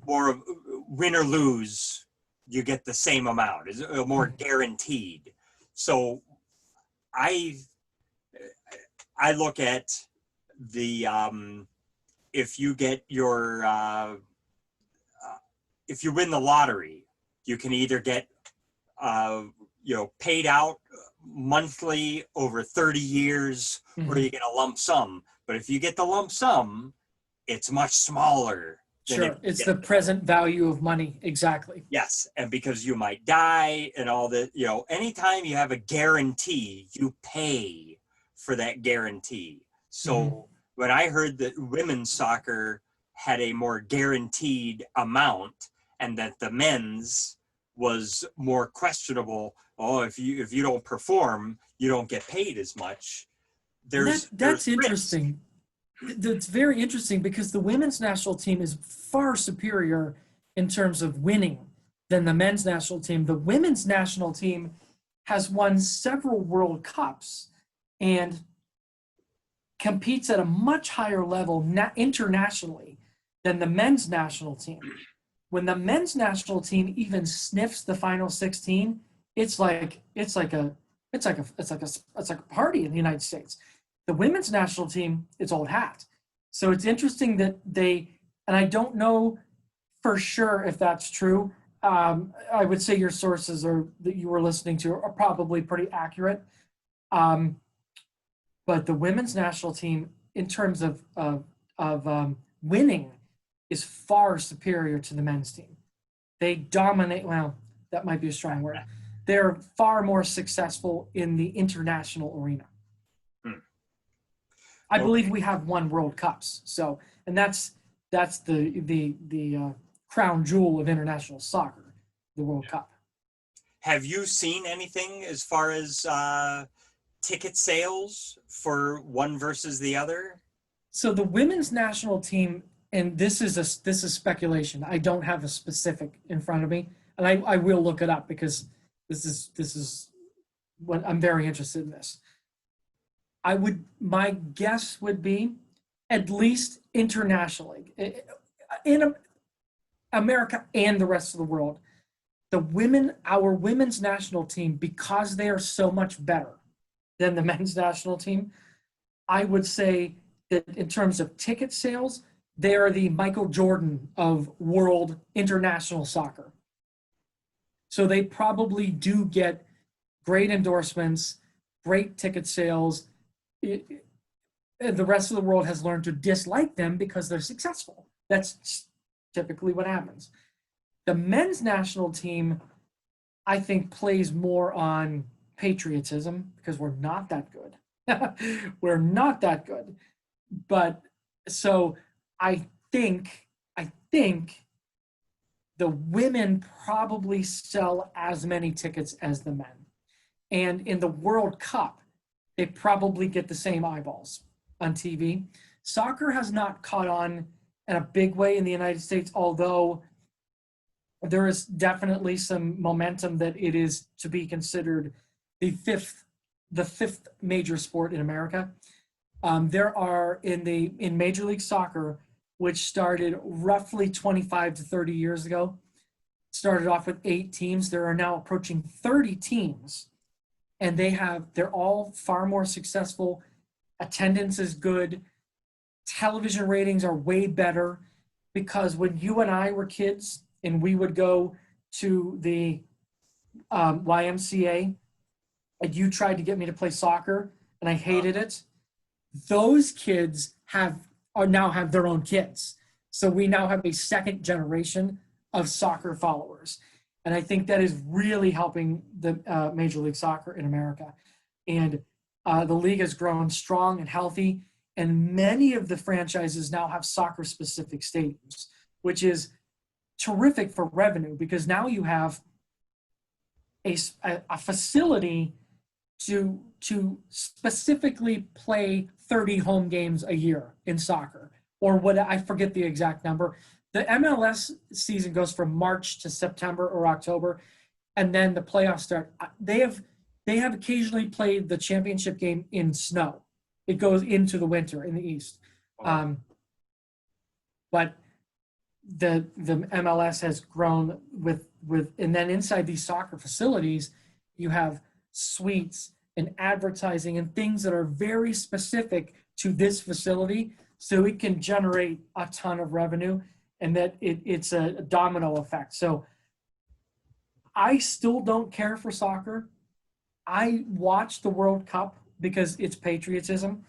win or lose, you get the same amount. Is more guaranteed. So I look at the if you get your if you win the lottery, you can either get paid out monthly over 30 years, or you get a lump sum. But if you get the lump sum, it's much smaller. Sure, it's the present value of money. Exactly. Yes, and because you might die and all that, anytime you have a guarantee, you pay for that guarantee. So when I heard that women's soccer had a more guaranteed amount and that the men's was more questionable, if you don't perform, you don't get paid as much. That's interesting. That's very interesting because the women's national team is far superior in terms of winning than the men's national team. The women's national team has won several World Cups and competes at a much higher level internationally than the men's national team. When the men's national team even sniffs the final 16, it's like a party in the United States. The women's national team, it's old hat. So it's interesting that and I don't know for sure if that's true. I would say your sources that you were listening to are probably pretty accurate. But the women's national team, in terms of winning, is far superior to the men's team. They dominate, well, that might be a strong word. They're far more successful in the international arena. I believe we have won World Cups. So, and that's the crown jewel of international soccer, the World Cup. Have you seen anything as far as ticket sales for one versus the other? So the women's national team, and this is speculation. I don't have a specific in front of me, and I will look it up because this is what I'm very interested in this. My guess would be, at least internationally, in America and the rest of the world, our women's national team, because they are so much better than the men's national team, I would say that in terms of ticket sales, they are the Michael Jordan of world international soccer. So they probably do get great endorsements, great ticket sales. The rest of the world has learned to dislike them because they're successful. That's typically what happens. The men's national team, I think, plays more on patriotism because we're not that good. We're not that good. But so I think the women probably sell as many tickets as the men. And in the World Cup, they probably get the same eyeballs on TV Soccer has not caught on in a big way in the United States, although there is definitely some momentum that it is to be considered the fifth major sport in America. There are in Major League Soccer, which started roughly 25 to 30 years ago, started off with 8 teams. There are now approaching 30 teams, and they're all far more successful. Attendance is good. Television ratings are way better, because when you and I were kids and we would go to the YMCA and you tried to get me to play soccer and I hated it, those kids now have their own kids. So we now have a second generation of soccer followers. And I think that is really helping the Major League Soccer in America. And the league has grown strong and healthy. And many of the franchises now have soccer-specific stadiums, which is terrific for revenue, because now you have a facility to specifically play 30 home games a year in soccer, or what, I forget the exact number. The MLS season goes from March to September or October, and then the playoffs start. They have occasionally played the championship game in snow. It goes into the winter in the East. But the MLS has grown with, and then inside these soccer facilities, you have suites and advertising and things that are very specific to this facility, so it can generate a ton of revenue, and that it's a domino effect. So I still don't care for soccer. I watch the World Cup because it's patriotism.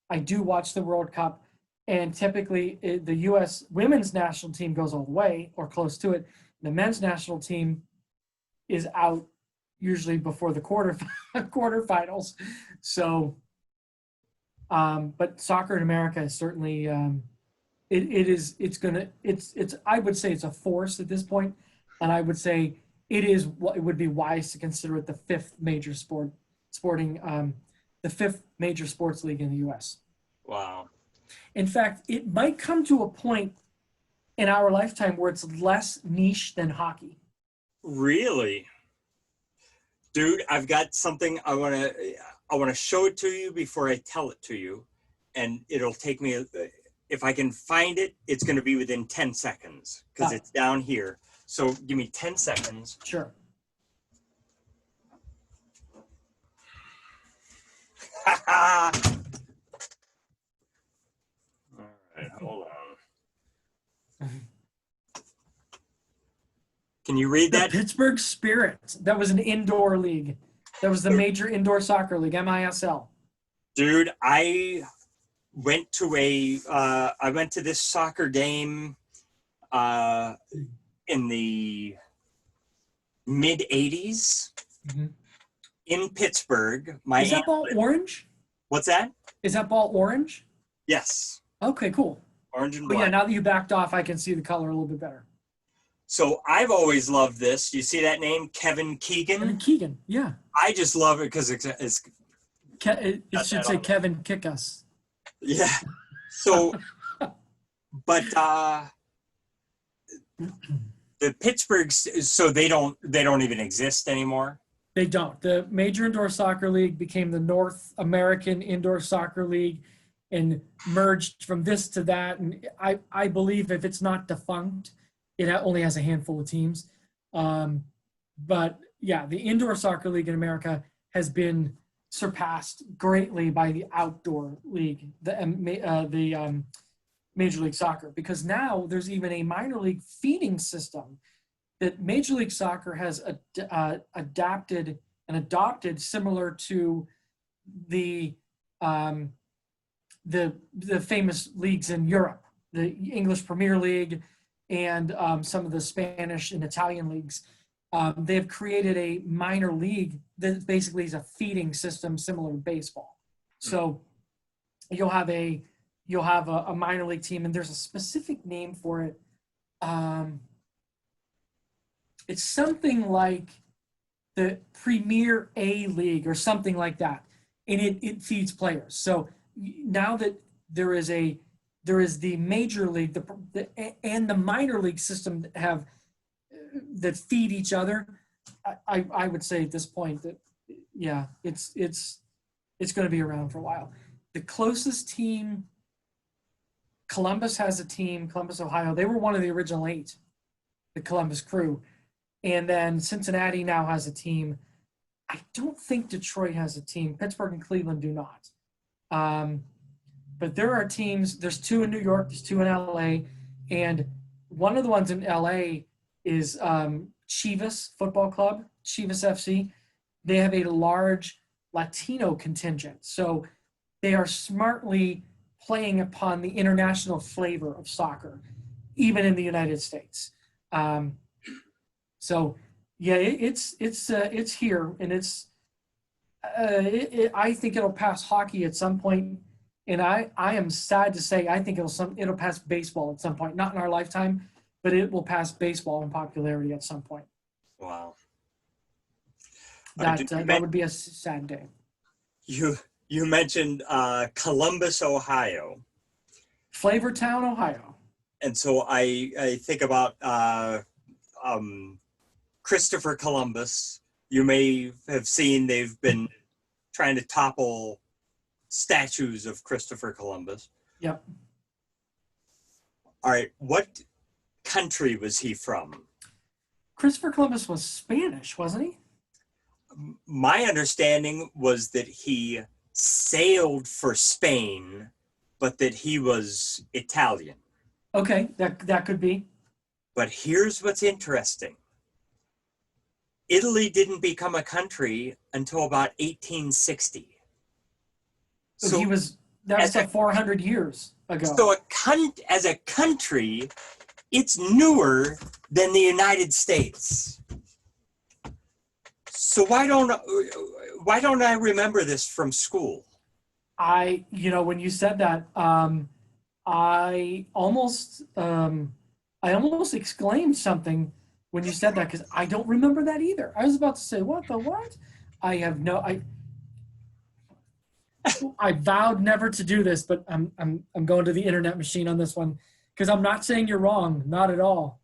I do watch the World Cup, and typically the U.S. women's national team goes all the way or close to it. The men's national team is out usually before the quarterfinals. So, but soccer in America is certainly I would say it's a force at this point, and I would say it would be wise to consider it the fifth major sports league in the U.S. Wow. In fact, it might come to a point in our lifetime where it's less niche than hockey. Really? Dude, I've got something I want to show it to you before I tell it to you, and it'll take me, if I can find it, it's going to be within 10 seconds, because it's down here. So give me 10 seconds. Sure. All right, hold on. Can you read that? The Pittsburgh Spirit. That was an indoor league. That was the major indoor soccer league, MISL. Dude, I went to this soccer game in the mid 80s in Pittsburgh. Is that ball orange? What's that? Is that ball orange? Yes. Okay, cool. Orange and But black. yeah, now that you backed off, I can see the color a little bit better. So I've always loved this. You see that name, Kevin Keegan? Kevin Keegan, yeah. I just love it because it's It should say Kevin Kick Us. yeah. So, but the Pittsburgh, so they don't even exist anymore. They don't. The Major Indoor Soccer League became the North American Indoor Soccer League and merged from this to that. And I believe if it's not defunct, it only has a handful of teams. But yeah, the Indoor Soccer League in America has been surpassed greatly by the Outdoor League, the Major League Soccer, because now there's even a minor league feeding system that Major League Soccer has adapted and adopted, similar to the famous leagues in Europe, the English Premier League and some of the Spanish and Italian leagues. They have created a minor league that basically is a feeding system similar to baseball. So you'll have a minor league team, and there's a specific name for it. It's something like the Premier A League or something like that, and it feeds players. So now that there is a there is the major league, and the minor league system that feed each other. I would say at this point that yeah, it's going to be around for a while. The closest team, Columbus has a team, Columbus, Ohio. They were one of the original 8, the Columbus Crew. And then Cincinnati now has a team. I don't think Detroit has a team. Pittsburgh and Cleveland do not. But there are teams. There's 2 in New York. There's 2 in LA. And one of the ones in LA is Chivas Football Club, Chivas FC. They have a large Latino contingent. So they are smartly playing upon the international flavor of soccer, even in the United States. So yeah, it's here, and I think it'll pass hockey at some point, and I am sad to say I think it'll pass baseball at some point, not in our lifetime, but it will pass baseball in popularity at some point. Wow. That would be a sad day. You mentioned Columbus, Ohio. Flavortown, Ohio. And so I think about Christopher Columbus. You may have seen they've been trying to topple statues of Christopher Columbus. Yep. All right. What country was he from? Christopher Columbus was Spanish, wasn't he? My understanding was that he sailed for Spain, but that he was Italian. Okay, that could be. But here's what's interesting. Italy didn't become a country until about 1860. So that was 400 years ago. So as a country, it's newer than the United States. So why don't I remember this from school? When you said that, I almost exclaimed something when you said that, because I don't remember that either. I was about to say, what? I vowed never to do this, but I'm going to the internet machine on this one, because I'm not saying you're wrong. Not at all.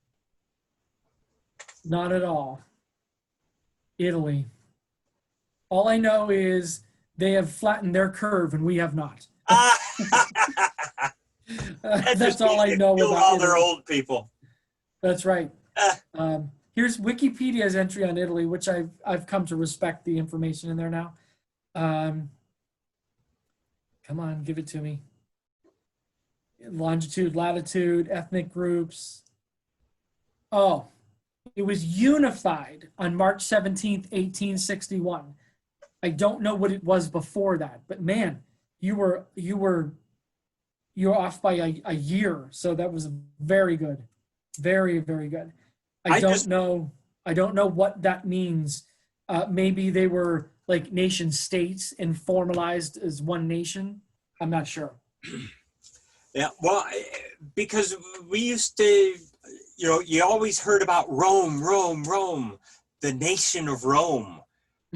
Not at all. Italy. All I know is they have flattened their curve and we have not. That's all I know about all Italy. their old people. That's right. Here's Wikipedia's entry on Italy, which I've come to respect the information in there now. Come on, give it to me. Longitude, latitude, ethnic groups. Oh, it was unified on March 17th, 1861. I don't know what it was before that, but man, you were off by a year, so that was very good, very, very good. I don't know what that means. Maybe they were like nation states and formalized as one nation. I'm not sure. Yeah, well, because we used to, you always heard about Rome, the nation of Rome.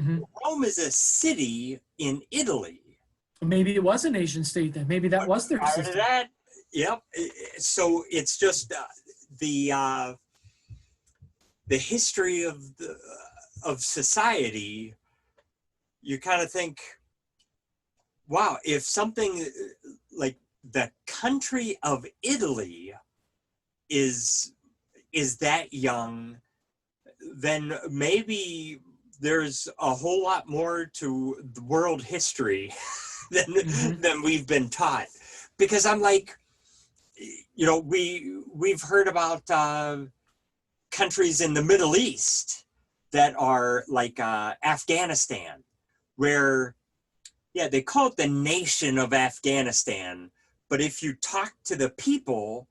Mm-hmm. Rome is a city in Italy. Maybe it was a nation state then. Maybe that was their system. Prior to that, yep. So it's just the history of society. You kind of think, wow, if something like the country of Italy is that young, then maybe there's a whole lot more to the world history than we've been taught. Because I'm like, we've heard about countries in the Middle East that are like Afghanistan, where, yeah, they call it the nation of Afghanistan. But if you talk to the people,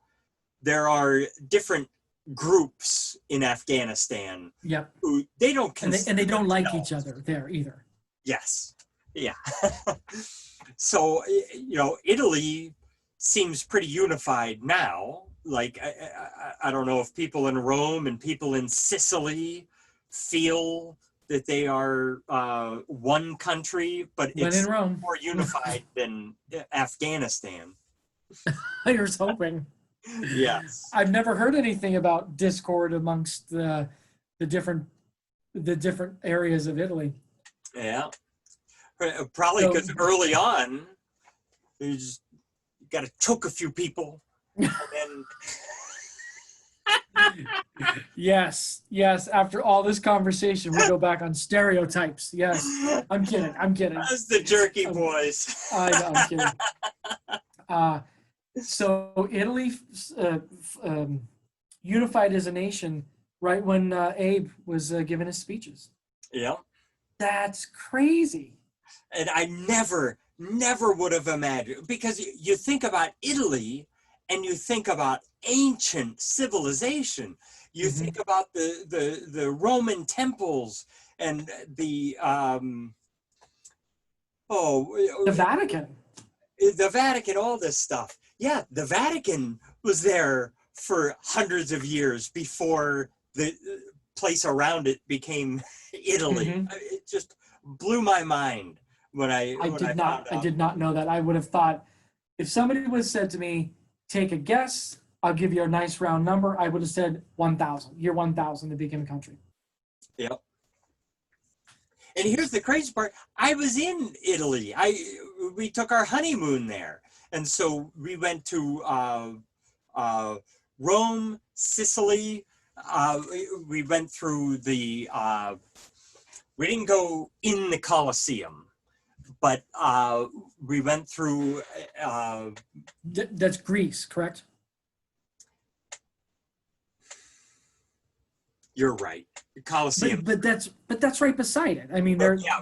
there are different groups in Afghanistan. Yeah. Who they don't and they don't like each other there either. Yes. Yeah. So, Italy seems pretty unified now. Like, I don't know if people in Rome and people in Sicily feel that they are one country, but it's more unified than Afghanistan. Here's hoping. Yes. I've never heard anything about discord amongst the different the different areas of Italy. Yeah. Probably So because early on, you just got to choke a few people, and then yes, yes. After all this conversation, we go back on stereotypes. Yes, I'm kidding. I'm kidding. that's the jerky Um, boys. I know. I'm kidding. Uh, so Italy unified as a nation right when Abe was giving his speeches. Yeah. That's crazy. And I never would have imagined, because you think about Italy and you think about ancient civilization. You Mhm. think about the Roman temples and the The Vatican. the Vatican, all this stuff. Yeah, the Vatican was there for hundreds of years before the place around it became Italy. Mhm. It just blew my mind when I found I out. did not know that. I would have thought if somebody would have said to me, take a guess, I'll give you a nice round number, I would have said 1,000. Year 1,000 to become a country. Yep. And here's the crazy part. I was in Italy. We took our honeymoon there. And so we went to Rome, Sicily. We went through we didn't go in the Colosseum, but we went through, That's Greece, correct? you're right, Colosseum. But that's right beside it. I mean, But they're yeah,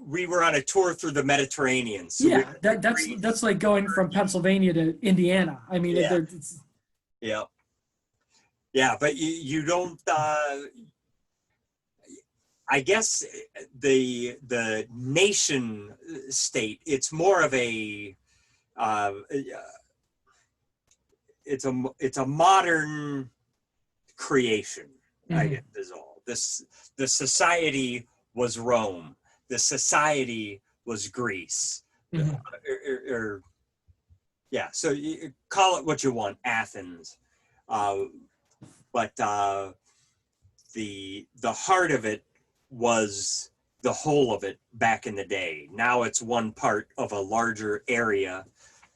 we were on a tour through the Mediterranean. So we yeah. went to That's Greece. that's like going from Pennsylvania to Indiana. I mean, Yeah. it's, Yeah. Yeah, but you don't. I guess the nation state. It's more of a. It's a modern creation. I guess is all. The society was Rome. The society was Greece. Mhm. Or yeah. So you call it what you want, Athens. But the heart of it was the whole of it back in the day. Now it's one part of a larger area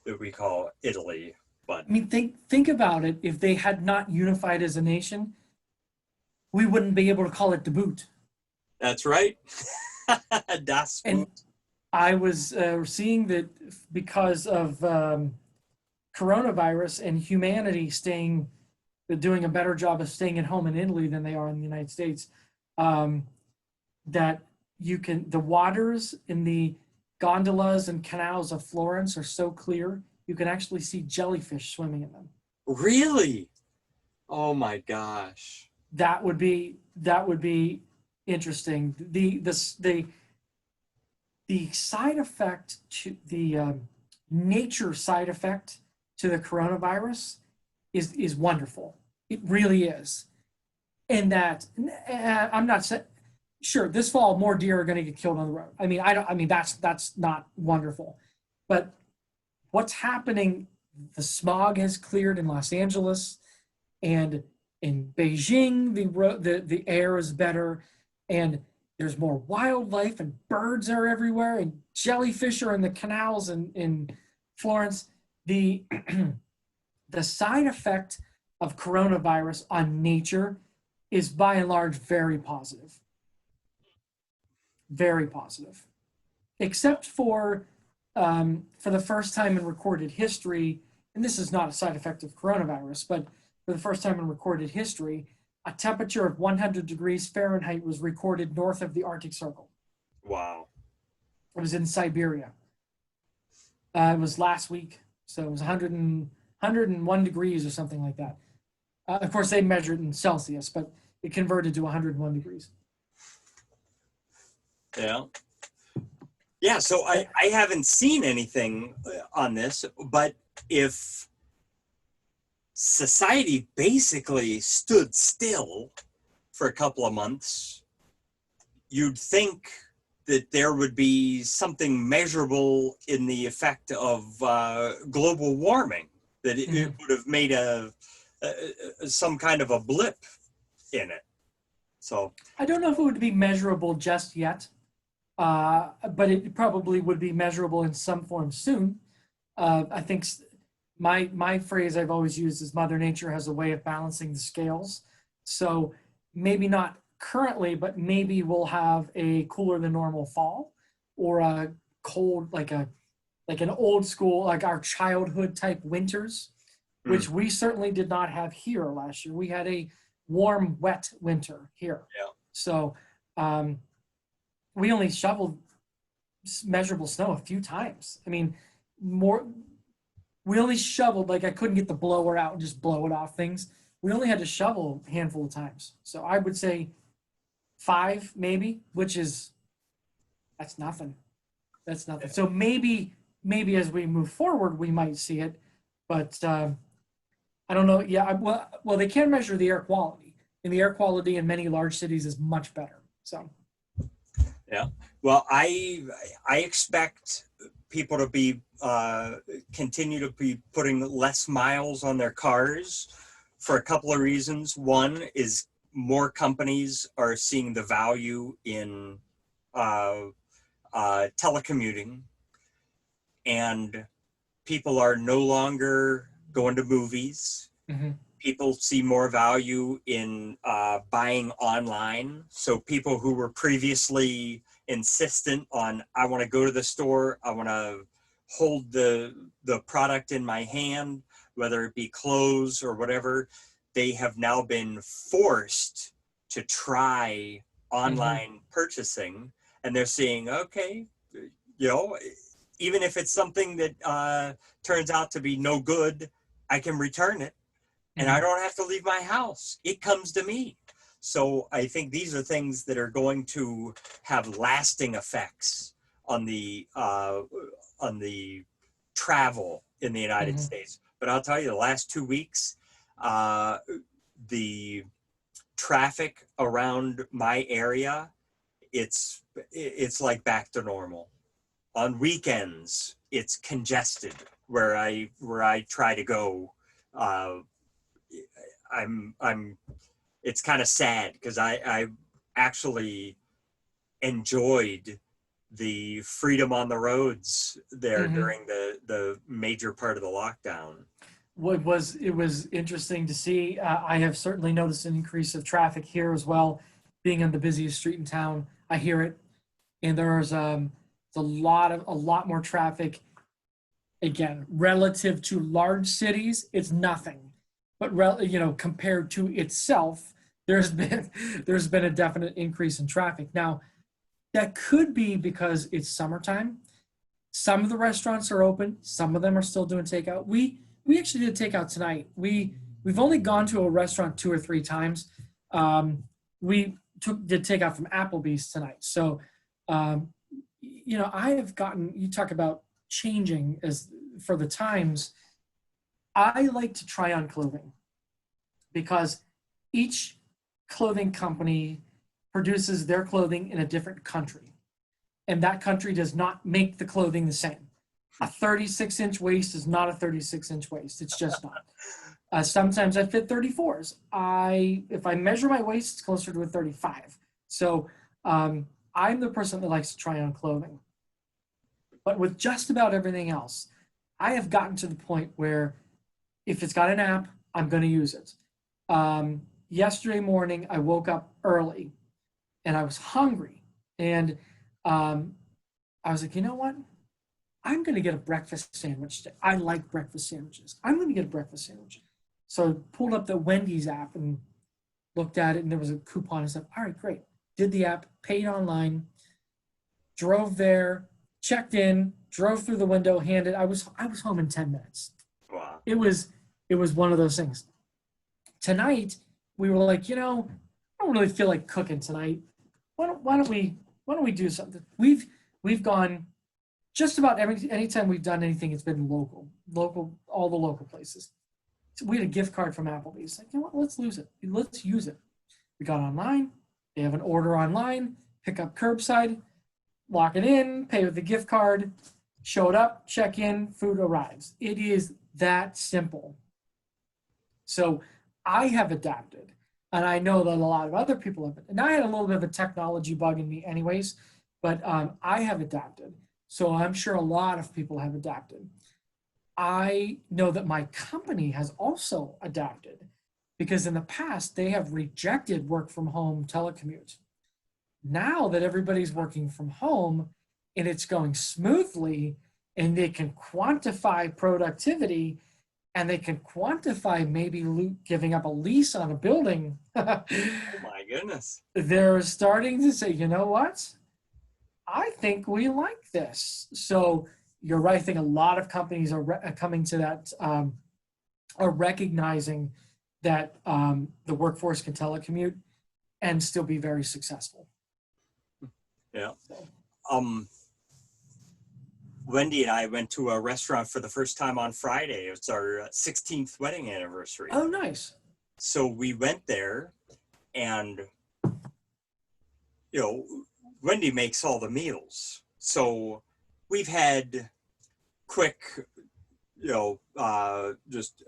that we call Italy. But I mean, think about it. If they had not unified as a nation, we wouldn't be able to call it the boot. that's right. Das And Boot. I was seeing that because of coronavirus and humanity doing a better job of staying at home in Italy than they are in the United States, that the waters in the gondolas and canals of Florence are so clear, you can actually see jellyfish swimming in them. Really? Oh my gosh. That would be interesting. The side effect to the nature side effect to the coronavirus is wonderful. It really is. And that I'm not saying, sure, this fall more deer are going to get killed on the road. I mean, I don't. I mean, that's not wonderful. But what's happening? The smog has cleared in Los Angeles, and in Beijing, the air is better, and there's more wildlife, and birds are everywhere, and jellyfish are in the canals in Florence. The the side effect of coronavirus on nature is by and large very positive. Very positive. Except for the first time in recorded history, and this is not a side effect of coronavirus, but for the first time in recorded history, a temperature of 100 degrees Fahrenheit was recorded north of the Arctic Circle. Wow. It was in Siberia. It was last week, so it was 101 degrees or something like that. Of course, they measured in Celsius, but it converted to 101 degrees. Yeah. Yeah, so I haven't seen anything on this, but if society basically stood still for a couple of months, you'd think that there would be something measurable in the effect of global warming. that it would have made some kind of a blip in it. So I don't know if it would be measurable just yet, but it probably would be measurable in some form soon. I think my phrase I've always used is Mother Nature has a way of balancing the scales. So maybe not currently, but maybe we'll have a cooler than normal fall, or a cold, like an old school, like our childhood type winters, which we certainly did not have here last year. We had a warm, wet winter here. Yeah. So we only shoveled measurable snow a few times. I mean, we only shoveled, like I couldn't get the blower out and just blow it off things. We only had to shovel a handful of times. So I would say 5 maybe, that's nothing. That's nothing. So maybe as we move forward, we might see it, but I don't know. Yeah, well, they can measure the air quality, and the air quality in many large cities is much better. So, yeah. Well, I expect people to be continue to be putting less miles on their cars for a couple of reasons. One is more companies are seeing the value in telecommuting, and people are no longer going to movies. People see more value in buying online. So people who were previously insistent on, I want to go to the store, I want to hold the product in my hand, whether it be clothes or whatever, they have now been forced to try online purchasing, and they're seeing, okay, even if it's something that turns out to be no good, I can return it, and I don't have to leave my house. It comes to me. So I think these are things that are going to have lasting effects on the travel in the United States. But I'll tell you, the last 2 weeks, the traffic around my area, it's like back to normal. On weekends, it's congested where I try to go. It's kind of sad because I actually enjoyed the freedom on the roads there during the major part of the lockdown. It was interesting to see. I have certainly noticed an increase of traffic here as well. Being on the busiest street in town, I hear it, and there's a lot more traffic. Again, relative to large cities, it's nothing, but compared to itself, there's been a definite increase in traffic. Now, that could be because it's summertime. Some of the restaurants are open. Some of them are still doing takeout. We actually did takeout tonight. We've only gone to a restaurant 2 or 3 times. We did takeout from Applebee's tonight. So, I have gotten. You talk about changing as for the times. I like to try on clothing because each clothing company produces their clothing in a different country, and that country does not make the clothing the same. A 36-inch waist is not a 36-inch waist. It's just not. Sometimes I fit 34s. If I measure my waist, it's closer to a 35. So I'm the person that likes to try on clothing. But with just about everything else, I have gotten to the point where if it's got an app, I'm going to use it. Yesterday morning, I woke up early and I was hungry. And I was like, you know what? I'm going to get a breakfast sandwich. I like breakfast sandwiches. I'm going to get a breakfast sandwich. So I pulled up the Wendy's app and looked at it, and there was a coupon and stuff. All right, great. Did the app, paid online, drove there, checked in, drove through the window, handed. I was home in 10 minutes. Wow. It was one of those things. Tonight, we were like, I don't really feel like cooking tonight. Why don't we do something? We've gone just about anytime we've done anything, it's been local, all the local places. So we had a gift card from Applebee's. Like, you know what? Let's use it. We got online. They have an order online, pick up curbside, lock it in, pay with the gift card. Showed up, check in, food arrives. It is that simple. So I have adapted, and I know that a lot of other people have. And I had a little bit of a technology bug in me, anyways, but I have adapted. So I'm sure a lot of people have adapted. I know that my company has also adapted because in the past they have rejected work from home telecommute. Now that everybody's working from home and it's going smoothly and they can quantify productivity and they can quantify maybe giving up a lease on a building, Oh my goodness. they're starting to say, you know what? I think we like this. So you're right. I think a lot of companies are coming to that, are recognizing that the workforce can telecommute and still be very successful. Yeah. Wendy and I went to a restaurant for the first time on Friday. It's our 16th wedding anniversary. Oh, nice. So we went there, and Wendy makes all the meals. So we've had quick, just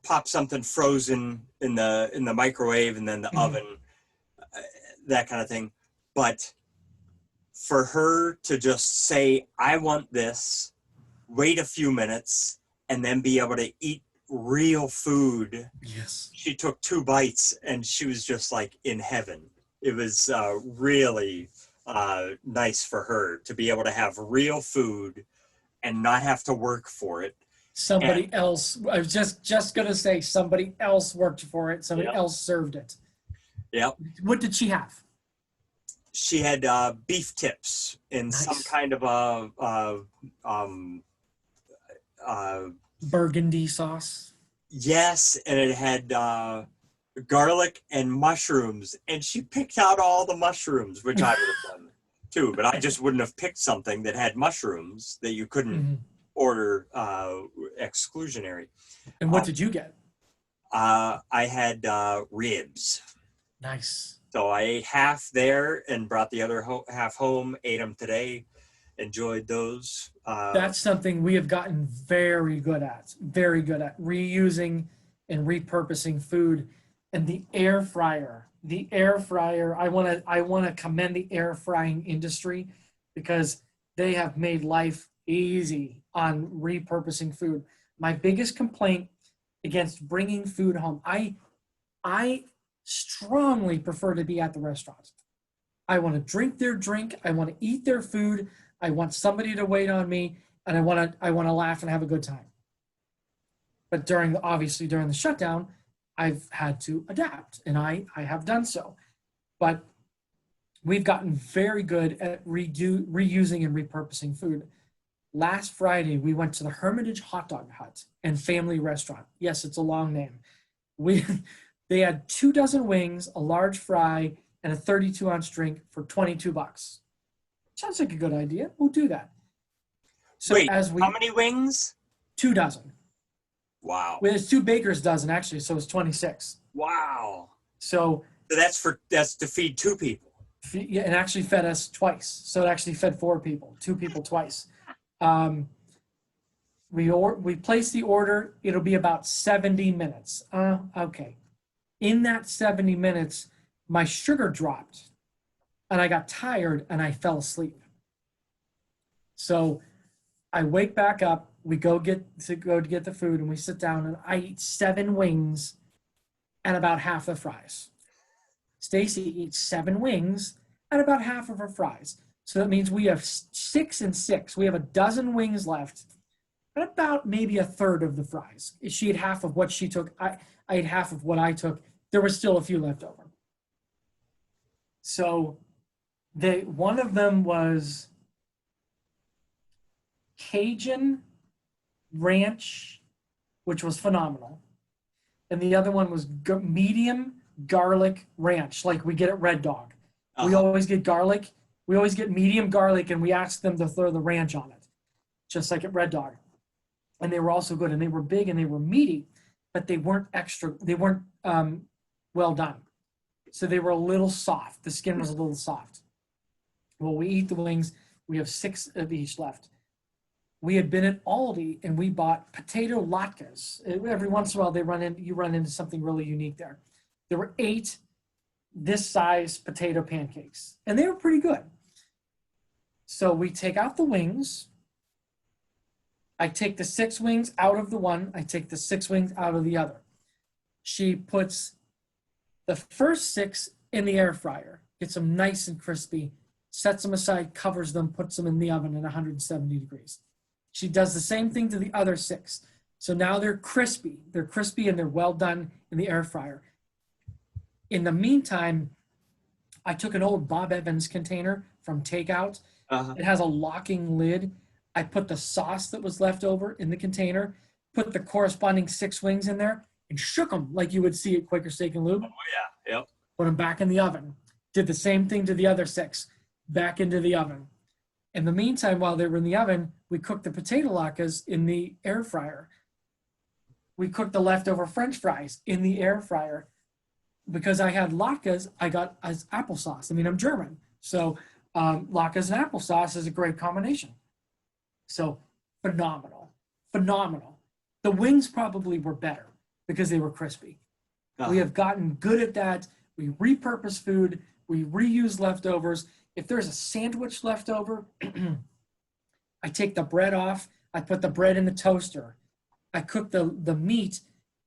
pop something frozen in the microwave and then the oven, that kind of thing. But for her to just say, I want this, wait a few minutes, and then be able to eat real food. Yes. She took 2 bites and she was just like in heaven. It was really nice for her to be able to have real food and not have to work for it. Somebody else, I was just going to say somebody else worked for it. Somebody else served it. Yeah. What did she have? She had beef tips in some kind of burgundy sauce. Yes, and it had garlic and mushrooms, and she picked out all the mushrooms, which I would have done too, but I just wouldn't have picked something that had mushrooms that you couldn't order exclusionary. And what did you get? I had ribs. Nice. So I ate half there and brought the other half home, ate them today, enjoyed those. That's something we have gotten very good at reusing and repurposing food. And the air fryer, I want to commend the air frying industry because they have made life easy on repurposing food. My biggest complaint against bringing food home, I strongly prefer to be at the restaurant. I want to drink their drink. I want to eat their food. I want somebody to wait on me, and I want to laugh and have a good time. But obviously during the shutdown, I've had to adapt, and I have done so. But we've gotten very good at reusing and repurposing food. Last Friday, we went to the Hermitage Hot Dog Hut and Family Restaurant. Yes, it's a long name. They had 2 dozen wings, a large fry, and a 32-ounce drink for $22. Sounds like a good idea. We'll do that. So wait, how many wings? 2 dozen. Wow. Well, it's 2 baker's dozen actually, so it's 26. Wow. So that's to feed 2 people. Yeah, it actually fed us twice. So it actually fed 4 people, 2 people twice. We place the order. It'll be about 70 minutes. Okay. In that 70 minutes, my sugar dropped and I got tired and I fell asleep. So I wake back up, we go to get the food, and we sit down and I eat 7 wings and about half the fries. Stacy eats 7 wings and about half of her fries. So that means we have 6 and 6. We have a dozen wings left and about maybe a third of the fries. She ate half of what she took. I ate half of what I took. There was still a few left over. So one of them was Cajun ranch, which was phenomenal. And the other one was medium garlic ranch, like we get at Red Dog. We always get garlic. We always get medium garlic, and we ask them to throw the ranch on it, just like at Red Dog. And they were also good, and they were big and they were meaty, but they weren't well done. So they were a little soft. The skin was a little soft. Well, we eat the wings. We have 6 of each left. we had been at Aldi and we bought potato latkes. Every once in a while, you run into something really unique there. There were 8 this size potato pancakes, and they were pretty good. So we take out the wings. I take the 6 wings out of the one. I take the 6 wings out of the other. She puts the first 6 in the air fryer, gets them nice and crispy, sets them aside, covers them, puts them in the oven at 170 degrees. She does the same thing to the other 6. So now they're crispy. They're crispy and they're well done in the air fryer. In the meantime, I took an old Bob Evans container from takeout. It has a locking lid. I put the sauce that was left over in the container, put the corresponding 6 wings in there, and shook them like you would see at Quaker Steak and Lube. Oh, yeah. Yep. Put them back in the oven. Did the same thing to the other 6, back into the oven. In the meantime, while they were in the oven, we cooked the potato latkes in the air fryer. We cooked the leftover French fries in the air fryer. Because I had latkes, I got as applesauce. I mean, I'm German. So latkes and applesauce is a great combination. So phenomenal. The wings probably were better because they were crispy. We have gotten good at that. We repurpose food. We reuse leftovers. If there's a sandwich left over, I take the bread off. I put the bread in the toaster. I cook the meat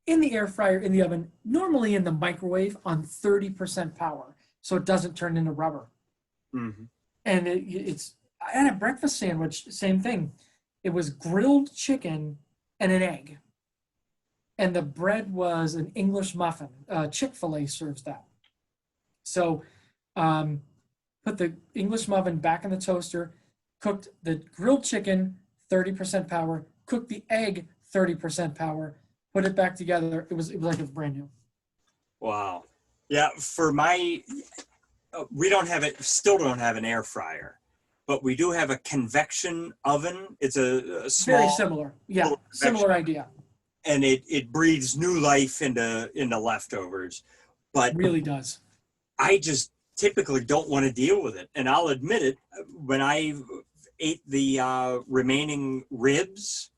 in the air fryer, in the oven, normally in the microwave on 30% power, so it doesn't turn into rubber. Mm-hmm. And I had a breakfast sandwich, same thing. It was grilled chicken and an egg. And the bread was an English muffin. Chick-fil-A serves that. So put the English muffin back in the toaster, cooked the grilled chicken, 30% power, cooked the egg, 30% power, put it back together. It was like it was brand new. Wow. Yeah, we don't have it, still don't have an air fryer, but we do have a convection oven. It's a small, very similar. Yeah, similar idea. And it breathes new life into leftovers, but it really does. I just typically don't want to deal with it. And I'll admit it, when I ate the remaining ribs,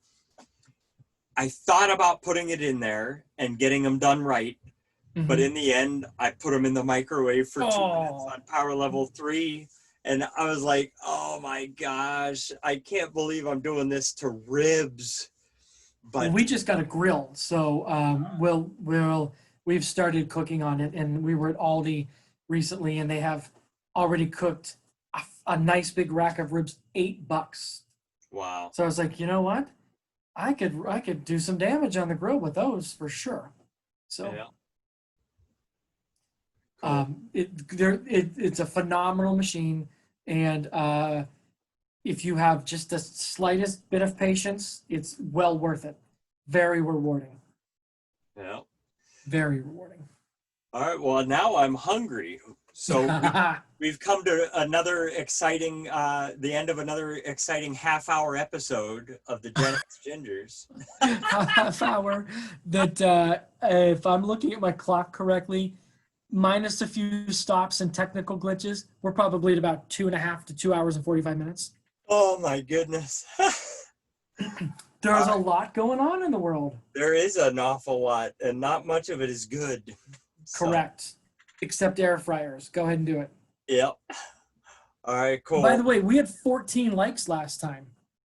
I thought about putting it in there and getting them done right. Mm-hmm. But in the end, I put them in the microwave for 2 minutes on power level 3. And I was like, oh my gosh, I can't believe I'm doing this to ribs. But well, we just got a grill. So we've started cooking on it. And we were at Aldi recently and they have already cooked a nice big rack of ribs, $8. Wow. So I was like, you know what? I could do some damage on the grill with those for sure. So yeah. Cool. It's a phenomenal machine, and if you have just the slightest bit of patience, it's well worth it. Very rewarding. Yeah. Very rewarding. All right. Well, now I'm hungry. So we've come to another exciting, the end of another exciting half-hour episode of the GenX Gingers. Half hour that, if I'm looking at my clock correctly, minus a few stops and technical glitches, we're probably at about 2.5 to 2 hours and 45 minutes. Oh my goodness. There's a lot going on in the world. There is an awful lot, and not much of it is good. Correct. Except air fryers. Go ahead and do it. Yep. All right, cool. By the way, we had 14 likes last time.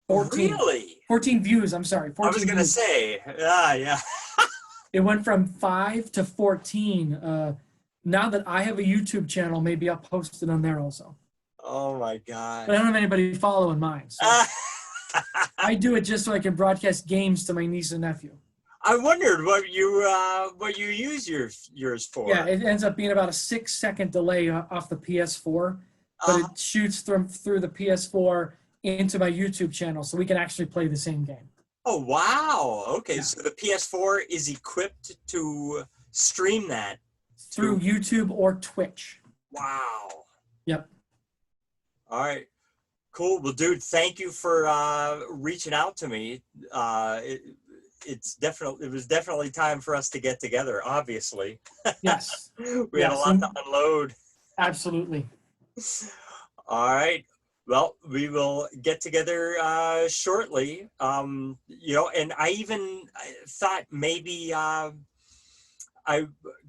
14. Really? 14 views, I'm sorry. 14 I was going to say, yeah. It went from 5 to 14. Now that I have a YouTube channel, maybe I'll post it on there also. Oh my God. But I don't have anybody following mine. So I do it just so I can broadcast games to my niece and nephew. I wondered what you use yours for. Yeah, it ends up being about a 6-second delay off the PS4, but it shoots through the PS4 into my YouTube channel, so we can actually play the same game. Oh wow! Okay, Yeah. So the PS4 is equipped to stream that through YouTube or Twitch. Wow. Yep. All right. Cool. Well, dude, thank you for reaching out to me. It was definitely time for us to get together, obviously. Yes. We had a lot to unload. Absolutely. All right. Well, we will get together shortly. You know, and I even thought maybe I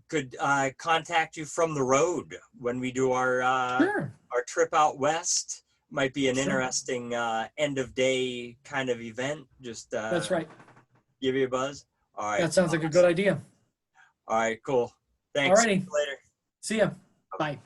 could contact you from the road when we do Sure. our trip out west. Might be an Sure. interesting end of day kind of event. Just That's right. give you a buzz. All right. That sounds like a good idea. All right. Cool. All Thanks. righty. Later. See ya. Bye.